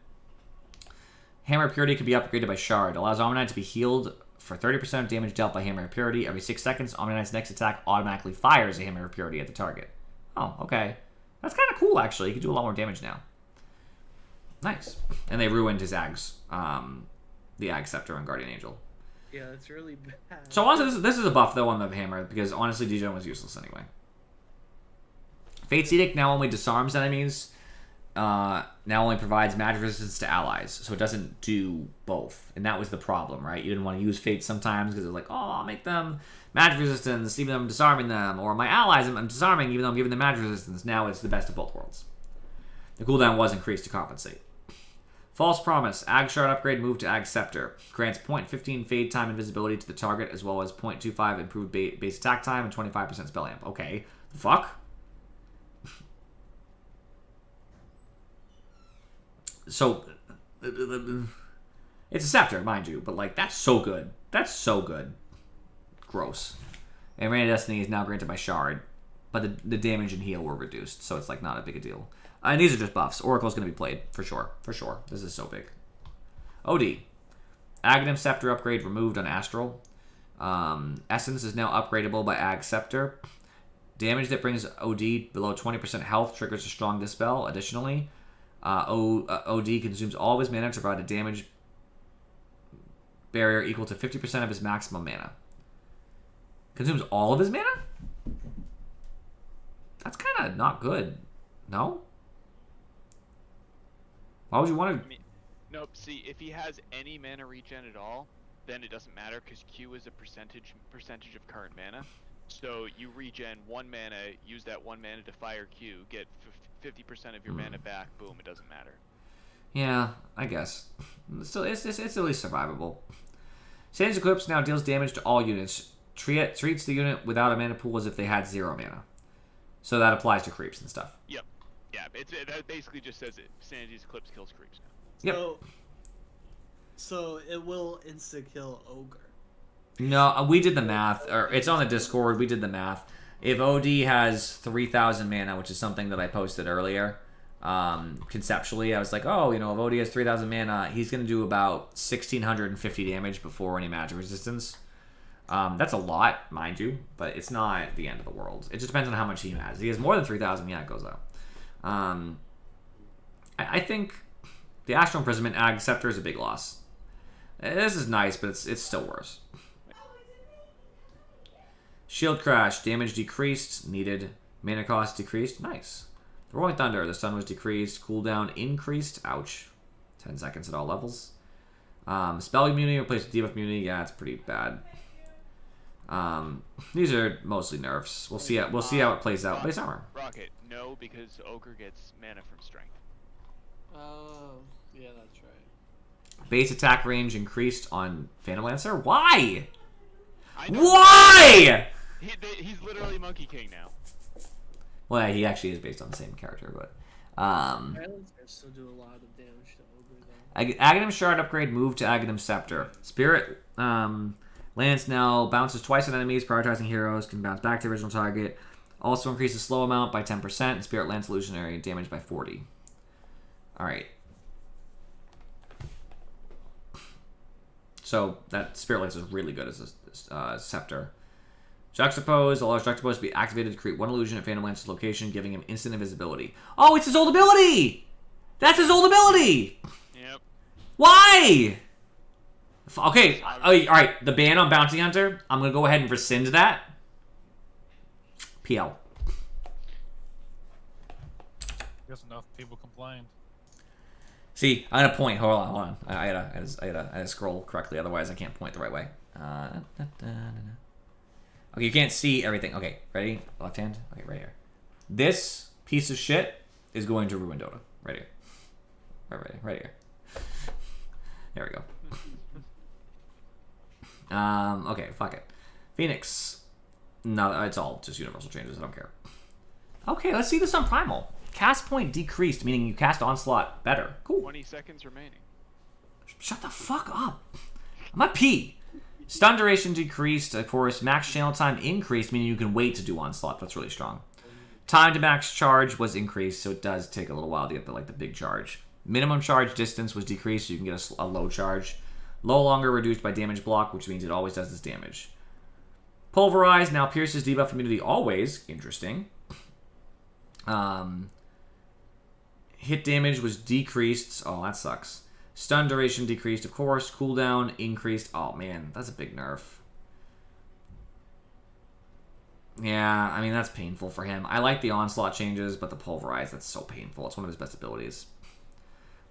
Hammer of Purity can be upgraded by Shard. Allows Omni to be healed for 30% of damage dealt by Hammer of Purity. Every 6 seconds, Omni-Knight's next attack automatically fires a Hammer of Purity at the target. Oh, okay. That's kind of cool, actually. You can do a lot more damage now. Nice. And they ruined his Ags. The Ag Scepter on Guardian Angel. Yeah, that's really bad. So honestly, this is a buff, though, on the Hammer, because honestly, Degen was useless anyway. Fate's Edict now only disarms enemies. Now only provides magic resistance to allies, so it doesn't do both. And that was the problem, right? You didn't want to use Fate sometimes because it was like, oh, I'll make them magic resistance even though I'm disarming them, or my allies I'm disarming even though I'm giving them magic resistance. Now it's the best of both worlds. The cooldown was increased to compensate. False Promise. Ag Shard upgrade moved to Ag Scepter. Grants 0.15 fade time invisibility to the target as well as 0.25 improved base attack time and 25% spell amp. Okay. The fuck? So, it's a Scepter, mind you, but, like, that's so good. That's so good. Gross. And Reign of Destiny is now granted by Shard, but the damage and heal were reduced, so it's, like, not a big a deal. And these are just buffs. Oracle's going to be played, for sure. For sure. This is so big. OD. Aghanim Scepter upgrade removed on Astral. Essence is now upgradable by Ag Scepter. Damage that brings OD below 20% health triggers a strong Dispel. Additionally, OD consumes all of his mana to provide a damage barrier equal to 50% of his maximum mana. Consumes all of his mana? That's kind of not good. No? Why would you want to... Nope, see, if he has any mana regen at all, then it doesn't matter because Q is a percentage of current mana. So you regen 1 mana, use that 1 mana to fire Q, get 50% of your mana back, boom, it doesn't matter. Yeah, I guess. Still, it's at least survivable. Sands Eclipse now deals damage to all units. Treats the unit without a mana pool as if they had 0 mana. So that applies to creeps and stuff. Yep. Yeah, that basically just says it. Sanity's Eclipse kills creeps Yep. now. So it will insta-kill Ogre. No, we did the math. Or it's on the Discord. We did the math. If OD has 3,000 mana, which is something that I posted earlier, conceptually, I was like, oh, if OD has 3,000 mana, he's going to do about 1,650 damage before any magic resistance. That's a lot, mind you, but it's not the end of the world. It just depends on how much he has. If he has more than 3,000, yeah, it goes up. I think the Astral Imprisonment Ag Scepter is a big loss. This is nice, but it's still worse. Shield Crash, damage decreased, needed. Mana cost decreased, nice. The Rolling Thunder, the stun was decreased, cooldown increased, ouch. 10 seconds at all levels. Spell immunity replaced with debuff immunity, yeah, it's pretty bad. These are mostly nerfs. We'll see how it plays out. Base armor. Rocket, no, because Ogre gets mana from strength. Oh, yeah, that's right. Base attack range increased on Phantom Lancer. Why? Why? He's literally Monkey King now. Well, he actually is based on the same character, but Silencers still do a lot of damage to Ogre, though. Aghanim Shard upgrade moved to Aghanim Scepter. Spirit Lance now bounces twice on enemies, prioritizing heroes, can bounce back to the original target. Also increases slow amount by 10%, and Spirit Lance illusionary damage by 40. Alright. So that Spirit Lance is really good as a Scepter. Juxtapose allows Juxtapose to be activated to create 1 illusion at Phantom Lance's location, giving him instant invisibility. Oh, it's his old ability! That's his old ability! Yep. Why? Okay, alright, the ban on Bounty Hunter, I'm going to go ahead and rescind that. PL. Guess enough people complained. See, I'm going to point. Hold on. I gotta scroll correctly, otherwise I can't point the right way. Okay, you can't see everything. Okay, ready? Left hand? Okay, right here. This piece of shit is going to ruin Dota. Right here. Right here. There we go. Okay, fuck it. Phoenix. No, it's all just universal changes. I don't care. Okay, let's see this on Primal. Cast point decreased, meaning you cast Onslaught better. Cool. 20 seconds remaining. Shut the fuck up. I'm at P. Stun duration decreased, of course. Max channel time increased, meaning you can wait to do Onslaught. That's really strong. Time to max charge was increased, so it does take a little while to get the big charge. Minimum charge distance was decreased, so you can get a low charge. No longer reduced by damage block, which means it always does this damage. Pulverize now pierces debuff immunity always. Interesting. Hit damage was decreased. Oh, that sucks. Stun duration decreased, of course. Cooldown increased. Oh, man, that's a big nerf. Yeah, I mean, that's painful for him. I like the Onslaught changes, but the Pulverize, that's so painful. It's one of his best abilities.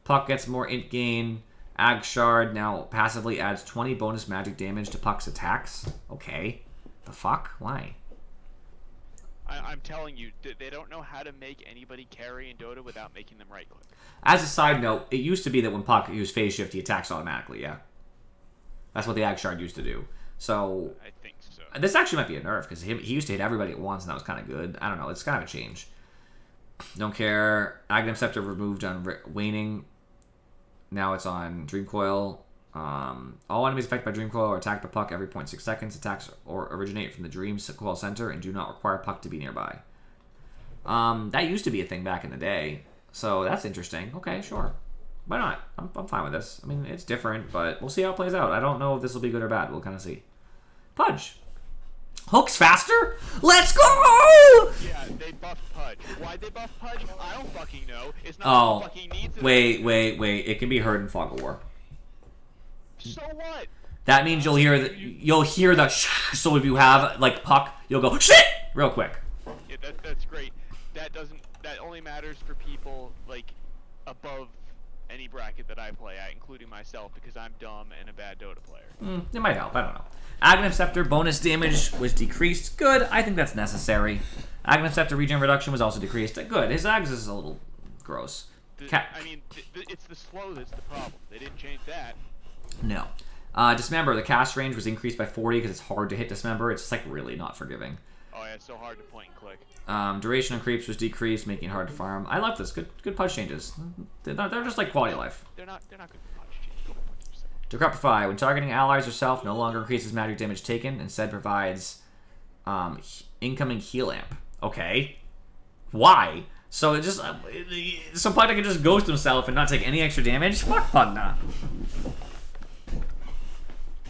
Puck gets more int gain. Ag Shard now passively adds 20 bonus magic damage to Puck's attacks. Okay. The fuck? Why? I'm telling you, they don't know how to make anybody carry in Dota without making them right-click. As a side note, it used to be that when Puck used Phase Shift, he attacks automatically, yeah? That's what the Ag Shard used to do. So... I think so. This actually might be a nerf, because he used to hit everybody at once, and that was kind of good. I don't know, it's kind of a change. Don't care. Aghanim Scepter removed on Waning. Now it's on Dream Coil. All enemies affected by Dream Coil are attacked by Puck every 0.6 seconds. Attacks or originate from the Dream Coil center and do not require Puck to be nearby. That used to be a thing back in the day, so that's interesting. Okay, sure. Why not? I'm fine with this. I mean, it's different, but we'll see how it plays out. I don't know if this will be good or bad. We'll kind of see. Pudge. Hooks faster? Let's go! Yeah, they buffed Pudge. Why'd they buff Pudge? I don't fucking know. It's not Oh, fucking needs it. wait. It can be heard in Fog of War. So what? That means you'll hear the shh. So if you have like Puck, you'll go shit real quick. Yeah, that's great. That only matters for people like above any bracket that I play at, including myself, because I'm dumb and a bad Dota player. It might help. I don't know. Aghanim Scepter bonus damage was decreased. Good. I think that's necessary. Aghanim Scepter regen reduction was also decreased. Good. His Ags is a little gross. I mean, it's the slow that's the problem. They didn't change that. No. Dismember. The cast range was increased by 40 because it's hard to hit Dismember. It's just like really not forgiving. Oh yeah, it's so hard to point and click. Duration of creeps was decreased, making it hard to farm. I love this. Good Pudge changes. They're just like quality of life. They're not good for punch changes. Go punch yourself. Decrepify. When targeting allies or self, no longer increases magic damage taken. Instead provides incoming heal amp. Okay. Why? So it just so Pugna can just ghost himself and not take any extra damage? Fuck Pugna.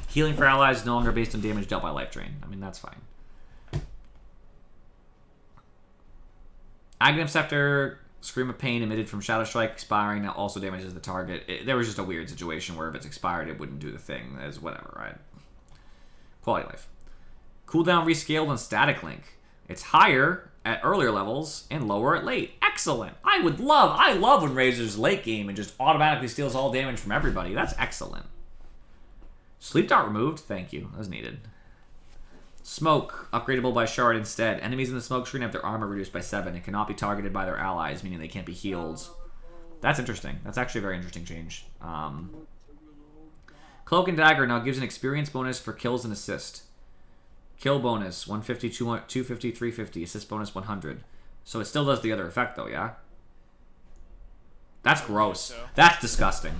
Healing for allies is no longer based on damage dealt by life drain. I mean, that's fine. Aghanim Scepter, Scream of Pain emitted from Shadow Strike expiring now also damages the target. There was just a weird situation where if it's expired, it wouldn't do the thing. As whatever, right? Quality of life. Cooldown rescaled on Static Link. It's higher at earlier levels and lower at late. Excellent. I love when Razor's late game and just automatically steals all damage from everybody. That's excellent. Sleep Dart removed. Thank you. That was needed. Smoke, upgradable by Shard instead. Enemies in the smoke screen have their armor reduced by 7 and cannot be targeted by their allies, meaning they can't be healed. That's interesting. That's actually a very interesting change. Cloak and Dagger now gives an experience bonus for kills and assist. Kill bonus, 150, 250, 350. Assist bonus, 100. So it still does the other effect, though, yeah? That's gross. That's disgusting.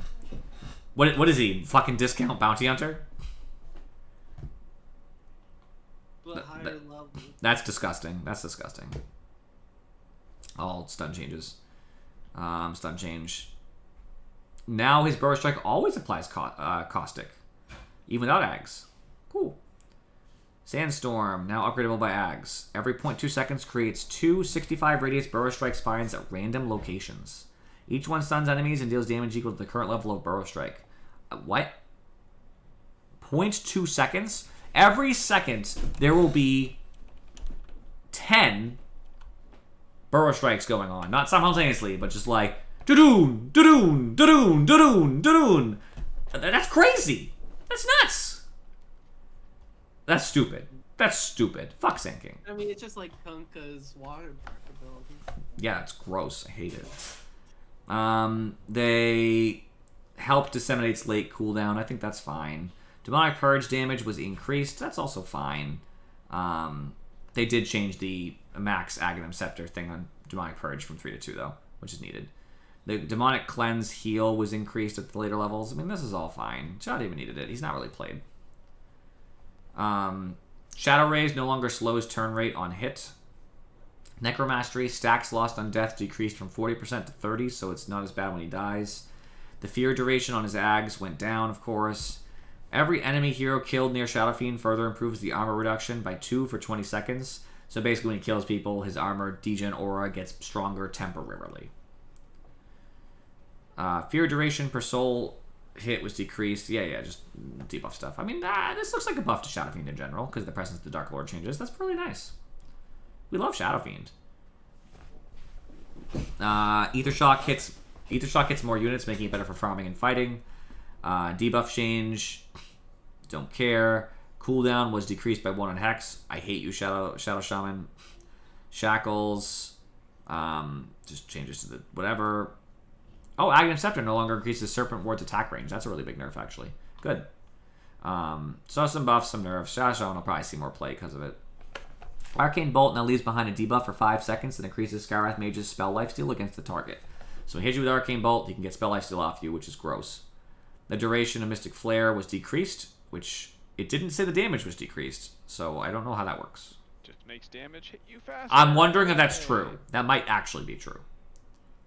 What is he? Fucking discount bounty hunter? That's disgusting. That's disgusting. All stun changes. Stun change. Now his Burrow Strike always applies Caustic. Even without Ags. Cool. Sandstorm, now upgradable by Ags. Every 0.2 seconds creates 2 65 radius Burrow Strike spines at random locations. Each one stuns enemies and deals damage equal to the current level of Burrow Strike. What? 0.2 seconds? Every second, there will be 10 Burrow Strikes going on. Not simultaneously, but just like, da-doon, da-doon, da-doon, da-doon, da-doon. That's crazy. That's nuts. That's stupid. That's stupid. Fuck sinking. I mean, it's just like Kunkka's water ability. Yeah, it's gross. I hate it. They help disseminates late cooldown. I think that's fine. Demonic Purge damage was increased. That's also fine. They did change the max Aghanim Scepter thing on Demonic Purge from 3 to 2, though, which is needed. The Demonic Cleanse heal was increased at the later levels. I mean, this is all fine. Shad even needed it. He's not really played. Shadow Rays no longer slows turn rate on hit. Necromastery, stacks lost on death decreased from 40% to 30%, so it's not as bad when he dies. The fear duration on his Ags went down, of course. Every enemy hero killed near Shadow Fiend further improves the armor reduction by 2 for 20 seconds. So basically when he kills people, his armor degen aura gets stronger temporarily. Fear duration per soul hit was decreased. Yeah, just debuff stuff. I mean, this looks like a buff to Shadow Fiend in general, because the presence of the Dark Lord changes. That's really nice. We love Shadow Fiend. Ether Shock hits more units, making it better for farming and fighting. Debuff change, don't care. Cooldown was decreased by 1 on Hex. I hate you, Shadow Shaman. Shackles, just changes to the whatever. Oh, Aghanim Scepter no longer increases Serpent Ward's attack range. That's a really big nerf, actually. Good. So some buffs, some nerfs. Shadow Shaman will probably see more play because of it. Arcane Bolt now leaves behind a debuff for 5 seconds that increases Skywrath Mage's spell lifesteal against the target. So he hits you with Arcane Bolt, he can get spell lifesteal off you, which is gross. The duration of Mystic Flare was decreased, which it didn't say the damage was decreased, so I don't know how that works. Just makes damage hit you faster. I'm wondering if that's true. That might actually be true.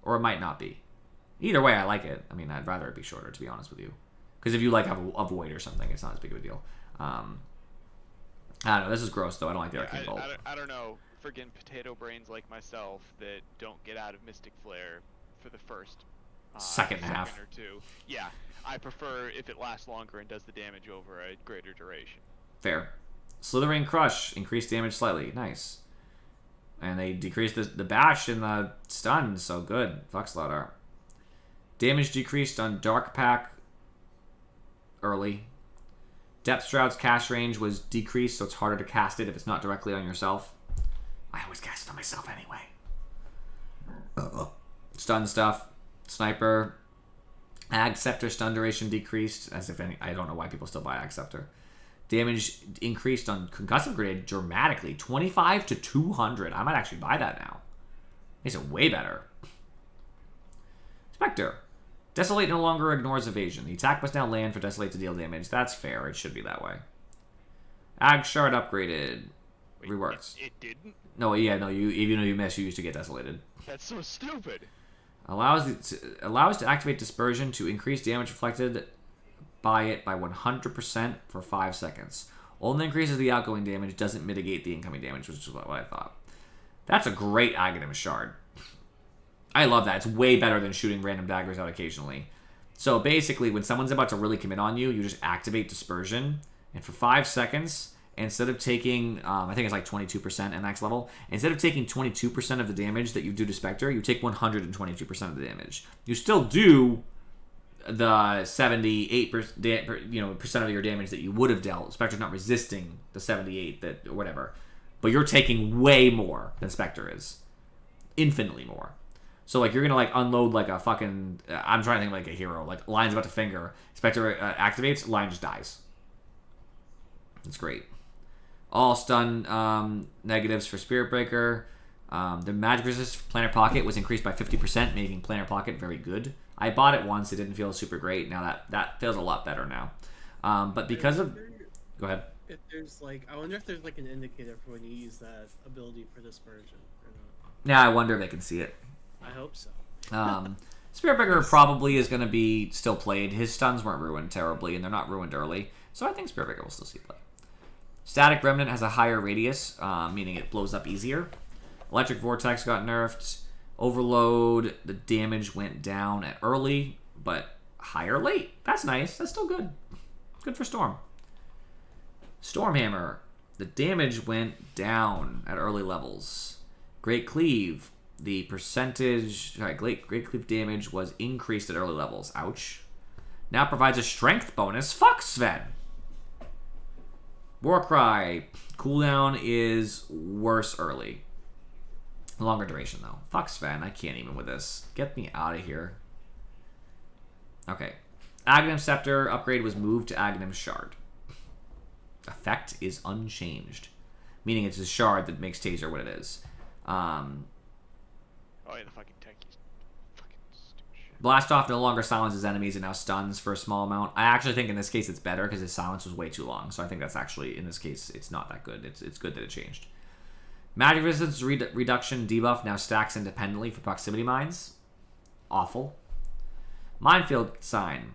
Or it might not be. Either way, I like it. I mean, I'd rather it be shorter, to be honest with you. Because if you like have a void or something, it's not as big of a deal. I don't know. This is gross, though. I don't like the Arcane Bolt. I don't know. Friggin' potato brains like myself that don't get out of Mystic Flare for the first second half or two. Yeah, I prefer if it lasts longer and does the damage over a greater duration. Fair. Slithering Crush increased damage slightly. Nice. And they decreased the bash and the stun, so good. Fuck Slaughter. Damage decreased on Dark Pack early. Depth Shroud's cast range was decreased, so it's harder to cast it if it's not directly on yourself. I always cast it on myself anyway. Stun stuff. Sniper. Ag Scepter stun duration decreased, as if any. I don't know why people still buy Ag Scepter. Damage increased on Concussive Grenade dramatically. 25 to 200. I might actually buy that now. Makes it way better. Spectre. Desolate no longer ignores evasion. The attack must now land for Desolate to deal damage. That's fair. It should be that way. Ag Shard upgraded. Wait, Reworked. It didn't? No, yeah, no. Even though you miss, you used to get Desolated. That's so stupid. Allows to activate Dispersion to increase damage reflected by it by 100% for 5 seconds. Only increases the outgoing damage, doesn't mitigate the incoming damage, which is what I thought. That's a great Aghanim Shard. I love that. It's way better than shooting random daggers out occasionally. So basically, when someone's about to really commit on you, you just activate Dispersion, and for 5 seconds, instead of taking, I think it's like 22% at max level, instead of taking 22% of the damage that you do to Spectre, you take 122% of the damage. You still do the 78% percent of your damage that you would have dealt. Spectre's not resisting the 78 that or whatever, but you're taking way more than Spectre is, infinitely more. So like you're gonna like unload like a fucking I'm trying to think of like a hero, like Lion's about to finger, Spectre activates, Lion just dies. That's great. All stun negatives for Spirit Breaker. The magic resist for Planar Pocket was increased by 50%, making Planar Pocket very good. I bought it once; it didn't feel super great. Now that feels a lot better now. But because of, go ahead. If there's like, I wonder if there's like an indicator for when you use that ability for Dispersion or not. Yeah, I wonder if they can see it. I hope so. Spirit Breaker probably is going to be still played. His stuns weren't ruined terribly, and they're not ruined early, so I think Spirit Breaker will still see play. Static Remnant has a higher radius, meaning it blows up easier. Electric Vortex got nerfed. Overload, the damage went down at early, but higher late. That's nice. That's still good. Good for Storm. Stormhammer, the damage went down at early levels. Great Cleave, the percentage... Great Cleave damage was increased at early levels. Ouch. Now provides a strength bonus. Fuck Sven. Warcry. Cooldown is worse early. Longer duration, though. Fuck Sven, I can't even with this. Get me out of here. Okay. Aghanim Scepter upgrade was moved to Aghanim Shard. Effect is unchanged. Meaning it's a shard that makes Taser what it is. Oh yeah, the fucking techies. Fucking stupid shit. Blast Off no longer silences enemies and now stuns for a small amount. I actually think in this case it's better because his silence was way too long. So I think that's actually, in this case, it's not that good. It's good that it changed. Magic resistance reduction debuff now stacks independently for proximity mines. Awful. Minefield Sign.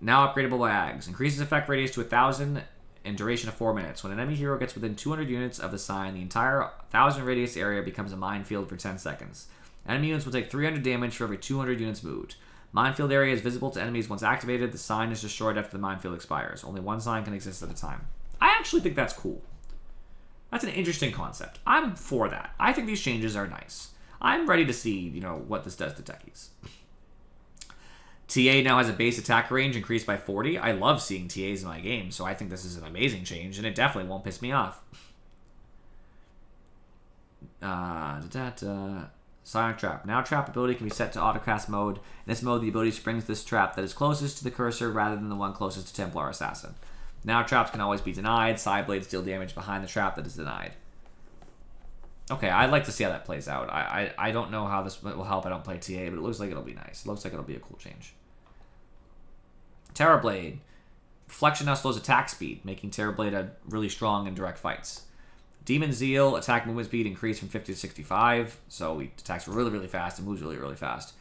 Now upgradable by Ags. Increases effect radius to 1,000 and duration of 4 minutes. When an enemy hero gets within 200 units of the sign, the entire 1,000 radius area becomes a minefield for 10 seconds. Enemy units will take 300 damage for every 200 units moved. Minefield area is visible to enemies once activated. The sign is destroyed after the minefield expires. Only one sign can exist at a time. I actually think that's cool. That's an interesting concept. I'm for that. I think these changes are nice. I'm ready to see, what this does to techies. TA now has a base attack range increased by 40. I love seeing TAs in my game, so I think this is an amazing change, and it definitely won't piss me off. Silent Trap. Now trap ability can be set to autocast mode. In this mode, the ability springs this trap that is closest to the cursor rather than the one closest to Templar Assassin. Now traps can always be denied. Side blades deal damage behind the trap that is denied. Okay, I'd like to see how that plays out. I don't know how this will help. I don't play TA, but it looks like it'll be nice. It looks like it'll be a cool change. Terrorblade. Reflection now slows attack speed, making Terrorblade really strong in direct fights. Demon Zeal, attack movement speed increased from 50 to 65, so he attacks really, really fast and moves really, really fast.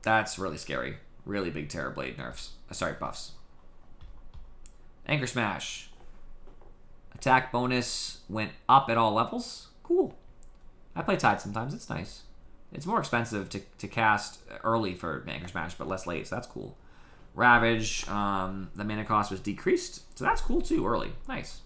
That's really scary. Really big Terrorblade nerfs. Buffs. Anchor Smash. Attack bonus went up at all levels. Cool. I play Tide sometimes. It's nice. It's more expensive to cast early for Anchor Smash, but less late, so that's cool. Ravage. The mana cost was decreased, so that's cool too, early. Nice.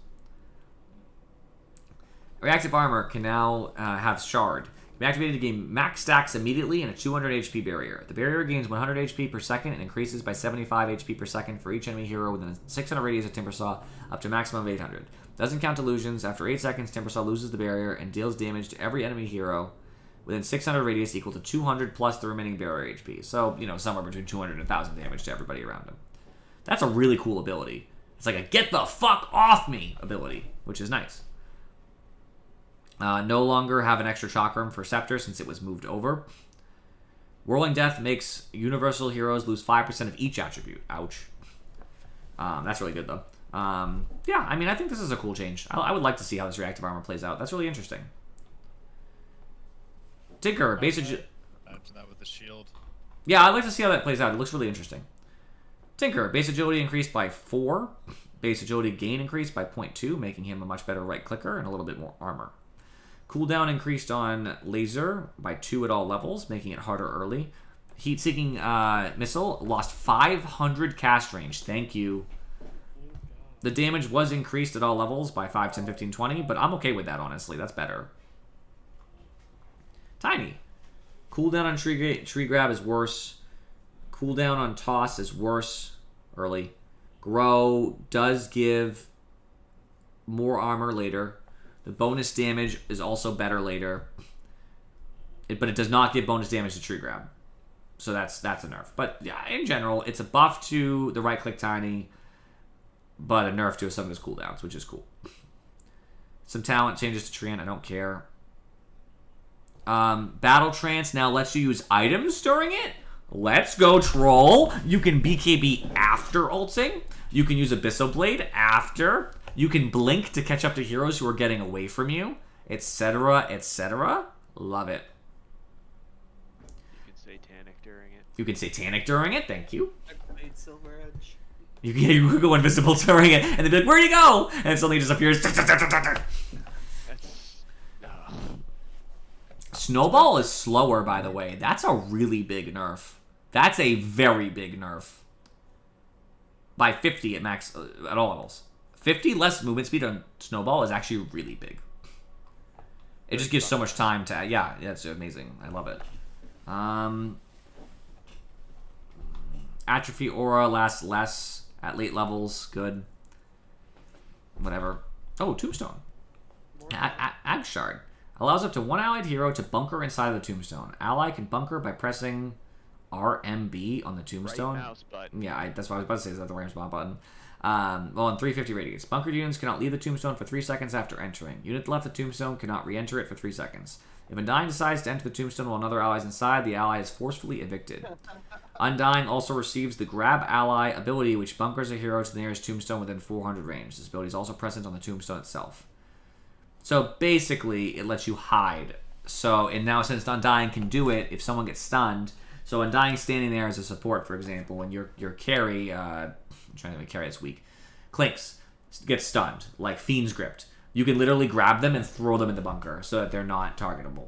Reactive Armor can now have Shard. Can be activated to gain max stacks immediately and a 200 HP barrier. The barrier gains 100 HP per second and increases by 75 HP per second for each enemy hero within a 600 radius of Timbersaw up to a maximum of 800. Doesn't count illusions. After 8 seconds, Timbersaw loses the barrier and deals damage to every enemy hero within 600 radius equal to 200 plus the remaining barrier HP. So, somewhere between 200 and 1,000 damage to everybody around him. That's a really cool ability. It's like a get the fuck off me ability, which is nice. No longer have an extra chakram for Scepter since it was moved over. Whirling Death makes universal heroes lose 5% of each attribute. Ouch. That's really good, though. Yeah, I think this is a cool change. I would like to see how this reactive armor plays out. That's really interesting. Tinker, base agility. After that with the shield. Yeah, I'd like to see how that plays out. It looks really interesting. Tinker, base agility increased by 4. Base agility gain increased by 0.2, making him a much better right clicker and a little bit more armor. Cooldown increased on laser by 2 at all levels, making it harder early. Heat-seeking missile lost 500 cast range. Thank you. The damage was increased at all levels by 5, 10, 15, 20, but I'm okay with that, honestly. That's better. Tiny. Cooldown on tree grab is worse. Cooldown on toss is worse early. Grow does give more armor later. The bonus damage is also better later. But it does not give bonus damage to tree grab. So that's a nerf. But yeah, in general, it's a buff to the right click Tiny, but a nerf to some of his cooldowns, which is cool. Some talent changes to Treant, I don't care. Battle Trance now lets you use items during it. Let's go, troll. You can BKB after ulting. You can use Abyssal Blade after. You can blink to catch up to heroes who are getting away from you, etc., etc. Love it. You can Satanic during it. You can Satanic during it, thank you. Activate Silver Edge. You could go invisible during it, and they'd be like, where'd you go? And it suddenly just appears. Snowball is slower, by the way. That's a really big nerf. That's a very big nerf. By 50 at max, at all levels. 50 less movement speed on Snowball is actually really big. It just gives so much time to... Yeah, it's amazing. I love it. Atrophy Aura lasts less at late levels. Good. Whatever. Oh, Tombstone. Ag Shard. Allows up to one allied hero to bunker inside of the Tombstone. Ally can bunker by pressing RMB on the Tombstone. Right mouse button. Yeah, that's what I was about to say. Is that the right mouse button? Well, in 350 radius. Bunkered units cannot leave the Tombstone for 3 seconds after entering. Unit left the Tombstone cannot re-enter it for 3 seconds. If Undying decides to enter the Tombstone while another ally is inside, the ally is forcefully evicted. Undying also receives the Grab Ally ability, which bunkers a hero to the nearest Tombstone within 400 range. This ability is also present on the Tombstone itself. So basically, it lets you hide. So, and now since Undying can do it, if someone gets stunned, so Undying standing there as a support, for example, when your carry, I'm trying to make carry that's weak, Clinks gets stunned, like Fiend's Gripped. You can literally grab them and throw them in the bunker so that they're not targetable.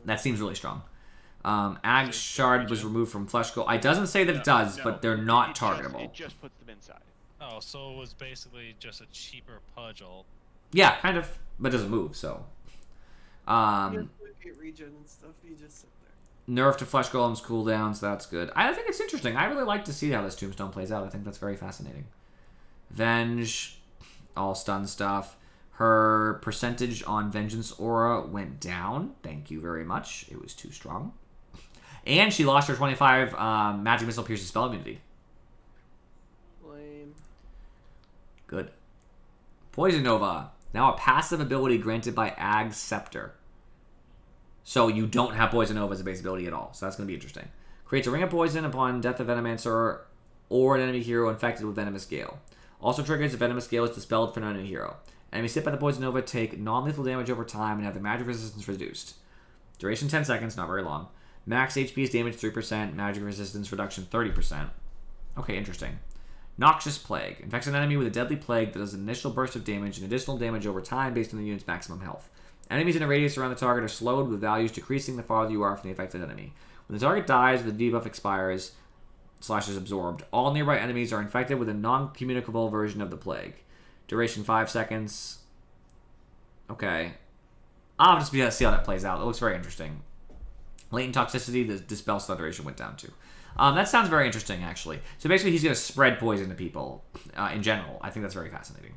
That seems really strong. Ag Shard was removed from Flesh Goal. It doesn't say that it does, but they're not targetable. It just puts them inside. Oh, so it was basically just a cheaper Pudgel. Yeah, kind of, but it doesn't move, so. You have to get regen and stuff. You just sit there. Nerf to Flesh Golem's cooldowns, that's good. I think it's interesting. I really like to see how this Tombstone plays out. I think that's very fascinating. Venge, all stun stuff. Her percentage on Vengeance Aura went down. Thank you very much. It was too strong. And she lost her 25 Magic Missile Pierces spell immunity. Lame. Good. Poison Nova. Now a passive ability granted by Ag's Scepter. So you don't have Poison Nova as a base ability at all. So that's going to be interesting. Creates a ring of poison upon death of Venomancer or an enemy hero infected with Venomous Gale. Also triggers if Venomous Gale is dispelled for an enemy hero. Enemies hit by the Poison Nova take non-lethal damage over time and have their magic resistance reduced. Duration 10 seconds, not very long. Max HP is damage 3%, magic resistance reduction 30%. Okay, interesting. Noxious Plague. Infects an enemy with a deadly plague that does an initial burst of damage and additional damage over time based on the unit's maximum health. Enemies in a radius around the target are slowed, with values decreasing the farther you are from the affected enemy. When the target dies, the debuff expires / is absorbed. All nearby enemies are infected with a non-communicable version of the plague. Duration 5 seconds. Okay. I'll just be able to see how that plays out. It looks very interesting. Latent toxicity, the dispel stun duration went down too. That sounds very interesting, actually. So basically, he's going to spread poison to people in general. I think that's very fascinating.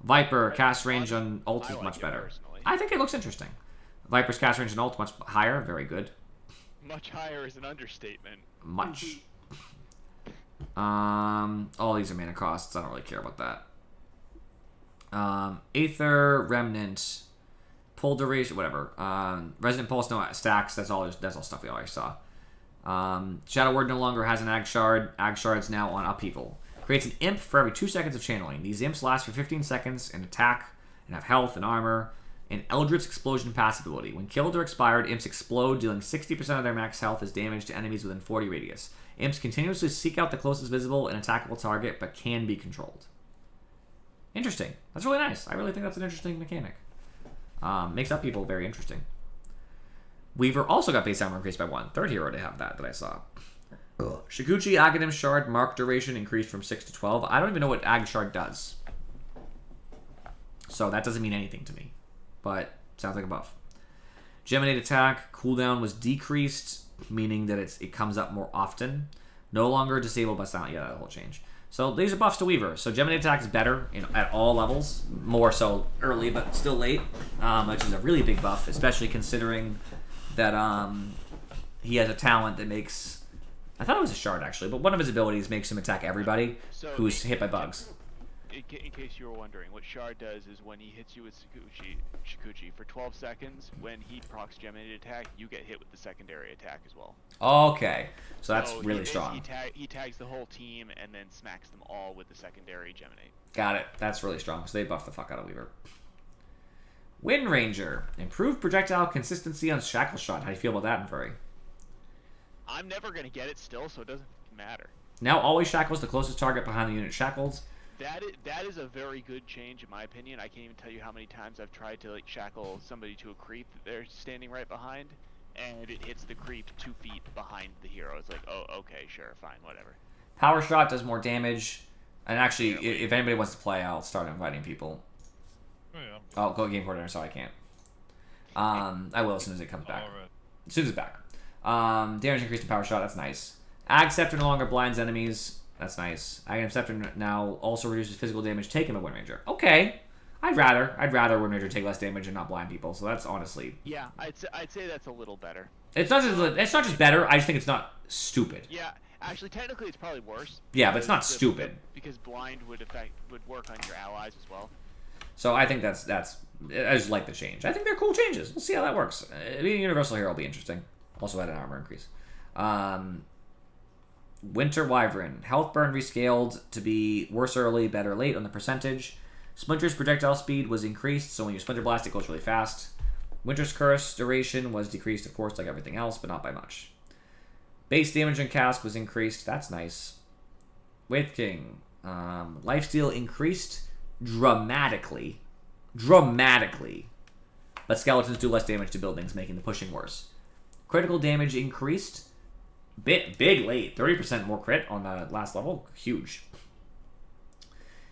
Viper, cast range on ult is much better. Personally. I think it looks interesting. Viper's cast range on ult much higher. Very good. Much higher is an understatement. Much. All these are mana costs. I don't really care about that. Aether, Remnant, Pull Duration, whatever. Resonant Pulse, no stacks. That's all stuff we already saw. Shadow Word no longer has an Ag Shard. Ag Shard's now on Upheaval. Creates an imp for every 2 seconds of channeling. These imps last for 15 seconds and attack and have health and armor. An Eldritch Explosion passive ability. When killed or expired, imps explode, dealing 60% of their max health as damage to enemies within 40 radius. Imps continuously seek out the closest visible and attackable target, but can be controlled. Interesting. That's really nice. I really think that's an interesting mechanic. Makes Upheaval very interesting. Weaver also got base armor increased by 1. Third hero to have that I saw. Shikuchi Aghanim Shard mark duration increased from 6 to 12. I don't even know what Ag Shard does. So that doesn't mean anything to me. But sounds like a buff. Geminate attack cooldown was decreased, meaning that it comes up more often. No longer disabled by silent. Yeah, that whole change. So these are buffs to Weaver. So Geminate attack is better at all levels. More so early, but still late. Which is a really big buff, especially considering that he has a talent that makes... I thought it was a shard, actually, but one of his abilities makes him attack everybody who's hit by bugs. In case you were wondering, what Shard does is when he hits you with Shikuchi for 12 seconds, when he procs Geminated attack, you get hit with the secondary attack as well. Okay, so that's really strong. He tags the whole team and then smacks them all with the secondary Geminate. Got it. That's really strong, so they buff the fuck out of Weaver. Wind Ranger. Improved projectile consistency on Shackle Shot. How do you feel about that, Infuri? I'm never going to get it still, so it doesn't matter. Now always shackles the closest target behind the unit shackled. That is a very good change in my opinion. I can't even tell you how many times I've tried to shackle somebody to a creep that they're standing right behind, and it hits the creep 2 feet behind the hero. It's like, oh, okay, sure, fine, whatever. Power Shot does more damage, and actually, if anybody wants to play, I'll start inviting people. Oh, yeah. I'll go game coordinator, so I can't. I will as soon as it comes back. Right. As soon as it's back. Damage increased in Power Shot, that's nice. Ag Scepter no longer blinds enemies. That's nice. Aghanim Scepter now also reduces physical damage taken by Wind Ranger. Okay. I'd rather Wind Ranger take less damage and not blind people, so that's honestly... Yeah, I'd say that's a little better. It's not just better, I just think it's not stupid. Yeah, actually, technically, it's probably worse. Yeah, but it's not stupid. Because blind would work on your allies as well. So I think that's I just like the change. I think they're cool changes. We'll see how that works. Being a Universal Hero will be interesting. Also had an armor increase. Winter Wyvern. Health burn rescaled to be worse early, better late on the percentage. Splinter's projectile speed was increased, so when you Splinter Blast, it goes really fast. Winter's Curse duration was decreased, of course, like everything else, but not by much. Base damage and cast was increased. That's nice. Wraith King. Lifesteal increased dramatically. But skeletons do less damage to buildings, making the pushing worse. Critical damage increased. Big late. 30% more crit on the last level. Huge.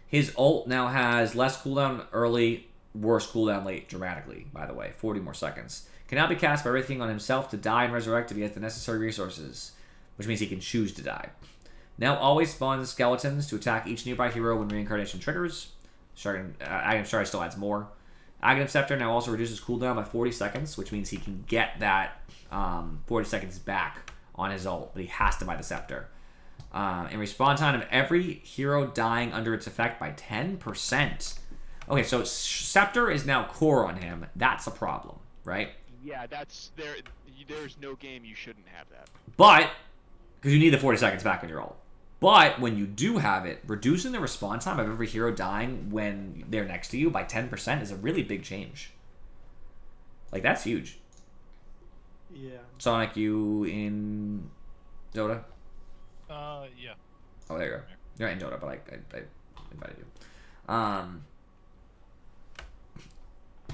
His ult now has less cooldown early, worse cooldown late, dramatically, by the way. 40 more seconds. Can now be cast by Wraith King on himself to die and resurrect if he has the necessary resources, which means he can choose to die. Now always spawns skeletons to attack each nearby hero when reincarnation triggers. I'm sure I still adds more. Aghanim Scepter now also reduces cooldown by 40 seconds, which means he can get that 40 seconds back on his ult, but he has to buy the Scepter. And respawn time of every hero dying under its effect by 10%. Okay, so Scepter is now core on him. That's a problem, right? Yeah, there's no game you shouldn't have that. But, because you need the 40 seconds back on your ult. But, when you do have it, reducing the respawn time of every hero dying when they're next to you by 10% is a really big change. Like, that's huge. Yeah. Sonic, you in Dota? Yeah. Oh, there you go. You're not in Dota, but I invited you.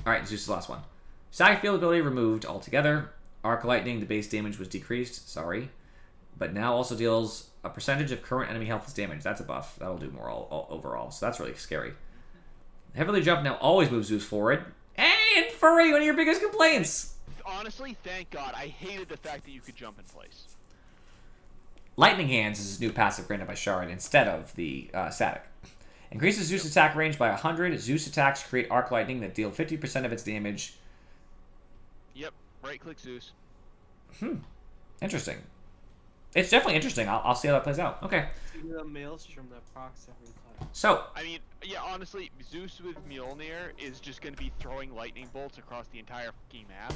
Alright, Zeus' the last one. Static field ability removed altogether. Arc Lightning, the base damage was decreased. Sorry. But now also deals a percentage of current enemy health as damage. That's a buff. That'll do more overall. So that's really scary. Heavily Jump now always moves Zeus forward. And Furry, one of your biggest complaints. Honestly, thank God. I hated the fact that you could jump in place. Lightning Hands is his new passive granted by Shard instead of the static. Increases Zeus attack range by 100. Zeus attacks create Arc Lightning that deal 50% of its damage. Yep, right-click Zeus. Interesting. It's definitely interesting. I'll see how that plays out. Okay. The Maelstrom that procs every time. So, I mean, yeah, honestly, Zeus with Mjolnir is just going to be throwing lightning bolts across the entire fucking map.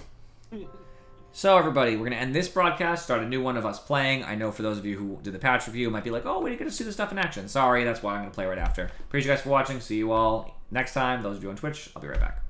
So everybody, we're going to end this broadcast, start a new one of us playing. I know for those of you who did the patch review might be like, oh, we didn't get to see this stuff in action. Sorry, that's why I'm going to play right after. Appreciate you guys for watching. See you all next time. Those of you on Twitch, I'll be right back.